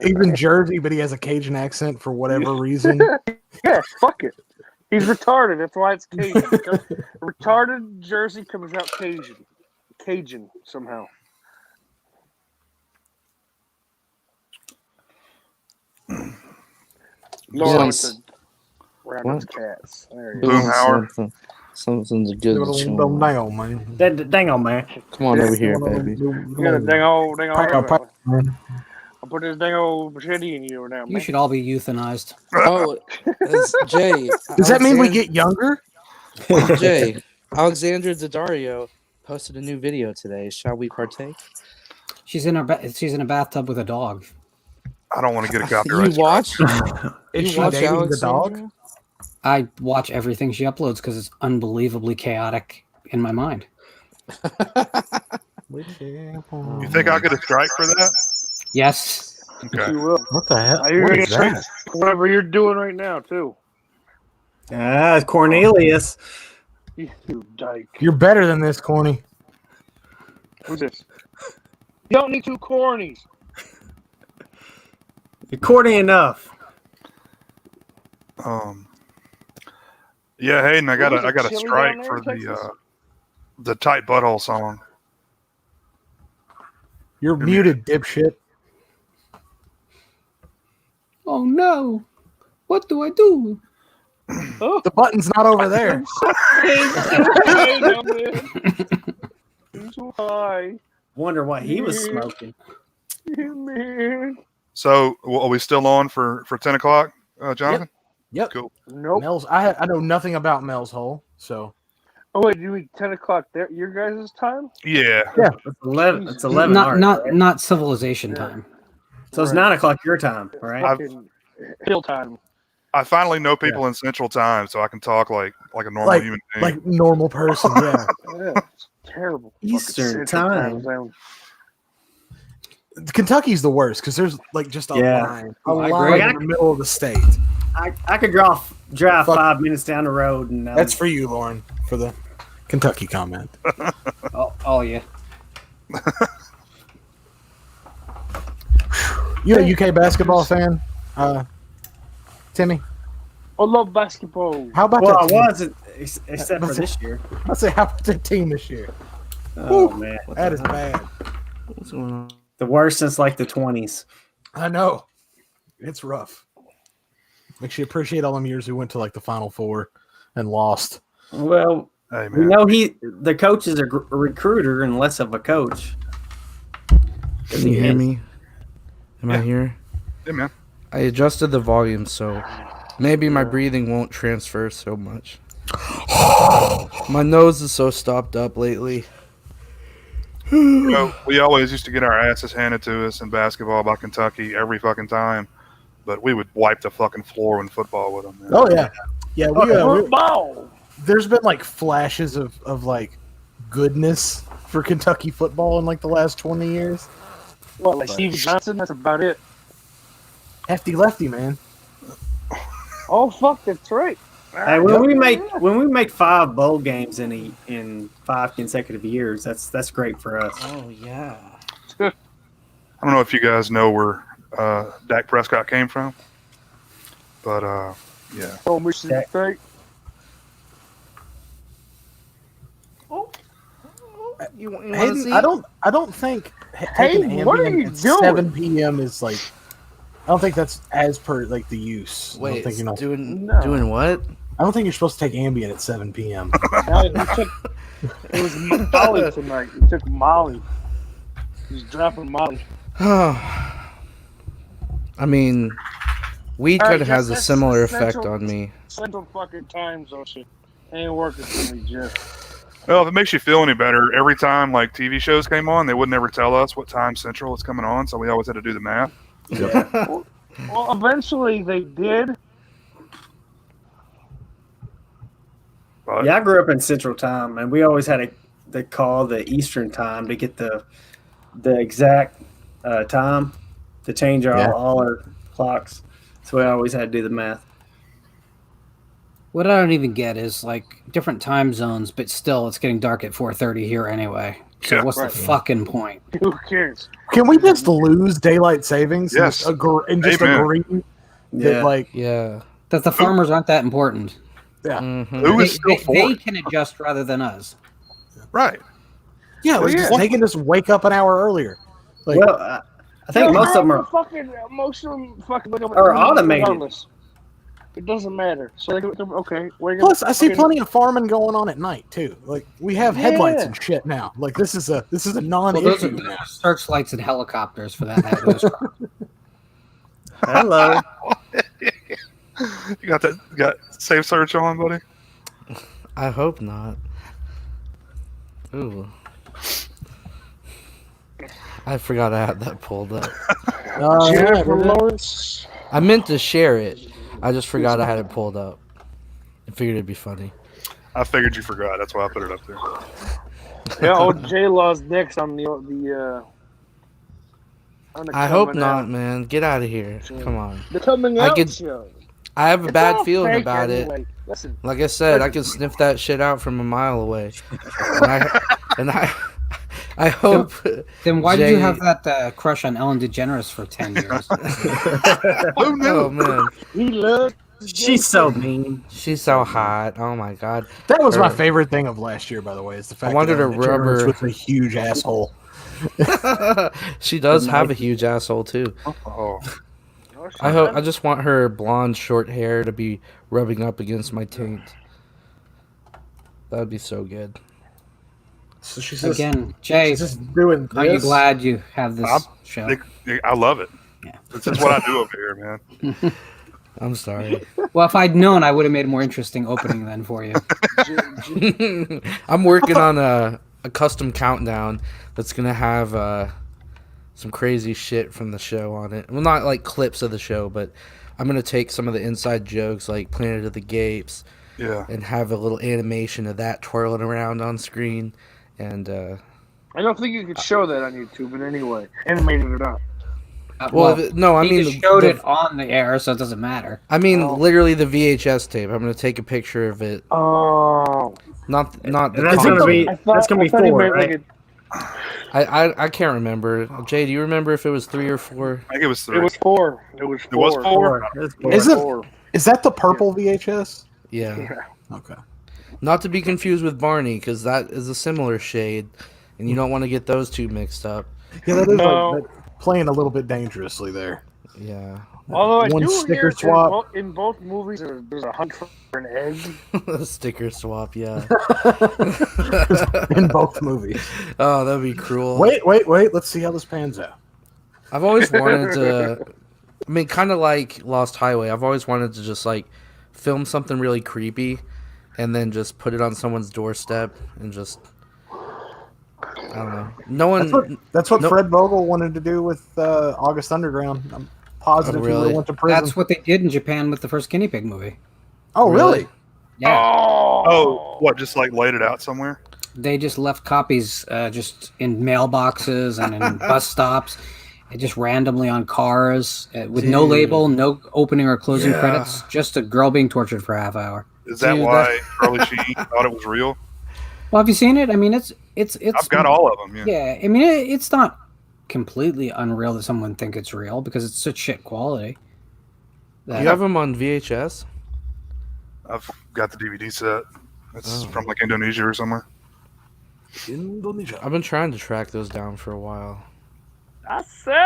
He's in Jersey, but he has a Cajun accent for whatever reason. Yeah, fuck it. He's retarded. That's why it's Cajun. Retarded Jersey comes out Cajun. Cajun somehow. Yes. Round of cats. There you Who go. Boom wants Howard. something good to chew on? Down, man. Dang on, man. Come on over here, baby. Get a dang old. Man. I'll put this dang old machete in you now, You man. should all be euthanized. Oh, Jay. Does that mean we get younger? Jay, Alexandra Daddario posted a new video today. Shall we partake? She's in a bathtub with a dog. I don't want to get a copyright. You watch? Is You she watch dating the dog? Alexandra? I watch everything she uploads because it's unbelievably chaotic in my mind. You think I'll get a strike for that? Yes. Okay. You will. What the hell? You're What gonna is get that? whatever you're doing right now, too. Cornelius. You dyke. You're better than this, Corny. Who's this? You don't need two cornies. You're corny enough. Yeah, Hayden, I got Was it a chilly strike down there for in Texas? the tight butthole song. You're muted, dipshit. Oh no! What do I do? Oh, The button's not over there. I'm so high. Wonder what he was smoking. Man. So, are we still on for 10 o'clock, Jonathan? Yep. Cool. Nope. Mel's. I know nothing about Mel's hole, so Oh wait, you mean 10 o'clock there? Your guys' time? Yeah. It's 11. It's 11. Not ours, not right? not civilization time. So it's 9 o'clock your time, right? Fucking hill time. I finally know people in Central Time, so I can talk like a normal Like- human being. like normal person. Yeah. Yeah, it's terrible. Eastern Fucking Central time. zone. Kentucky's the worst because there's like just a Yeah. line, I line agree. in the middle of the state. I could drive Fuck. 5 minutes down the road and That's for you, Lauren, for the Kentucky comment. Oh yeah. You a UK basketball fan, Timmy? I love basketball. How about well, I that team? wasn't except for this year. Let's say how about that team this year? Oh Whew. man, That is bad. What's going on? the worst since like the 20s. I know. It's rough. Makes you appreciate all them years we went to like the Final Four and lost. Well, Hey, we man. know the coach is a recruiter and less of a coach. Can you hear me? Am I Yeah. here? Yeah, man. I adjusted the volume so maybe my breathing won't transfer so much. My nose is so stopped up lately. You know, we always used to get our asses handed to us in basketball by Kentucky every fucking time, but we would wipe the fucking floor in football with them. Man. Oh yeah, yeah. We, Football. there's been like flashes of like goodness for Kentucky football in like the last 20 years. What, like Steve Johnson? That's about it. Hefty lefty, man. Oh fuck, that's right. Hey, when we make 5 bowl games in 5 consecutive years, that's great for us. Oh yeah. I don't know if you guys know where Dak Prescott came from, but yeah. Oh, Michigan State. You want to Hayden, see? I don't think taking Hey, what are Ambien you at doing? 7 p.m. is like. I don't think that's as per like the use. I Wait, don't think you're not, No. doing what? I don't think you're supposed to take Ambien at 7 p.m. It was Molly tonight. He took Molly. He's dropping Molly. I mean, weed All right, kind of has a that's similar essential. effect on me. Central fucking time zone shit. Ain't working for me, Jeff. Well, if it makes you feel any better, every time like TV shows came on, they would never tell us what time Central was coming on, so we always had to do the math. Well, eventually they did. But Yeah, I grew up in Central Time, and we always had to call the Eastern Time to get the exact time to change all our clocks. So we always had to do the math. What I don't even get is like different time zones, but still it's getting dark at 4:30 here anyway. So Yeah. what's the fucking point? Who cares? Can we just lose daylight savings Yes. and just Amen. agree that like Yeah. That the farmers aren't that important. yeah. Mhm. Who is still for They it? can adjust rather than us. Right. Yeah, like Yeah. they can just wake up an hour earlier. Like, Well, I think most of them are. fucking wake up are automated. regardless. It doesn't matter. So they okay. plus, I see plenty of farming going on at night too. Like we have headlights and shit now. Like this is a Well, those are non-issue now. searchlights and helicopters for that. Those crops. Hello. You got safe search on, buddy? I hope not. Ooh. I forgot I had that pulled up. Jennifer Lawrence. I meant to share it. I just forgot I had it pulled up. I figured it'd be funny. I figured you forgot. That's why I put it up there. Yeah, old J Law's next on the I hope coming not, out. man. Get out of here. Come on. The coming I out could- show. I have a It's bad all feeling fake about anyway. it. Listen, Like I said, I can sniff that shit out from a mile away. And I hope. Then why did you Jay- have that crush on Ellen DeGeneres for 10 years? Who knew? Oh man, he loves. She's so mean. she's so hot. Oh my god. That was my Or- favorite thing of last year, by the way, is the fact wanted that to rub her- was a huge asshole. She does have a huge asshole too. Oh, I just want her blonde short hair to be rubbing up against my taint. That'd be so good. So she's just, Again, Jay, she's just doing are you this. glad you have this I'm- show? I love it. Yeah. This is what I do over here, man. I'm sorry. Well, if I'd known, I would have made a more interesting opening then for you. I'm working on a custom countdown that's gonna have some crazy shit from the show on it. Well, not like clips of the show, but I'm gonna take some of the inside jokes, like Planet of the Gapes, Yeah. and have a little animation of that twirling around on screen. And I don't think you could show that on YouTube, but anyway, animated or not. no, I he mean just showed it on the air, so it doesn't matter. I mean, literally the VHS tape. I'm gonna take a picture of it. Oh, Not the And that's content. gonna be that's gonna be 4, right? I can't remember. Jay, do you remember if it was 3 or 4? I think it was 3. it was 4. It was 4. It was 4? That's It was Is it- 4. Is that the purple VHS? Yeah. Okay. Not to be confused with Barney, because that is a similar shade, and you don't want to get those two mixed up. Yeah, that is No. like playing a little bit dangerously there. Yeah. Although I One do sticker hear swap. in both movies there's a hunt for an egg. Sticker swap, yeah. In both movies. Oh, that'd be cruel. Wait. Let's see how this pans out. I've always wanted to. I mean, kind of like Lost Highway. I've always wanted to just like film something really creepy, and then just put it on someone's doorstep and just. I don't know. No one. That's what no- Fred Vogel wanted to do with August Underground. I'm positive Oh, he really? went to prison. That's what they did in Japan with the first guinea pig movie. Oh, really? Yeah, Oh, what? Just like laid it out somewhere? they just left copies just in mailboxes and in bus stops, and just randomly on cars with no Dude. label, no opening or closing Yeah. credits, just a girl being tortured for a half hour. Is that Dude, why Charlie Sheen thought it was real? Well, have you seen it? I mean, it's. I've got all of them. Yeah. Yeah, I mean, it's not completely unreal that someone think it's real because it's such shit quality. that- You have them on VHS? I've got the DVD set. It's Oh. from like Indonesia or somewhere. Indonesia. I've been trying to track those down for a while. I said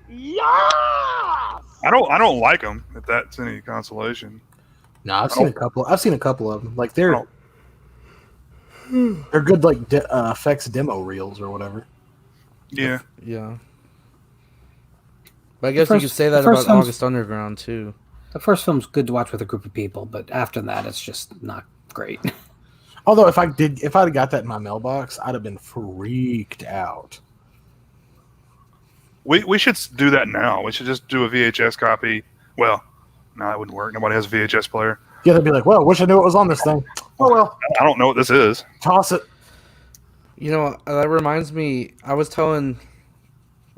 yes. I don't like them. If that's any consolation. No, I've seen a couple. I've seen a couple of them. Like they're good, like effects demo reels or whatever. Yeah. Yeah. But I guess you first- could say the that first about film's- August Underground too. The first film's good to watch with a group of people, but after that, it's just not great. Although if I'd have got that in my mailbox, I'd have been freaked out. We should do that now. We should just do a VHS copy. Well, no, it wouldn't work. Nobody has a VHS player. Yeah, they'd be like, "Well, wish I knew it was on this thing." Oh well, I don't know what this is. toss it. You know, that reminds me, I was telling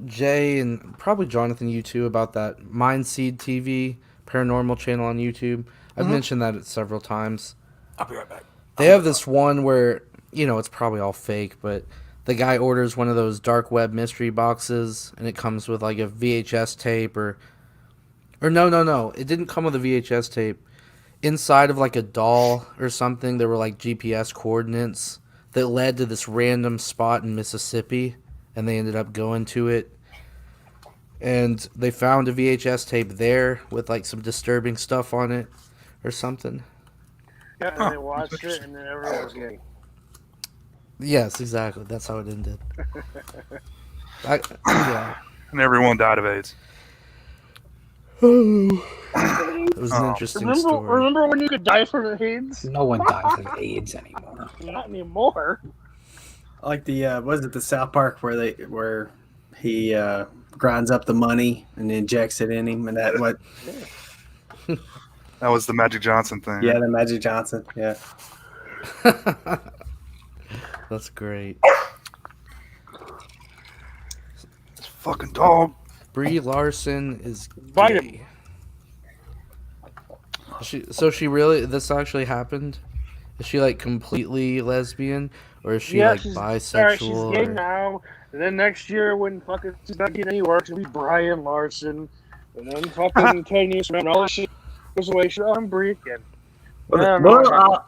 Jay and probably Jonathan, you too, about that Mindseed TV paranormal channel on YouTube. I've mentioned that several times. I'll be right back. They have this one where, it's probably all fake, but the guy orders one of those dark web mystery boxes, and it comes with like a VHS tape or no. It didn't come with a VHS tape. Inside of like a doll or something, there were like GPS coordinates that led to this random spot in Mississippi, and they ended up going to it. And they found a VHS tape there with like some disturbing stuff on it or something. Yeah, and they watched it, and then everyone was gay. Yes, exactly. That's how it ended. Yeah. And everyone died of AIDS. It was an interesting story. Remember when you could die from AIDS? No one dies of AIDS anymore. Not anymore. Like the was it the South Park where he grinds up the money and injects it in him, and that what? That was the Magic Johnson thing. Yeah, the Magic Johnson. Yeah. That's great. This fucking dog. Brie Larson is Bite him. gay. She really? This actually happened? Is she like completely lesbian, or is she like bisexual? Alright, she's gay now. And then next year, when fucking she's not getting any work, she'll be Brian Larson. And then fucking 10 years from now, all this shit goes away. I'm Brie again. Well,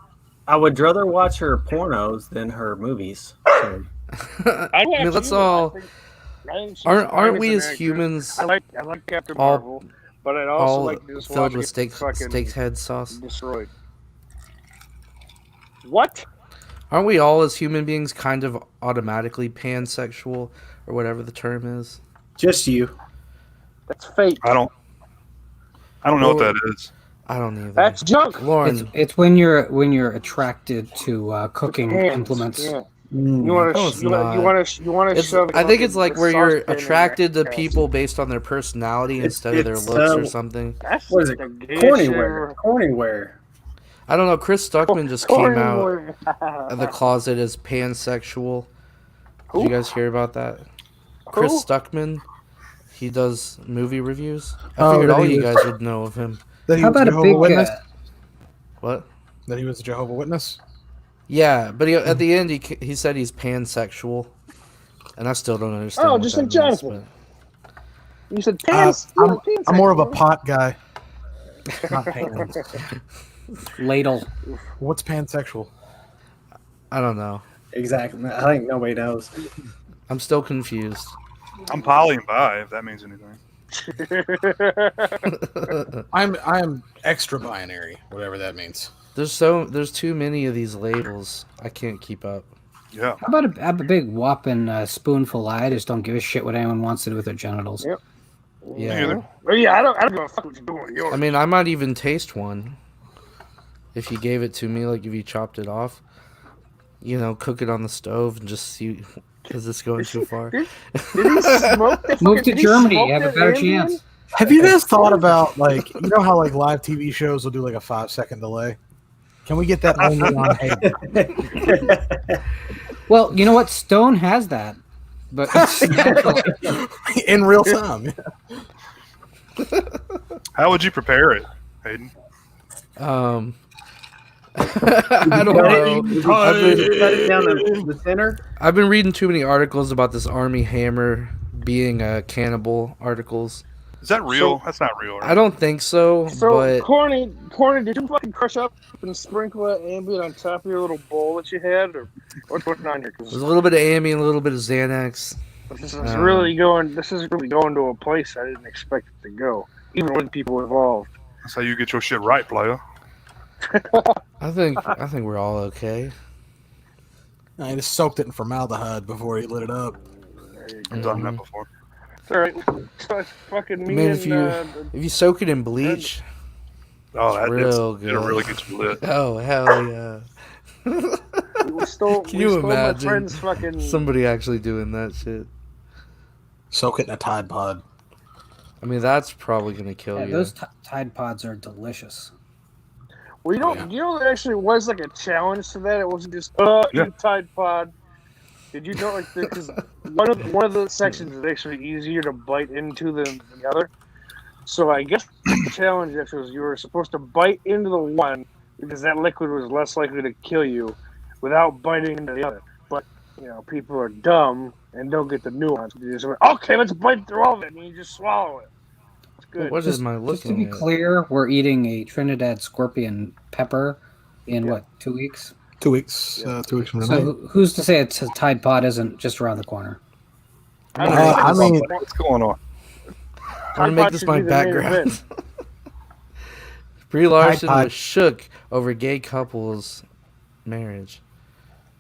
I would rather watch her pornos than her movies. So. I mean, let's all. Aren't we as humans? I like Captain Marvel, but I'd also all like to just filled watch with steak head sauce. Destroyed. What? Aren't we all as human beings kind of automatically pansexual or whatever the term is? Just you. That's fake. I don't know what that is. I don't either. That's junk. Lauren, It's when you're attracted to cooking implements. Yeah. No, it's You not. want to shove. I think it's like where you're saucepan in attracted to your ass. people based on their personality instead of their looks or something. That's What is it? the gayest shit Cornyware. Cornyware. I don't know. Chris Stuckman just came out Cornyware. of the closet as pansexual. Who? Did you guys hear about that? Chris Stuckman. He does movie reviews. I figured all you guys would know of him. That he How was about a Jehovah's big Witness? What? That he was a Jehovah's Witness? Yeah, but at the end he said he's pansexual, and I still don't understand. Oh, what just that like means, Jonathan. You said pants. I'm more of a pot guy. Not pan. Ladle. What's pansexual? I don't know. Exactly. I think nobody knows. I'm still confused. I'm poly and bi, if that means anything. I'm extra binary, whatever that means. There's too many of these labels. I can't keep up. Yeah. How about a big whopping spoonful? I just don't give a shit what anyone wants to do with their genitals. Yep. Yeah. Well, yeah, I don't give a fuck what you're doing with yours. I mean, I might even taste one if you gave it to me. Like if you chopped it off, cook it on the stove and just see. Is this going too far? Did he smoke the Move to did he Germany. smoke You have a the better Indian? chance. Have you guys thought about how live TV shows will do like a 5-second delay? Can we get that only on Haven? Well, you know what? Stone has that, but In real time. How would you prepare it, Hayden? I don't know. Cut it down the center. I've been reading too many articles about this Army Hammer being a cannibal articles. Is that real? That's not real. Right? I don't think so, So, but Corny, did you fucking crush up and sprinkle that Ambien on top of your little bowl that you had, or what's going on here? 'Cause there's a little bit of Ambien, a little bit of Xanax. this is really going. This is really going to a place I didn't expect it to go, even with people involved. That's how you get your shit right, player. I think we're all okay. I just soaked it in formaldehyde before he lit it up. I've done that before. It's all right. So it's fucking me Man, and if you soak it in bleach, Oh, it's real good. It'll really get you lit. Oh hell yeah! we stole. Can we you stole my imagine friend's fucking. somebody actually doing that shit? Soak it in a Tide Pod. I mean, that's probably gonna kill you. those Tide Pods are delicious. Well, you know, there actually was like a challenge to that. It wasn't just Yeah. eat a Tide Pod. Did you know like because one of the sections is actually easier to bite into than the other. So I guess the challenge was you were supposed to bite into the one because that liquid was less likely to kill you without biting into the other. But people are dumb and don't get the nuance. You just went, okay, let's bite through all of it, and you just swallow it. It's good. What am I Just to looking be at? clear, we're eating a Trinidad scorpion pepper in what, 2 weeks? 2 weeks. 2 weeks from tonight. So who's to say it's a Tide Pod isn't just around the corner? I mean, What's going on? I'm gonna make this my background. Brie Larson was shook over gay couples' marriage,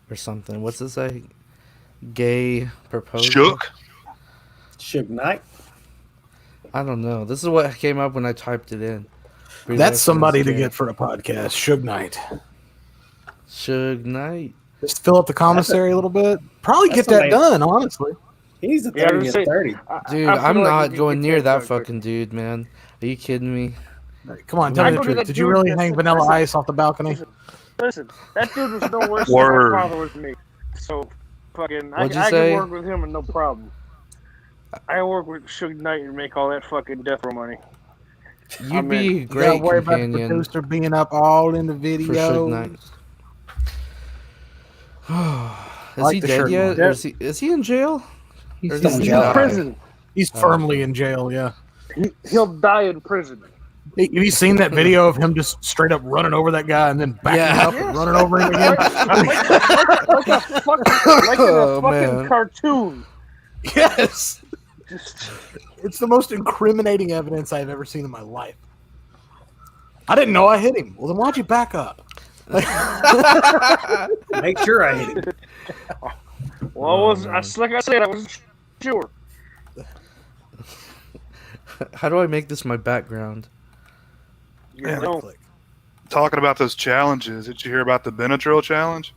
or something. What's it say? Gay proposal. Suge Knight. I don't know. This is what came up when I typed it in. Brie that's Larson somebody is to gay. get for a podcast. Suge Knight. Suge Knight. Just fill up the commissary a little bit. Probably get that done, honestly. He's a 30 of 30. Dude, I'm not going near that fucking dude, man. Are you kidding me? Come on, tell me the truth. Did you really hang Vanilla Ice off the balcony? Listen, that dude was no worse Word. than my father was to me. So, fucking, I What'd you can say? work with him and no problem. I can work with Suge Knight and make all that fucking death row money. You'd be a You gotta great worry about the companion producer being up all in the for video. Suge Knight. Is like he the dead shirt yet? one. Or is he in jail? He's Or still does in he jail. die? Prison. He's firmly in jail, yeah. He'll die in prison. Hey, have you seen that video of him just straight up running over that guy and then backing up and running over him again? like in a fucking man. cartoon. Yes. Just, It's the most incriminating evidence I've ever seen in my life. I didn't know I hit him. Well, then why'd you back up? Make sure I hit it. well, like I said, I wasn't sure. How do I make this my background? Yeah, No. Talking about those challenges, did you hear about the Benadryl challenge?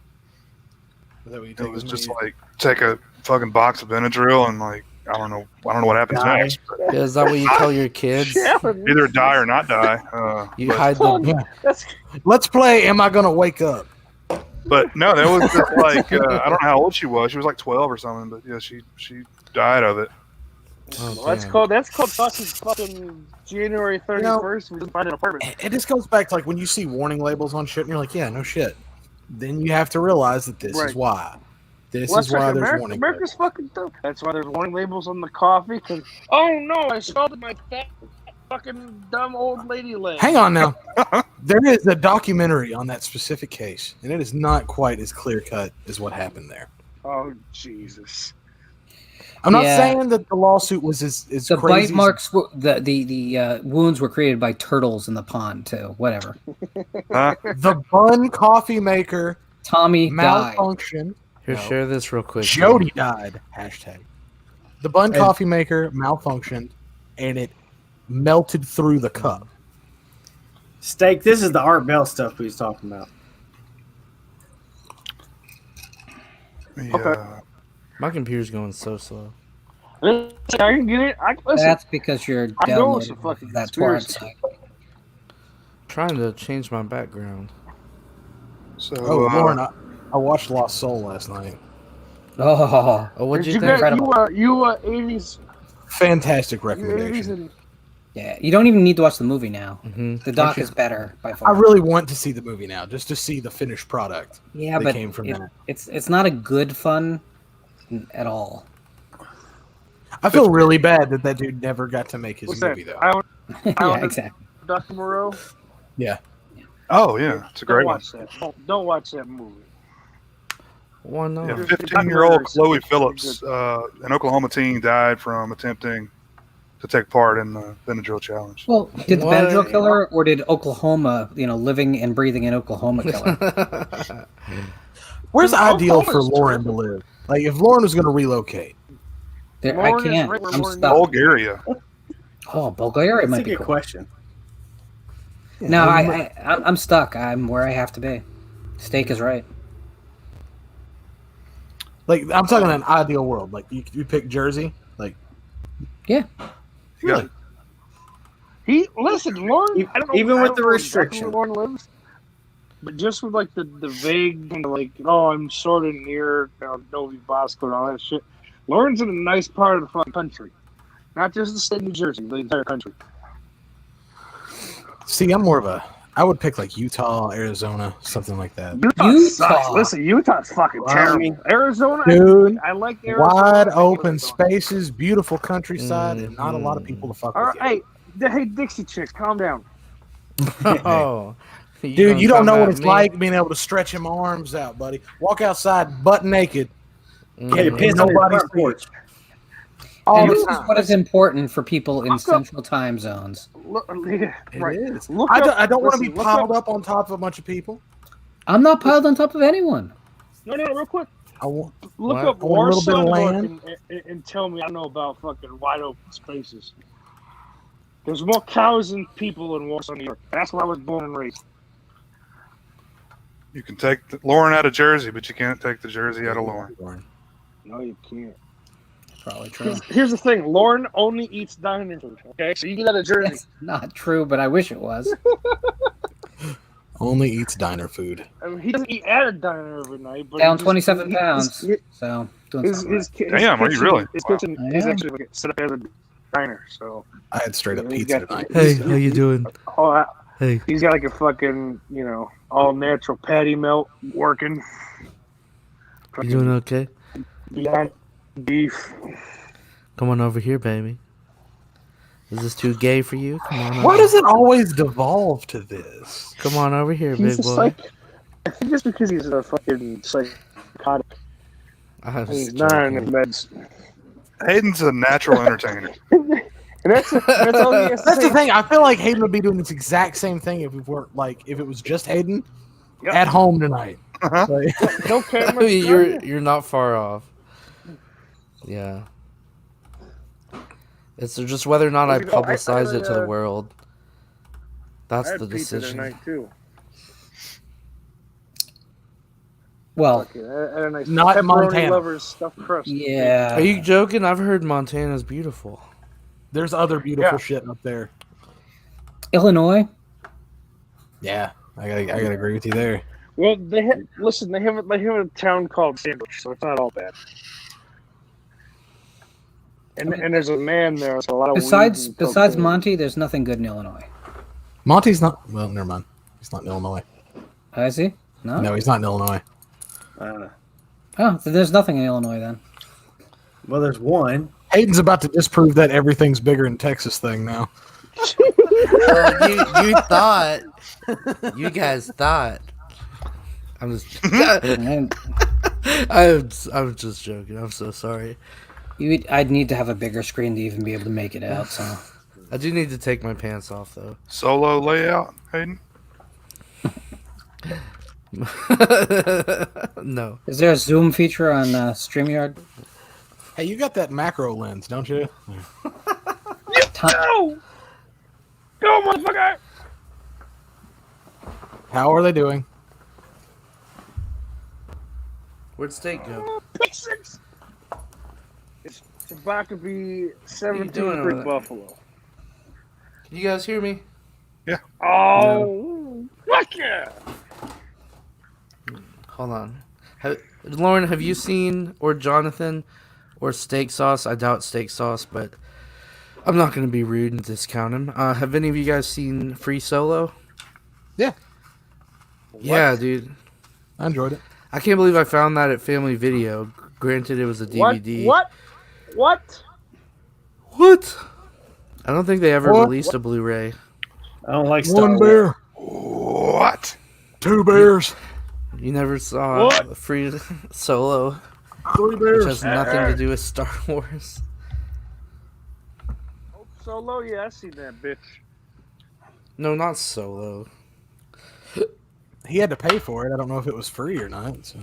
Is that what you It take was with just me? like take a fucking box of Benadryl and like I don't know what happens Die. next. Yeah, is that what you tell your kids? Either die or not die. You but, hide the. That's Let's play Am I Gonna Wake Up? but no, that was just like I don't know how old she was. She was like 12 or something. But yeah, she died of it. Oh, well, that's damn. called fucking January 31st. We just find an apartment. It just goes back to like when you see warning labels on shit and you're like, yeah, no shit. Then you have to realize that this is Right. why. This Well, is why that's there's right. warning America's labels. fucking dumb. That's why there's warning labels on the coffee. Cause, oh no, I scalded my fat fucking dumb old lady leg. Hang on now. There is a documentary on that specific case, and it is not quite as clear cut as what happened there. Oh Jesus. I'm not Yeah. saying that the lawsuit was as The crazy. bite marks, the wounds were created by turtles in the pond too. Whatever. The bun coffee maker Tommy died. malfunctioned. Here, No. share this real quick. Jody died. Hashtag. The bun And- coffee maker malfunctioned, and it melted through the cup. Steak, this is the Art Bell stuff we was talking about. Yeah. My computer's going so slow. I can get it. Listen. That's because you're I know it's a downloading fucking that torrent conspiracy. site. Trying to change my background. So Oh, Lauren, I watched Lost Soul last night. Oh, Oh, what'd Did you you think? guys, you 80s, Fantastic you 80s recommendation. and yeah. You don't even need to watch the movie now. Mhm. The doc Don't you- is better by I far. really want to see the movie now, just to see the finished product. Yeah, that but came from that. it's not a good fun at all. I feel really bad that dude never got to make his what's movie, that? though. Yeah, exactly. Dr. Moreau. Yeah. oh yeah, it's a Don't great one. watch that. Don't watch that movie. Why not? Yeah, There's 15-year-old documentaries. Chloe Phillips, an Oklahoma teen, died from attempting to take part in the Benadryl challenge. Well, did the What? Benadryl kill her, or did Oklahoma, living and breathing in Oklahoma kill her? Where's Dude, ideal for Oklahoma's Lauren to live? Like, if Lauren was going to relocate, There, I Lauren is can't. right where I'm Lauren stuck. Bulgaria. Oh, Bulgaria That's might a be good cool. question. No, I'm stuck. I'm where I have to be. Steak is right. like, I'm talking an ideal world. Like, you pick Jersey. Like, Yeah. really? Listen, Lauren. I don't know, Even I with don't the know exactly restriction. where Lauren lives, but just with like the vague kind of like, oh, I'm sort of near Novi Bosco and all that shit. Lauren's in a nice part of the fucking country, not just the state of New Jersey, the entire country. See, I would pick like Utah, Arizona, something like that. Utah sucks. Listen, Utah's fucking terrible. Arizona, Dude, I like Arizona. wide I like open Arizona. spaces, beautiful countryside, and not a lot of people to fuck All with right, you. hey, Dixie chick, calm down. Oh, Dude, you don't know what it's like being able to stretch them arms out, buddy. Walk outside butt naked. Can't piss on your front porch. All And the this is time. what is important for people in central time zones. Look, right. Is. Look I don't want to be listen, piled up on top of a bunch of people. I'm not piled on top of anyone. No, real quick. I want Look What? up I want a little bit of Warsaw land. and tell me I know about fucking wide open spaces. There's more cows than people in Warsaw, New York. That's where I was born and raised. You can take Lauren out of Jersey, but you can't take the Jersey out of Lauren. No, you can't. Probably true. Here's the thing: Lauren only eats diner food. Okay, so you get out of Jersey. That's not true, but I wish it was. Only eats diner food. I mean, he doesn't eat at a diner every night. But Down 27 pounds. So doing something right. Damn, are you really? His Wow. kitchen I is am. actually like set up as a diner. So I had straight up Yeah, you pizza got- tonight. Hey, how you doing? Hey. he's got like a fucking all natural patty melt working. You doing okay? Beyond beef. Come on over here, baby. Is this too gay for you? Come on Why over. does it always devolve to this? Come on over here, He's big a boy. I think it's because he's a fucking psychotic. I was He's not in the joking. meds. Hayden's a natural entertainer. And that's all he has to That's say. the thing. I feel like Hayden would be doing this exact same thing if it was just Hayden Yep. at home tonight. Uh-huh. Like, No I camera. mean, you're not far off. Yeah. It's just whether or not I I publicize it to the had, world. I That's had the pizza decision. tonight too. Well, Fuck it. I had a nice Not pepperoni Montana. lovers stuffed crust. yeah. Are you joking? I've heard Montana's beautiful. there's other beautiful Yeah. shit up there. Illinois? Yeah, I gotta agree with you there. Well, they have a town called Sandwich, so it's not all bad. And there's a man there, so a lot of Besides weed and besides cocaine. Monty, there's nothing good in Illinois. Monty's not. Well, never mind. He's not in Illinois. I see. No? No, he's not in Illinois. Oh, then there's nothing in Illinois then. Well, there's one. Hayden's about to disprove that everything's bigger in Texas thing now. Well, you thought. You guys thought. I'm just. And I'm just joking. I'm so sorry. I'd need to have a bigger screen to even be able to make it out. So I do need to take my pants off though. Solo layout, Hayden. No. is there a zoom feature on StreamYard? Hey, you got that macro lens, don't you? Go! Go, motherfucker! How are they doing? Where'd steak go? Six. It's about to be 17 doing over for there? Buffalo. Can you guys hear me? Oh, fuck yeah! Hold on. Lauren, have you seen, or Jonathan, or Steak Sauce? I doubt Steak Sauce, but I'm not going to be rude and discount him. Have any of you guys seen Free Solo? Yeah. Yeah, dude. I enjoyed it. I can't believe I found that at Family Video. Granted, it was a DVD. What? What? I don't think they ever What? released a Blu-ray. I don't like Star One Wars. bear, What? 2 bears, You never saw Free Solo, 3 which bears. has nothing to do with Star Wars. Solo? Yeah, I seen that bitch. No, not Solo. He had to pay for it. I don't know if it was free or not. So.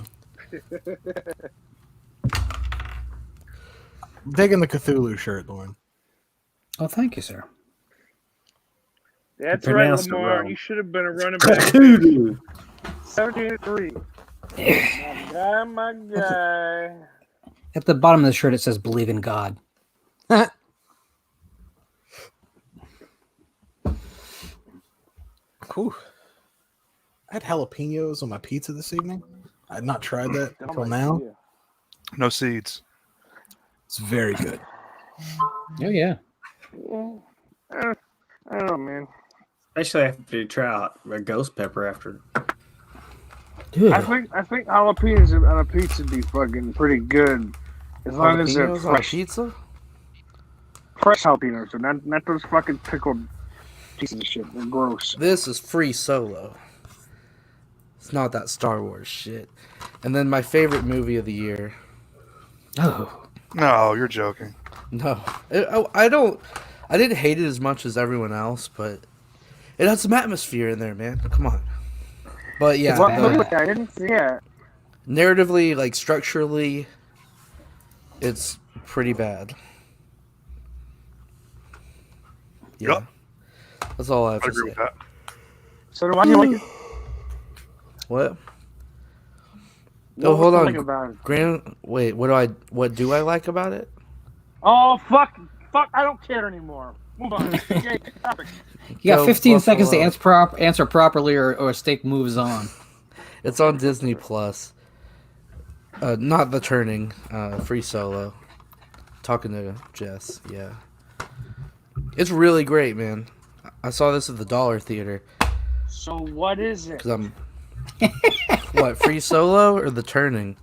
I'm taking the Cthulhu shirt, Lauren. Oh, thank you, sir. That's You right, pronounced it Lamar. wrong. You should have been a running back. Cthulhu. 17-3. My guy. At the bottom of the shirt, it says "Believe in God." Whew. I had jalapenos on my pizza this evening. I had not tried that until now. No seeds. It's very good. Oh yeah. I don't know, man. Especially after you try out a ghost pepper after. Dude. I think jalapenos on a pizza would be fucking pretty good, as long as they're Jalapenos on a fresh pizza? jalapenos, and not those fucking pickled pieces of shit. They're gross. This is Free Solo. It's not that Star Wars shit. And then my favorite movie of the year. Oh. No, you're joking. No. I didn't hate it as much as everyone else, but it had some atmosphere in there, man. Come on. But yeah, It's bad. I didn't see it. narratively, like structurally, it's pretty bad. Yeah. Yep. That's all I have I to agree say. with that. So why do you like it? What? What hold do you on. like about it? Grant, wait, what do I like about it? Oh fuck! I don't care anymore. Move on. Okay, topic. You got Go 15 seconds to Buffalo. answer properly, or Steak moves on. It's on Disney Plus. Not The Turning, Free Solo. Talking to Jess, yeah. It's really great, man. I saw this at the Dollar Theater. So what is it? Cause I'm what, Free Solo or The Turning?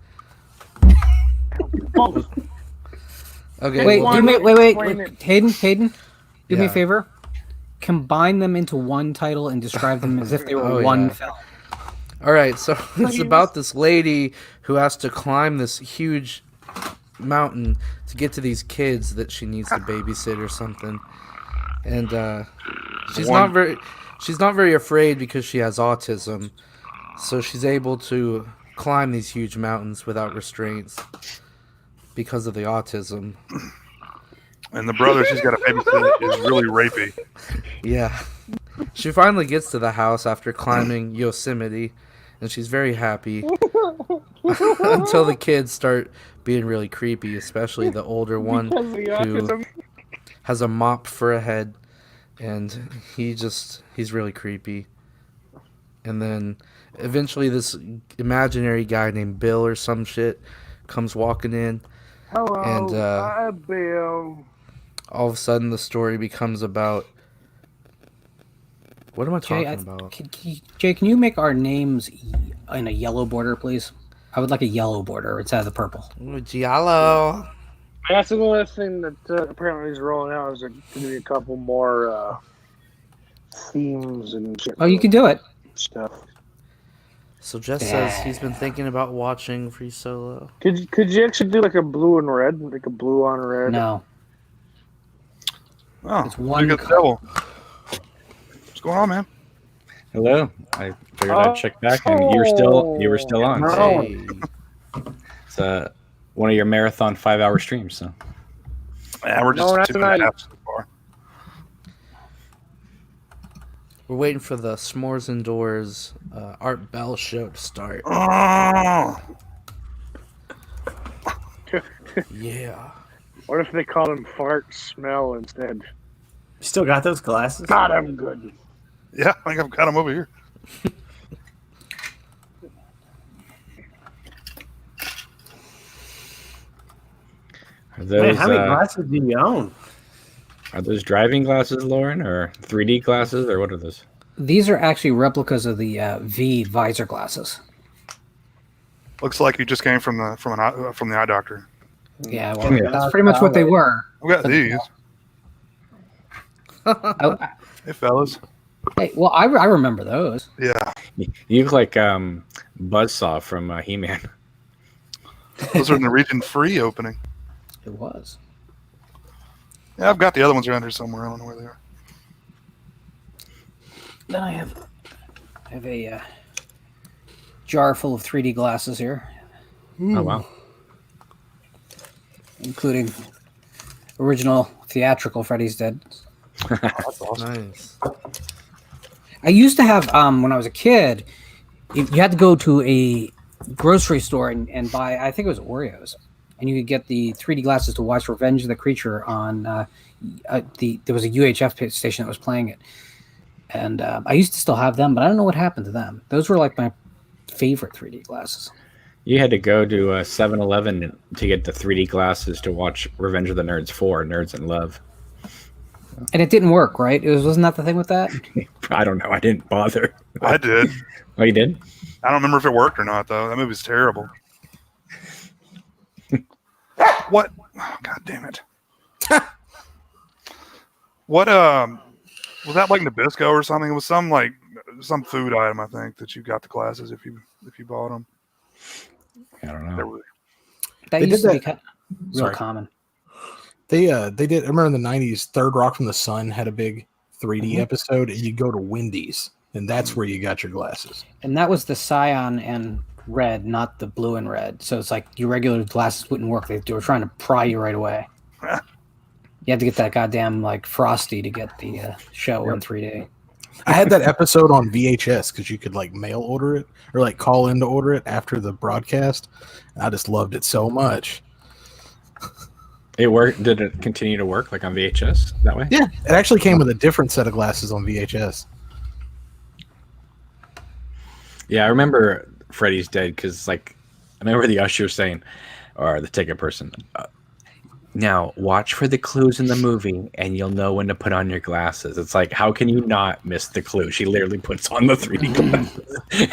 Both. Okay. Wait, well, do me, wait, Explain it. Hayden, do me a Yeah. favor. Combine them into one title and describe them as if they were Oh, one yeah. film. All right, so it's about this lady who has to climb this huge mountain to get to these kids that she needs to babysit or something, and she's not very afraid because she has autism, so she's able to climb these huge mountains without restraints because of the autism. And the brother she's got a babysit is really rapey. Yeah. She finally gets to the house after climbing Yosemite, and she's very happy until the kids start being really creepy, especially the older one Because of the who autism. has a mop for a head, and he's really creepy. And then eventually this imaginary guy named Bill or some shit comes walking in, Hello, and hi, Bill. all of a sudden the story becomes about... What am I talking Jay, about? Jay, can you make our names in a yellow border, please? I would like a yellow border instead of the purple. Ooh, Giallo. That's the only thing that apparently is rolling out. Is going to be a couple more themes and shit. Oh, you can do it. Stuff. So Jess says he's been thinking about watching Free Solo. Could you actually do like a blue and red, like a blue on red? No. Oh, It's one you got the devil. What's going on, man? Hello. I figured I'd check back, and you were still on. No. So Hey. it's one of your marathon 5-hour streams. So Yeah, we're No, just that's 2.5 not- so far. We're waiting for the S'mores Indoors Art Bell show to start. Oh, Yeah. What if they call him fart smell instead? Still got those glasses? God, I'm good. yeah, I think I've got him over here. are Man, those, how many glasses do you own? are those driving glasses, Lauren, or 3D glasses, or what are those? These are actually replicas of the V visor glasses. Looks like you just came from the eye doctor. Yeah, well, Yeah. that's pretty much what they were. I've got these. I- Hey, fellas. hey, well, I remember those. Yeah, You look like Buzzsaw from He-Man. those are in the Region Free opening. It was. Yeah, I've got the other ones around here somewhere. I don't know where they are. Then I have a jar full of 3D glasses here, Oh wow! including original theatrical Freddy's Dead. That's awesome. Nice. I used to have when I was a kid, you had to go to a grocery store and buy, I think it was Oreos, and you could get the 3D glasses to watch Revenge of the Creature on there was a UHF station that was playing it, and I used to still have them, but I don't know what happened to them. Those were like my favorite 3D glasses. You had to go to 7-Eleven to get the 3D glasses to watch Revenge of the Nerds 4: Nerds in Love. And it didn't work, right? Wasn't that the thing with that? I don't know. I didn't bother. I did. Oh, you did? I don't remember if it worked or not, though. That movie's terrible. What? Oh, God damn it. What, was that like Nabisco or something? It was some food item, I think, that you got the glasses if you bought them. I don't know. That used to be real common. They did. I remember in the 90s, Third Rock from the Sun had a big 3D episode, and you go to Wendy's, and that's where you got your glasses. And that was the cyan and red, not the blue and red. So it's like your regular glasses wouldn't work. They were trying to pry you right away. You had to get that goddamn like Frosty to get the show in 3D. I had that episode on VHS because you could like mail order it or like call in to order it after the broadcast. And I just loved it so much. It worked. Did it continue to work like on VHS that way? Yeah, it actually came with a different set of glasses on VHS. Yeah, I remember Freddy's Dead because like I remember the usher saying, or the ticket person. Now, watch for the clues in the movie, and you'll know when to put on your glasses. It's like, how can you not miss the clue? She literally puts on the 3D glasses.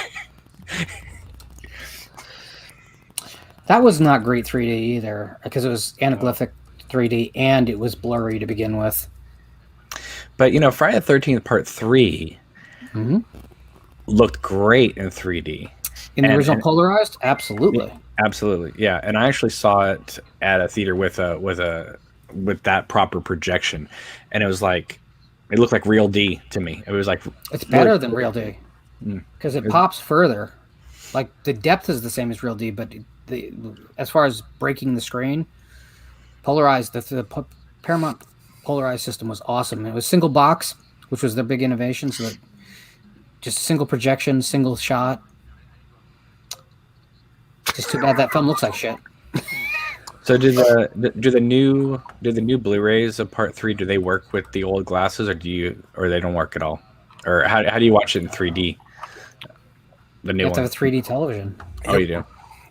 That was not great 3D either, because it was anaglyphic 3D, and it was blurry to begin with. But, Friday the 13th Part 3 looked great in 3D. In the original polarized? Absolutely. Absolutely, yeah. And I actually saw it at a theater with that proper projection, and it was like it looked like Real D to me. It was like it's better than Real D because it pops further. Like the depth is the same as Real D, but as far as breaking the screen, polarized the Paramount polarized system was awesome. It was single box, which was their big innovation. So that just single projection, single shot. Just too bad that film looks like shit. So do the new Blu-rays of Part 3, do they work with the old glasses, or they don't work at all? Or how do you watch it in 3D? The new you have one. to have a 3D television. Oh, you do?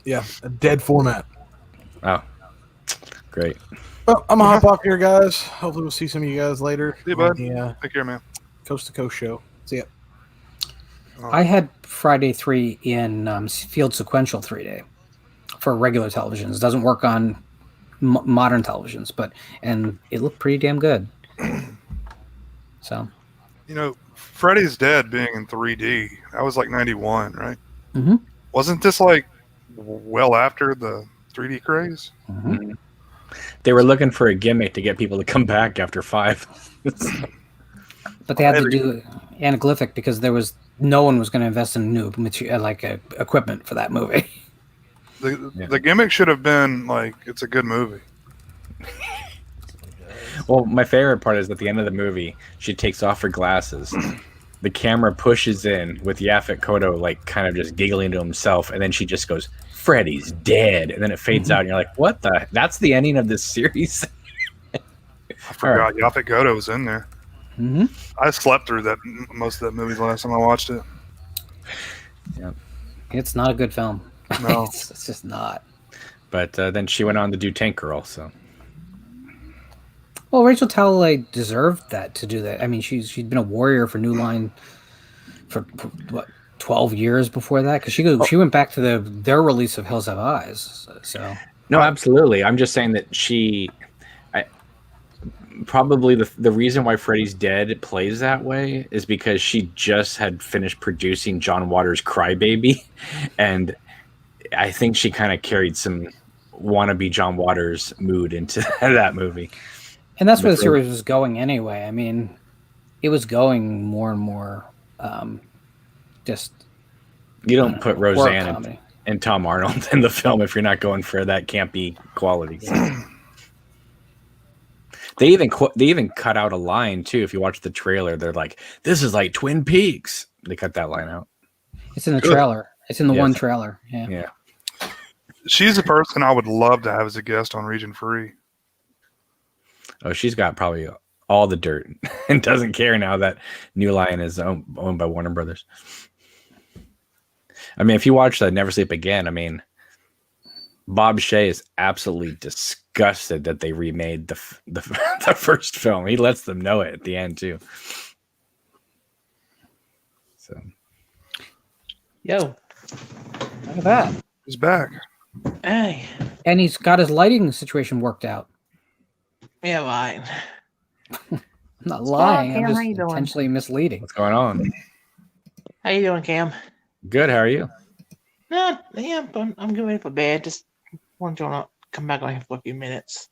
Yeah, a dead format. Oh, great. Well, I'm gonna hop off here, guys. Hopefully, we'll see some of you guys later. See you, bud. Yeah, take care, man. Coast to Coast show. See ya. I had Friday 3 in field sequential 3D for regular televisions. It doesn't work on modern televisions, and it looked pretty damn good. So, Freddy's Dead being in 3D, that was like 91, right? Mm-hmm. Wasn't this like well after the 3D craze? Mm-hmm. They were looking for a gimmick to get people to come back after 5. But they had to do anaglyphic because no one was going to invest in new material, equipment for that movie. The gimmick should have been like, it's a good movie. Well, my favorite part is at the end of the movie, she takes off her glasses. The camera pushes in with Yaphet Kotto kind of just giggling to himself, and then she just goes, "Freddy's dead," and then it fades out, and you're like, "What the? That's the ending of this series." I forgot Yaphet Kotto was in there. Mm-hmm. I slept through most of that movie the last time I watched it. Yeah, it's not a good film. No, it's just not. But then she went on to do Tank Girl, so. Well, Rachel Talalay deserved that to do that. I mean, she'd been a warrior for New Line for what 12 years before that, because she went back to their release of Hills Have Eyes. So no, absolutely. I'm just saying that probably the reason why Freddy's Dead plays that way is because she just had finished producing John Waters' Crybaby, and I think she kind of carried some wannabe John Waters mood into that movie. And that's where the series was going anyway. I mean, it was going more and more just... You don't put Roseanne and Tom Arnold in the film if you're not going for that campy quality. They even cut out a line, too. If you watch the trailer, they're like, "This is like Twin Peaks." They cut that line out. It's in the trailer. It's in the one trailer. Yeah. She's a person I would love to have as a guest on Region Free. Oh, she's got probably all the dirt and doesn't care now that New Line is owned by Warner Brothers. I mean, if you watch Never Sleep Again, I mean, Bob Shea is absolutely disgusted that they remade the the first film. He lets them know it at the end too. So, Yo, Look at that. He's back. hey, And he's got his lighting situation worked out. yeah, right. I'm not What's lying. going on, I'm Cam? just How you doing? intentionally misleading. what's going on? How you doing, Cam? Good. How are you? No, yeah, I'm getting ready for bed. Just want to come back on here for a few minutes.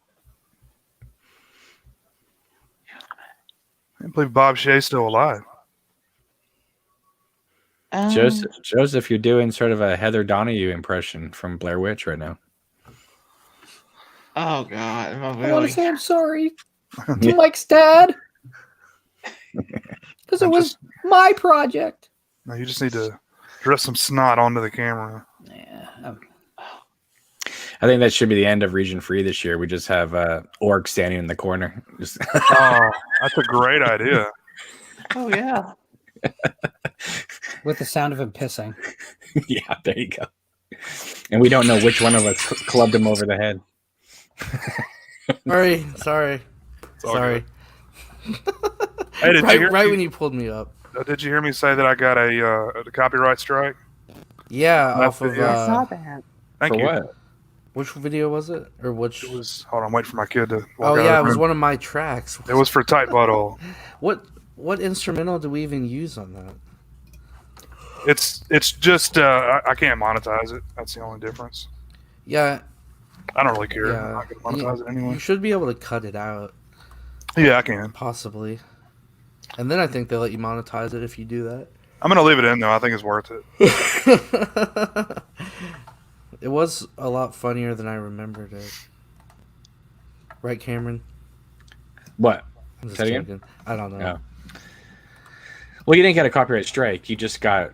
I can't believe Bob Shea's still alive. Joseph, you're doing sort of a Heather Donahue impression from Blair Witch right now. Oh God, am I I want really? to say I'm sorry to Mike's dad because it was my project. No, you just need to drip some snot onto the camera. Yeah. I think that should be the end of Region Free this year. We just have Orc standing in the corner. Just Oh, that's a great idea. Oh yeah. With the sound of him pissing. yeah, there you go. And we don't know which one of us clubbed him over the head. Sorry. all Sorry. Hey, did you hear Right me, when you pulled me up. did you hear me say that I got a copyright strike? Yeah, That's off of it, yeah. I saw that. Thank For you. what? which video was it? Or which? It was. Hold on, wait for my kid to. Oh walk out yeah, of it the was room. one of my tracks. It was for Tight Butthole. What instrumental do we even use on that? It's just I can't monetize it. That's the only difference. Yeah, I don't really care. Yeah. I'm not gonna monetize it anyway. you should be able to cut it out, Yeah, I can. possibly. And then I think they'll let you monetize it if you do that. I'm gonna leave it in though. I think it's worth it. It was a lot funnier than I remembered it. Right, Cameron? What? I'm just Say it again? joking. I don't know. Yeah. Well, you didn't get a copyright strike. You just got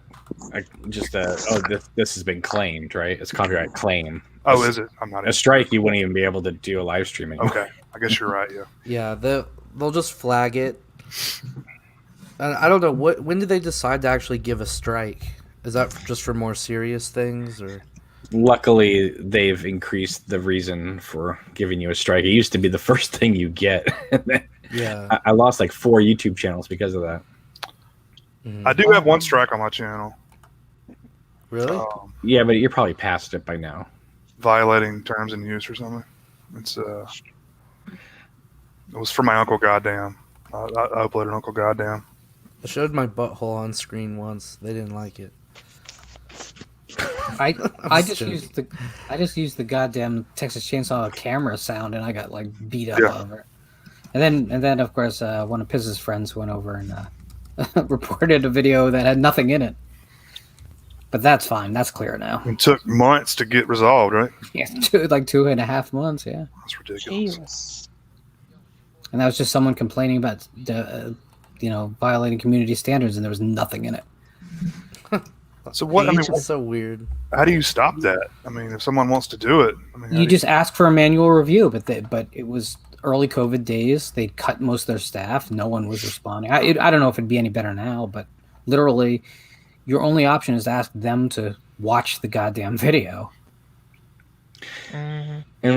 this has been claimed, right? It's copyright claim. Oh, is it? I'm not. A strike, you wouldn't even be able to do a live stream anymore. Okay, I guess you're right. Yeah. Yeah, they'll just flag it. And I don't know when did they decide to actually give a strike? Is that just for more serious things, or? Luckily, they've increased the reason for giving you a strike. It used to be the first thing you get. Yeah. I lost like 4 YouTube channels because of that. I do have one strike on my channel. Really? Yeah, but you're probably past it by now. Violating terms and use or something. It's it was for my Uncle Goddamn. I uploaded Uncle Goddamn. I showed my butthole on screen once. They didn't like it. I just used the goddamn Texas Chainsaw camera sound, and I got like beat up over it. And then of course one of Piz's friends went over and reported a video that had nothing in it. But that's fine. That's clear now. It took months to get resolved, right? Yeah, 2.5 months. Yeah, that's ridiculous. Jesus. And that was just someone complaining about violating community standards, and there was nothing in it. So what? I mean, It's so weird. how do you stop that? I mean, if someone wants to do it, I mean, You just ask for a manual review, but it was early COVID days. They cut most of their staff. No one was responding. I don't know if it'd be any better now, but literally, your only option is to ask them to watch the goddamn video. Mm-hmm. And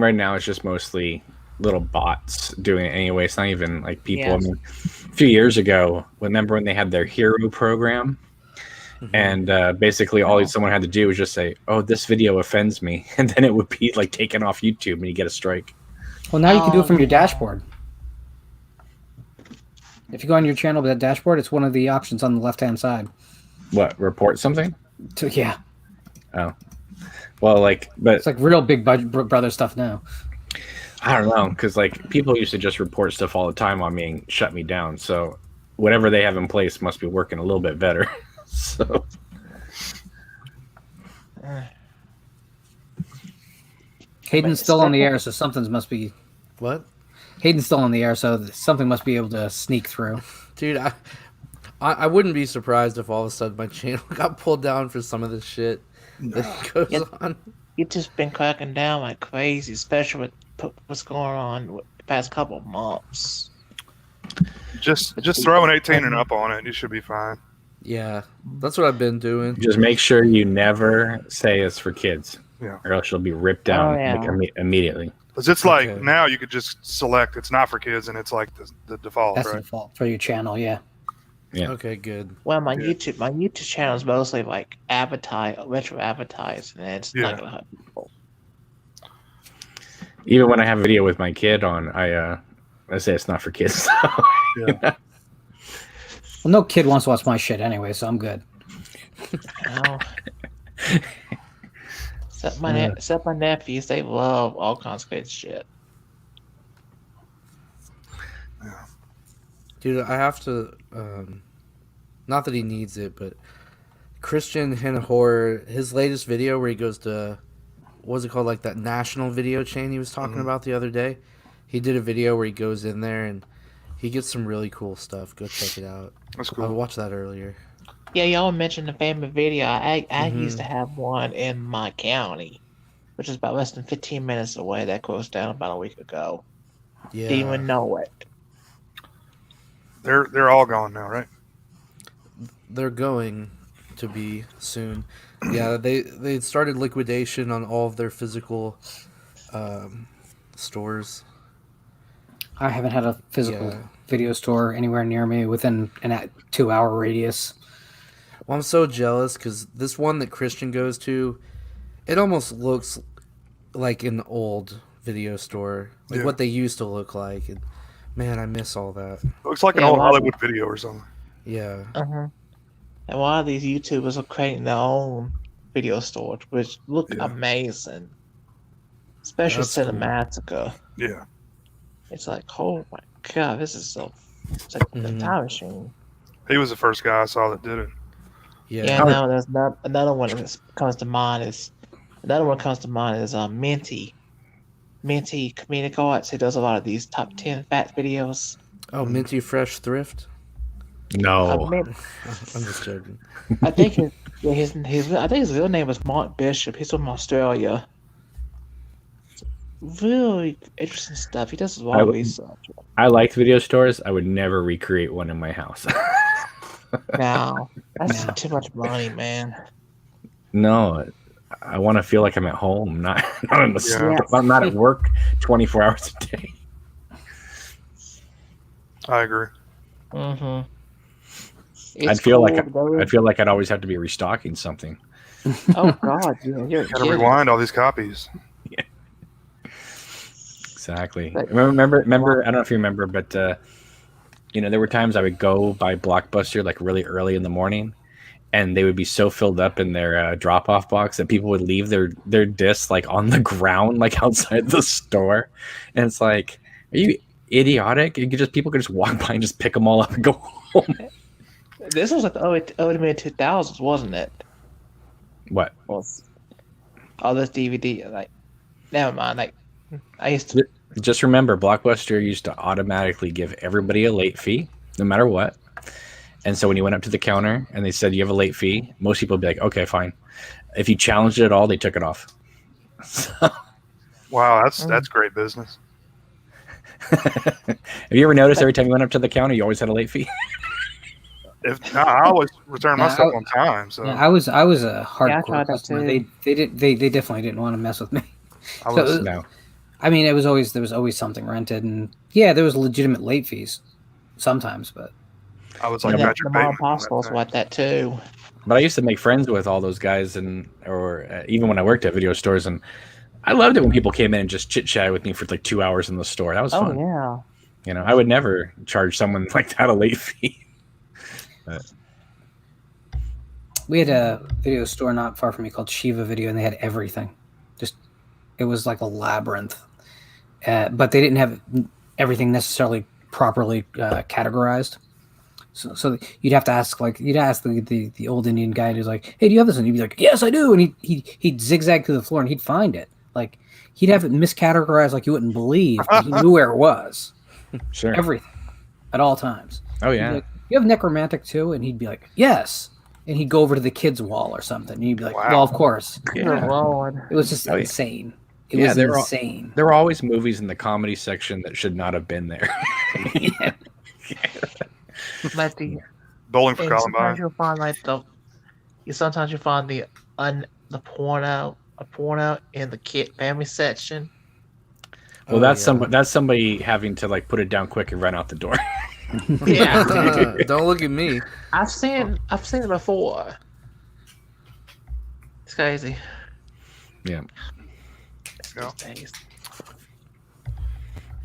right now, it's just mostly little bots doing it anyway. It's not even like people. Yes. I mean, a few years ago, remember when they had their hero program? And basically, all someone had to do was just say, "Oh, this video offends me," and then it would be like taken off YouTube, and you get a strike. Well, now you can do it from your dashboard. If you go on your channel with that dashboard, it's one of the options on the left-hand side. What, report something? Yeah. Oh, well, but it's like real big brother stuff now. I don't know, because like people used to just report stuff all the time on me and shut me down. So whatever they have in place must be working a little bit better. So. Hayden's still on the air, so something must be. What? Hayden's still on the air, so something must be able to sneak through. Dude, I wouldn't be surprised if all of a sudden my channel got pulled down for some of this shit that goes on. You've just been cracking down like crazy, especially with what's going on with the past couple of months. Just throw an 18 and up on it. You should be fine. Yeah, that's what I've been doing. Just make sure you never say it's for kids. Yeah. Or else you'll be ripped down yeah. immediately. Because it's Okay. like now you could just select it's not for kids and it's like the default, That's the right? default for your channel. Yeah. Yeah. Okay, good. Well, my Yeah. YouTube channel is mostly like retro advertise, and it's Yeah. not gonna hurt people. Even when I have a video with my kid on, I say it's not for kids. Yeah. Well, no kid wants to watch my shit anyway, so I'm good. No. Except my nephews, they love all kinds of good shit. Dude, I have to. Not that he needs it, but Christian Horror, his latest video where he goes to, what was it called, like that national video chain he was talking about the other day. He did a video where he goes in there and he gets some really cool stuff. Go check it out. That's I cool. watched that earlier. Yeah, y'all mentioned the famous video. I used to have one in my county, which is about less than 15 minutes away. That closed down about a week ago. Yeah. Didn't even know it. They're all gone now, right? They're going to be soon. Yeah, they started liquidation on all of their physical stores. I haven't had a physical Yeah. video store anywhere near me within a 2-hour radius. Well, I'm so jealous because this one that Christian goes to, it almost looks like an old video store, like Yeah. what they used to look like. And man, I miss all that. Looks like an Yeah, old well, Hollywood video or something. Yeah. And a lot of these YouTubers are creating their own video stores, which look Yeah. amazing. Especially That's cool. Cinematica. Yeah. It's like, oh my god, this is so. It's like the Mhm. time machine. He was the first guy I saw that did it. Yeah. Yeah, now there's another one that comes to mind is Minty. Minty Comedic Arts. He does a lot of these top 10 fat videos. Oh, Minty Fresh Thrift. No. I'm just joking. I think his real name is Mark Bishop. He's from Australia. Really interesting stuff. He does a lot of research. I like video stores. I would never recreate one in my house. No, that's too much money, man. No, I want to feel like I'm at home, not in the Yeah. store. I'm not at work 24 hours a day. I agree. Mm-hmm. I'd feel like I'd always have to be restocking something. Oh God, you're Gotta rewind all these copies. Exactly. Remember? I don't know if you remember, but there were times I would go by Blockbuster like really early in the morning, and they would be so filled up in their drop-off box that people would leave their discs like on the ground, like outside the store, and it's like, are you idiotic? People could just walk by and just pick them all up and go home. This was like the early mid 2000s, wasn't it? What? All this DVD, like, never mind. Like, I used to. Just remember, Blockbuster used to automatically give everybody a late fee, no matter what. And so when you went up to the counter and they said you have a late fee, most people would be like, okay, fine. If you challenged it at all, they took it off. Wow, that's great business. Have you ever noticed every time you went up to the counter, you always had a late fee? I always return my stuff on time. So Yeah, I was a hardcore I tried that customer. too. They definitely didn't want to mess with me. I was No. I mean, there was always something rented, and yeah, there was legitimate late fees sometimes, but I was like the Patrick mom Bateman. apostles like that too. But I used to make friends with all those guys, or even when I worked at video stores, and I loved it when people came in and just chit chat with me for like 2 hours in the store. That was fun. Oh yeah. I would never charge someone like that a late fee. But we had a video store not far from me called Shiva Video, and they had everything. It was like a labyrinth, but they didn't have everything necessarily properly categorized. So you'd have to ask, the old Indian guy who's like, "Hey, do you have this?" And he'd be like, "Yes, I do." And he'd zigzag through the floor and he'd find it. Like he'd have it miscategorized like you wouldn't believe, but he knew where it was. sure. Everything at all times. Oh He'd be yeah. like, "You have necromantic too?" And he'd be like, "Yes." And he'd go over to the kids' wall or something. And he'd be like, Wow. "Well, of course." Good Lord. It was just Oh, yeah. insane. It was insane. There were always movies in the comedy section that should not have been there. Like the Bowling for and sometimes Columbine. you'll find like sometimes you find the porno a porno in the kid family section. Well, that's somebody having to like put it down quick and run out the door. Yeah, Don't look at me. I've seen it before. It's crazy. Yeah. Yeah. Days.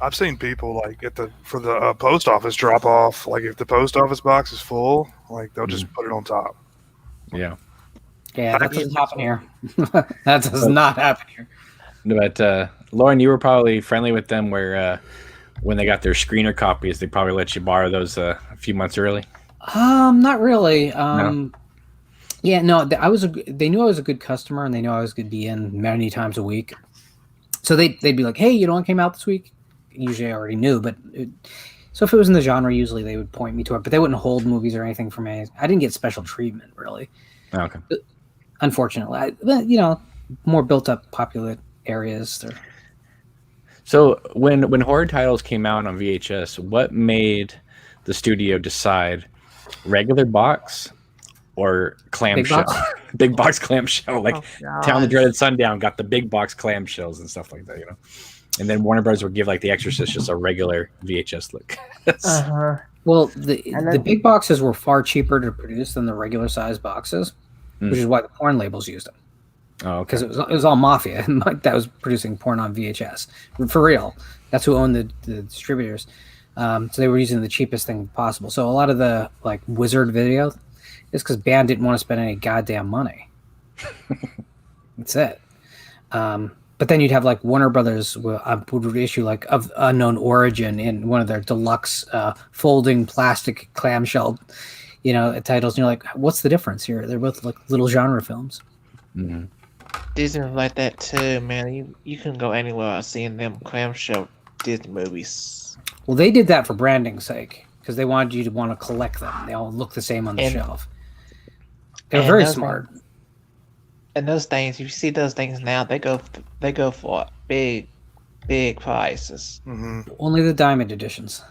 I've seen people like for the post office drop off. Like if the post office box is full, like they'll just put it on top. Yeah. Yeah, that doesn't happen here. That does not happen here. But Lauren, you were probably friendly with them where when they got their screener copies, they probably let you borrow those a few months early. Not really. No? Yeah, no. They knew I was a good customer, and they knew I was going to be in many times a week. So they'd be like, "Hey, you know what came out this week?" Usually, I already knew, but so if it was in the genre, usually they would point me to it, but they wouldn't hold movies or anything for me. I didn't get special treatment really. Oh, okay. Unfortunately, more built up, popular areas. So when horror titles came out on VHS, what made the studio decide regular box or clamshell? Big box clamshell, like Town of the Dreaded Sundown got the big box clamshells and stuff like that, you know. And then Warner Bros. Would give like The Exorcist just a regular VHS look. Well, the big boxes were far cheaper to produce than the regular size boxes, which is why the porn labels used them. Oh, okay. Because it was all Mafia and Mike that was producing porn on VHS for real. That's who owned the distributors. So they were using the cheapest thing possible. So a lot of the like Wizard video is because Band didn't want to spend any goddamn money. That's it. But then you'd have like Warner Brothers would issue like of unknown origin in one of their deluxe folding plastic clamshell, titles. And you're like, what's the difference here? They're both like little genre films. Mm-hmm. Disney was like that too, man. You can go anywhere seeing them clamshell Disney movies. Well, they did that for branding's sake because they wanted you to want to collect them. They all look the same on the shelf. They're very smart. And those things, you see those things now, they go for big prices. Mm-hmm. Only the diamond editions.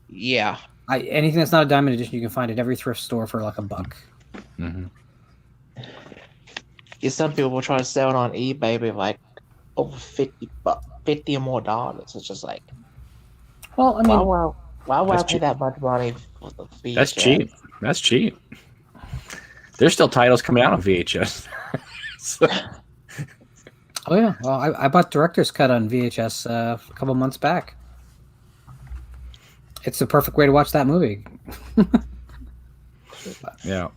Yeah. Anything that's not a diamond edition, you can find at every thrift store for like $1. Mm-hmm. Yeah, some people will try to sell it on eBay with like over $50 or more dollars. It's just like, well, I mean, why would I pay that much money for the VHS? That's cheap. That's cheap. There's still titles coming out on VHS. So. Oh yeah, well, I bought Director's Cut on VHS a couple months back. It's the perfect way to watch that movie. Yeah.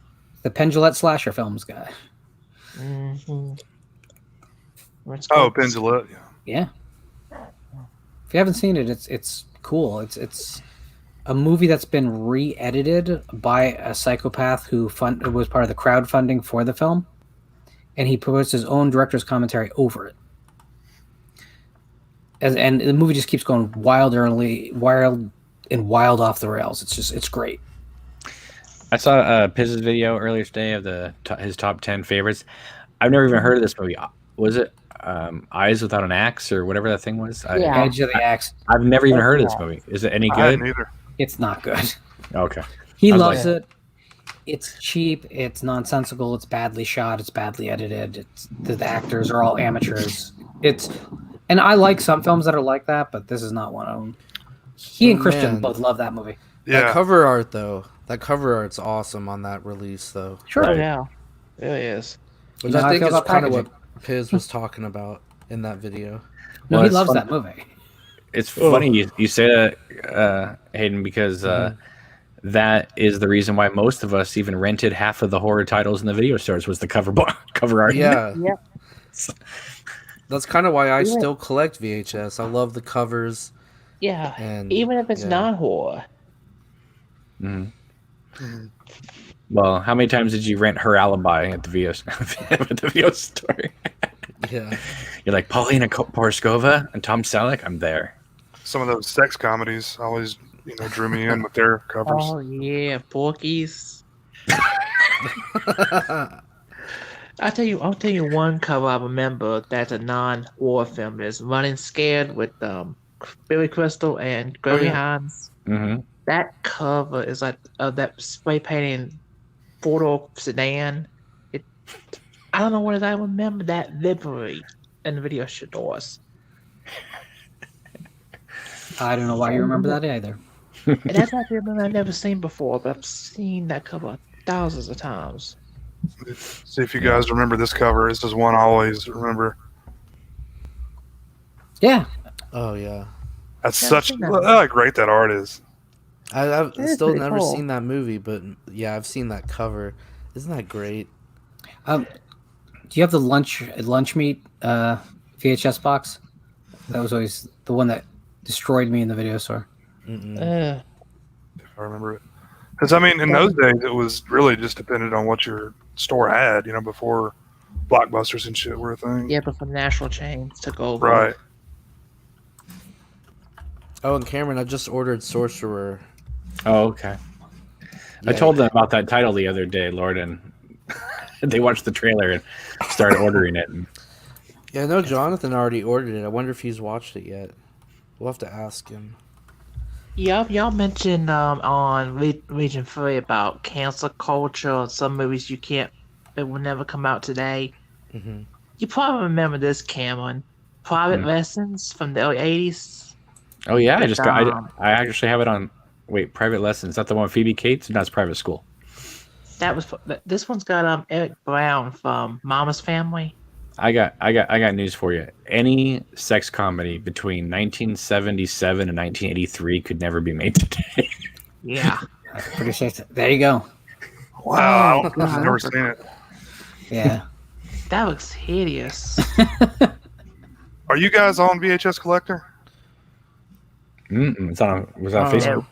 The Penn Jillette slasher films guy. Mm-hmm. Oh, Penn Jillette. Yeah. If you haven't seen it, it's cool. It's a movie that's been re-edited by a psychopath who was part of the crowdfunding for the film, and he puts his own director's commentary over it. And the movie just keeps going wild off the rails. It's great. I saw Piz's video earlier today of his top 10 favorites. I've never even heard of this movie. Was it Eyes Without an Axe or whatever that thing was? Edge of the Axe. I've never even heard of this movie. Is it any good? Neither. It's not good. Okay. He loves it. It's cheap. It's nonsensical. It's badly shot. It's badly edited. The actors are all amateurs. And I like some films that are like that, but this is not one of them. He and Christian both love that movie. Yeah. That cover art, though. That cover art's awesome on that release, though. Sure. Right. Yeah. It really is. Which I think is kind of what Piz was talking about in that video. No, he loves that movie. It's funny you say that, Hayden, because that is the reason why most of us even rented half of the horror titles in the video stores was the cover art. Yeah. That's kind of why I still collect VHS. I love the covers. Yeah. And even if it's not horror. Mm-hmm. Mm-hmm. Well, how many times did you rent Her Alibi at the VO store? Yeah. You're like, Paulina Porskova and Tom Selleck? I'm there. Some of those sex comedies always, drew me in with their covers. Oh, yeah. Porky's. I'll tell you one cover I remember that's a non-horror film. Is Running Scared with Billy Crystal and Goldie Hawn. Mm-hmm. That cover is like that spray painting 4-door sedan. I don't know whether I remember that vividly in the video stores. I don't know why you remember that either. And that's actually a movie I've never seen before, but I've seen that cover thousands of times. See if you guys remember this cover. This is one I always remember. Yeah. Oh yeah. That's Never such seen that. how great that art is. I've It is still pretty never cool. seen that movie, but yeah, I've seen that cover. Isn't that great? Do you have the lunch meat VHS box? That was always the one that destroyed me in the video store. Uh, If I remember it. Because I mean, in those days, it was really just dependent on what your store had. You know, before blockbusters and shit were a thing. yeah, but from national chains took over. Right. Oh, and Cameron, I just ordered Sorcerer. Oh, okay. I Yeah. told them about that title the other day, Lord, and they watched the trailer and started ordering it. And Yeah, I know Jonathan already ordered it. I wonder if he's watched it yet. We'll have to ask him. Y'all mentioned on Region 3 about cancel culture and some movies it will never come out today. Hmm. You probably remember this, Cameron. Private Lessons from the early 80s. oh yeah, With, I actually have it on. Wait, Private Lessons. Is that the one with Phoebe Cates? No, it's Private School. This one's got Eric Brown from Mama's Family. I got news for you. Any sex comedy between 1977 and 1983 could never be made today. Yeah. Pretty sure. There you go. Wow. Oh, I've God. never seen it. Yeah. That looks hideous. Are you guys on VHS Collector? It's on. Was on Oh. Facebook.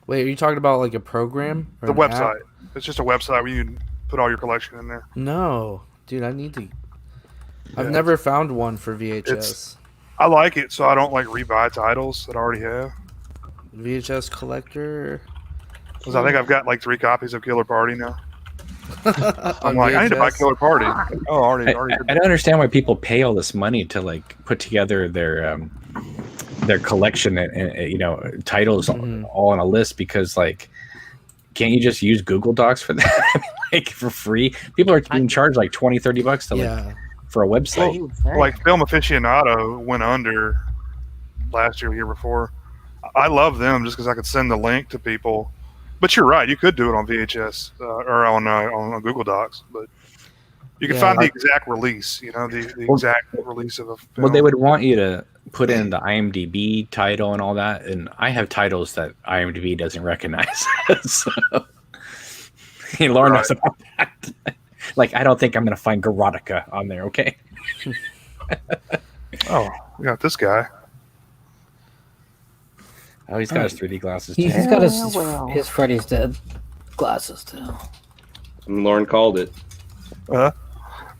Wait, are you talking about like a program? Or The an app? website. It's just a website where you can put all your collection in there. No, dude, I need to. I've Yeah. never found one for VHS. I like it, so I don't like rebuy titles that I already have. VHS collector. Because I think I've got like 3 copies of Killer Party now. I'm On like, I need to buy VHS? Killer Party. Oh, already. I don't understand why people pay all this money to like put together their collection and titles all on a list, because like, can't you just use Google Docs for that? Like for free? People are being charged like $20-$30 to like for a website. Like Film Aficionado went under last year, or year before. I love them just because I could send the link to people. But you're right, you could do it on VHS or on Google Docs, but you can find the exact release. You know, the exact release of a film. Well, they would want you to put in the IMDb title and all that, and I have titles that IMDb doesn't recognize. So, hey, Lauren knows about that. Like, I don't think I'm going to find Garotica on there, okay? Oh, we got this guy. Oh, he's got his 3D glasses too. He's got his Freddy's Dead glasses too. Lauren called it.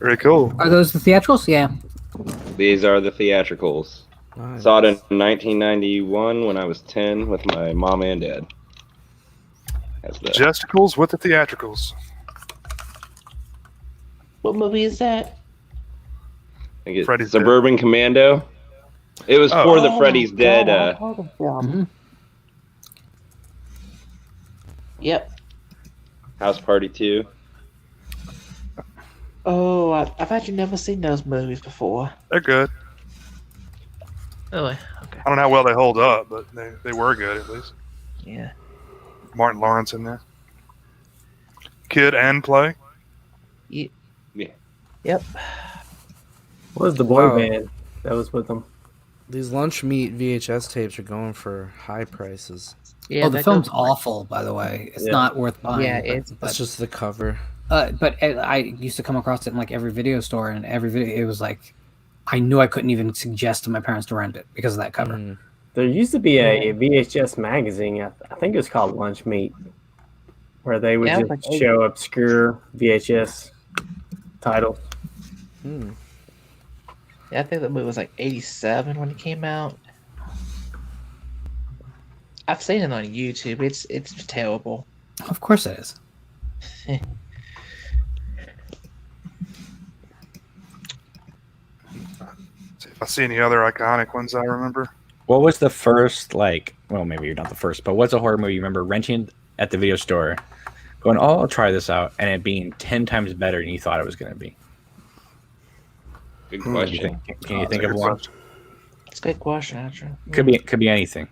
Very cool. Are those the theatricals? Yeah. These are the theatricals. Nice. Saw it in 1991 when I was 10 with my mom and dad. That's the Gesticles with the theatricals. What movie is that? I think it's Freddy's Suburban Commando. It was for the Freddy's Dead. I heard of them. Yep. House Party 2. Oh, I've actually never seen those movies before. They're good. Really? Okay. I don't know how well they hold up, but they were good at least. Yeah. Martin Lawrence in there. Kid and Play. Yeah. What was the boy Wow. band that was with them? These lunch meat VHS tapes are going for high prices. Yeah. The film's awful, by the way. It's not worth buying. Yeah, It's just the cover. But I used to come across it in like every video store, and every video it was like, I knew I couldn't even suggest to my parents to rent it because of that cover. There used to be a VHS magazine. I think it was called Lunch Meat, where they would Yeah, just show obscure VHS titles. Yeah, I think the movie was like 87 when it came out. I've seen it on YouTube. It's terrible. Of course it is. See if I see any other iconic ones I remember. What was the first, like, well, maybe you're not the first, but what's a horror movie you remember renting at the video store, going, oh, I'll try this out, and it being 10 times better than you thought it was going to be? Good What do you question. think? Can you think of one? It's a good question, actually. Could be anything.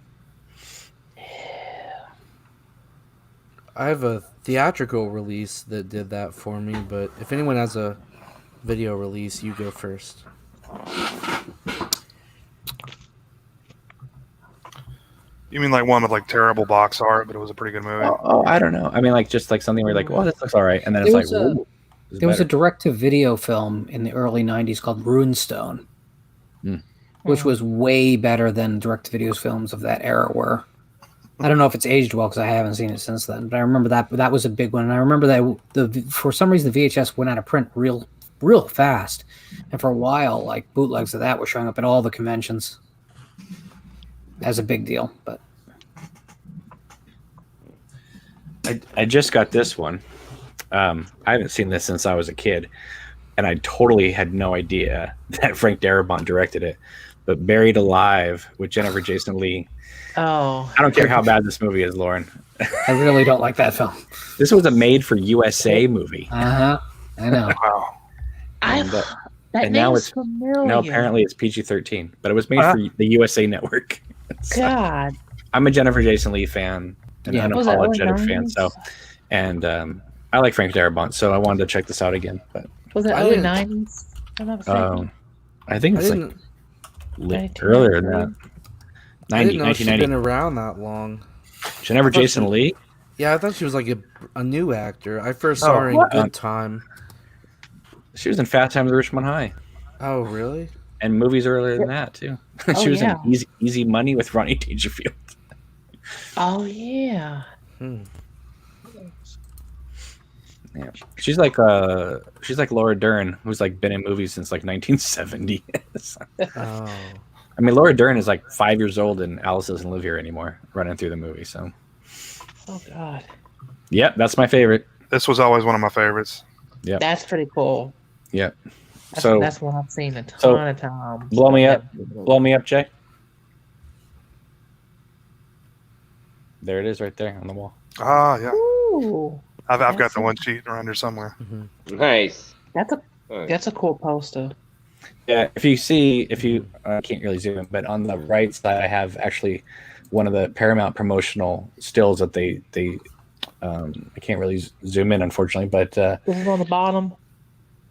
I have a theatrical release that did that for me, but if anyone has a video release, you go first. You mean like one with like terrible box art, but it was a pretty good movie? Oh, I don't know. I mean, like just like something where you're like, oh, this looks all right, and then it's There like, was a- whoa, There was a direct-to-video film in the early '90s called Runestone, which was way better than direct-to-video films of that era were. I don't know if it's aged well because I haven't seen it since then, but I remember that was a big one. And I remember that for some reason the VHS went out of print real fast, and for a while, like bootlegs of that were showing up at all the conventions as a big deal. But I just got this one. I haven't seen this since I was a kid, and I totally had no idea that Frank Darabont directed it. But Buried Alive with Jennifer Jason Leigh. Oh, I don't care how bad this movie is, Lauren. I really don't like that film. This was a made-for-USA movie. I know. Wow. And, that and now name's it's familiar. now apparently it's PG-13, but it was made for the USA Network. So, God, I'm a Jennifer Jason Leigh fan, an Yeah. Was it early unapologetic fan. 90s? So, and I like Frank Darabont, so I wanted to check this out again. But was it I early didn't- '90s? I'm not mistaken. I think I it's like didn't. earlier than that. I didn't know she'd 1990. been around that long. Jennifer I thought Jason she- Leigh. Yeah, I thought she was like a new actor. I first saw her in what? Good Time. She was in Fast Times at Richmond High, Oh, really? and movies earlier than that too. Oh, She was yeah. in Easy Money with Ronnie Dangerfield. Oh yeah. Hmm. Yeah, she's like Laura Dern, who's like been in movies since like 1970. Oh. I mean, Laura Dern is like 5 years old, and Alice doesn't live here anymore. Running through the movie, so Oh God. yeah, that's my favorite. This was always one of my favorites. Yeah, That's pretty cool. yeah. That's, So that's one I've seen a ton so, of times. blow me up, Jay. There it is, right there on the wall. Ah, yeah. Ooh, I've got That's the one sheet around here somewhere. Nice. that's a Nice. that's a cool poster. Yeah, if you can't really zoom in, but on the right side, I have actually one of the Paramount promotional stills that they I can't really zoom in, unfortunately, but This is on the bottom.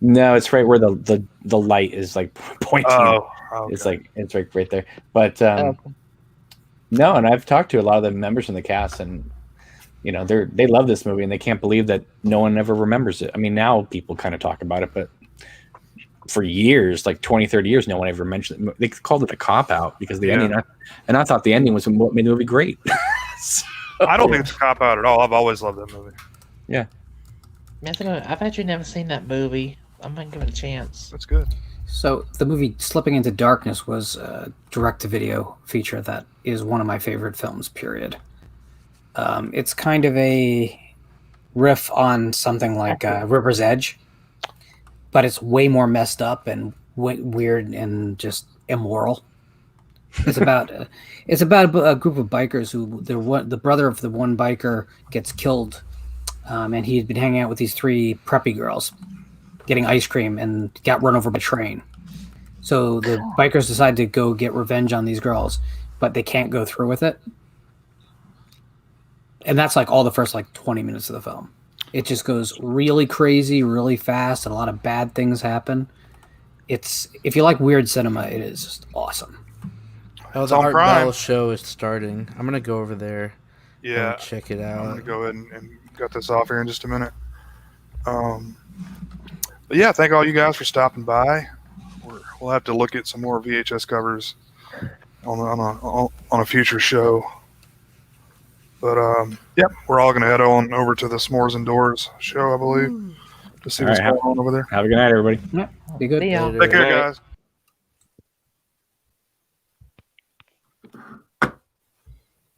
no, it's right where the light is like pointing. Oh, okay. It's like it's right there. But Okay. no, and I've talked to a lot of the members in the cast, and you know they love this movie, and they can't believe that no one ever remembers it. I mean, now people kind of talk about it, but for years, like 20, 30 years, no one ever mentioned it. They called it a cop out because the ending, and I thought the ending was what made the movie great. So, I don't think it's a cop out at all. I've always loved that movie. yeah. I've actually never seen that movie. I'm gonna give it a chance. That's good. So the movie Slipping into Darkness was a direct-to-video feature that is one of my favorite films, period. It's kind of a riff on something like River's Edge, but it's way more messed up and weird and just immoral. It's about a group of bikers who the brother of the one biker gets killed, and he'd been hanging out with these three preppy girls, getting ice cream, and got run over by a train. So the bikers decide to go get revenge on these girls, but they can't go through with it. And that's like all the first like 20 minutes of the film. It just goes really crazy, really fast, and a lot of bad things happen. If you like weird cinema, it is just awesome. Oh, It's the on Art Prime. Bell show is starting. I'm gonna go over there. Yeah. And check it I'm out. gonna go ahead and cut this off here in just a minute. But yeah, thank all you guys for stopping by. We'll have to look at some more VHS covers on a future show. But yep, we're all gonna head on over to the S'mores and Doors show, I believe, to see All what's right, going on over there. Have a good night, everybody. Yeah, be good. See ya. Take care, Good night. guys.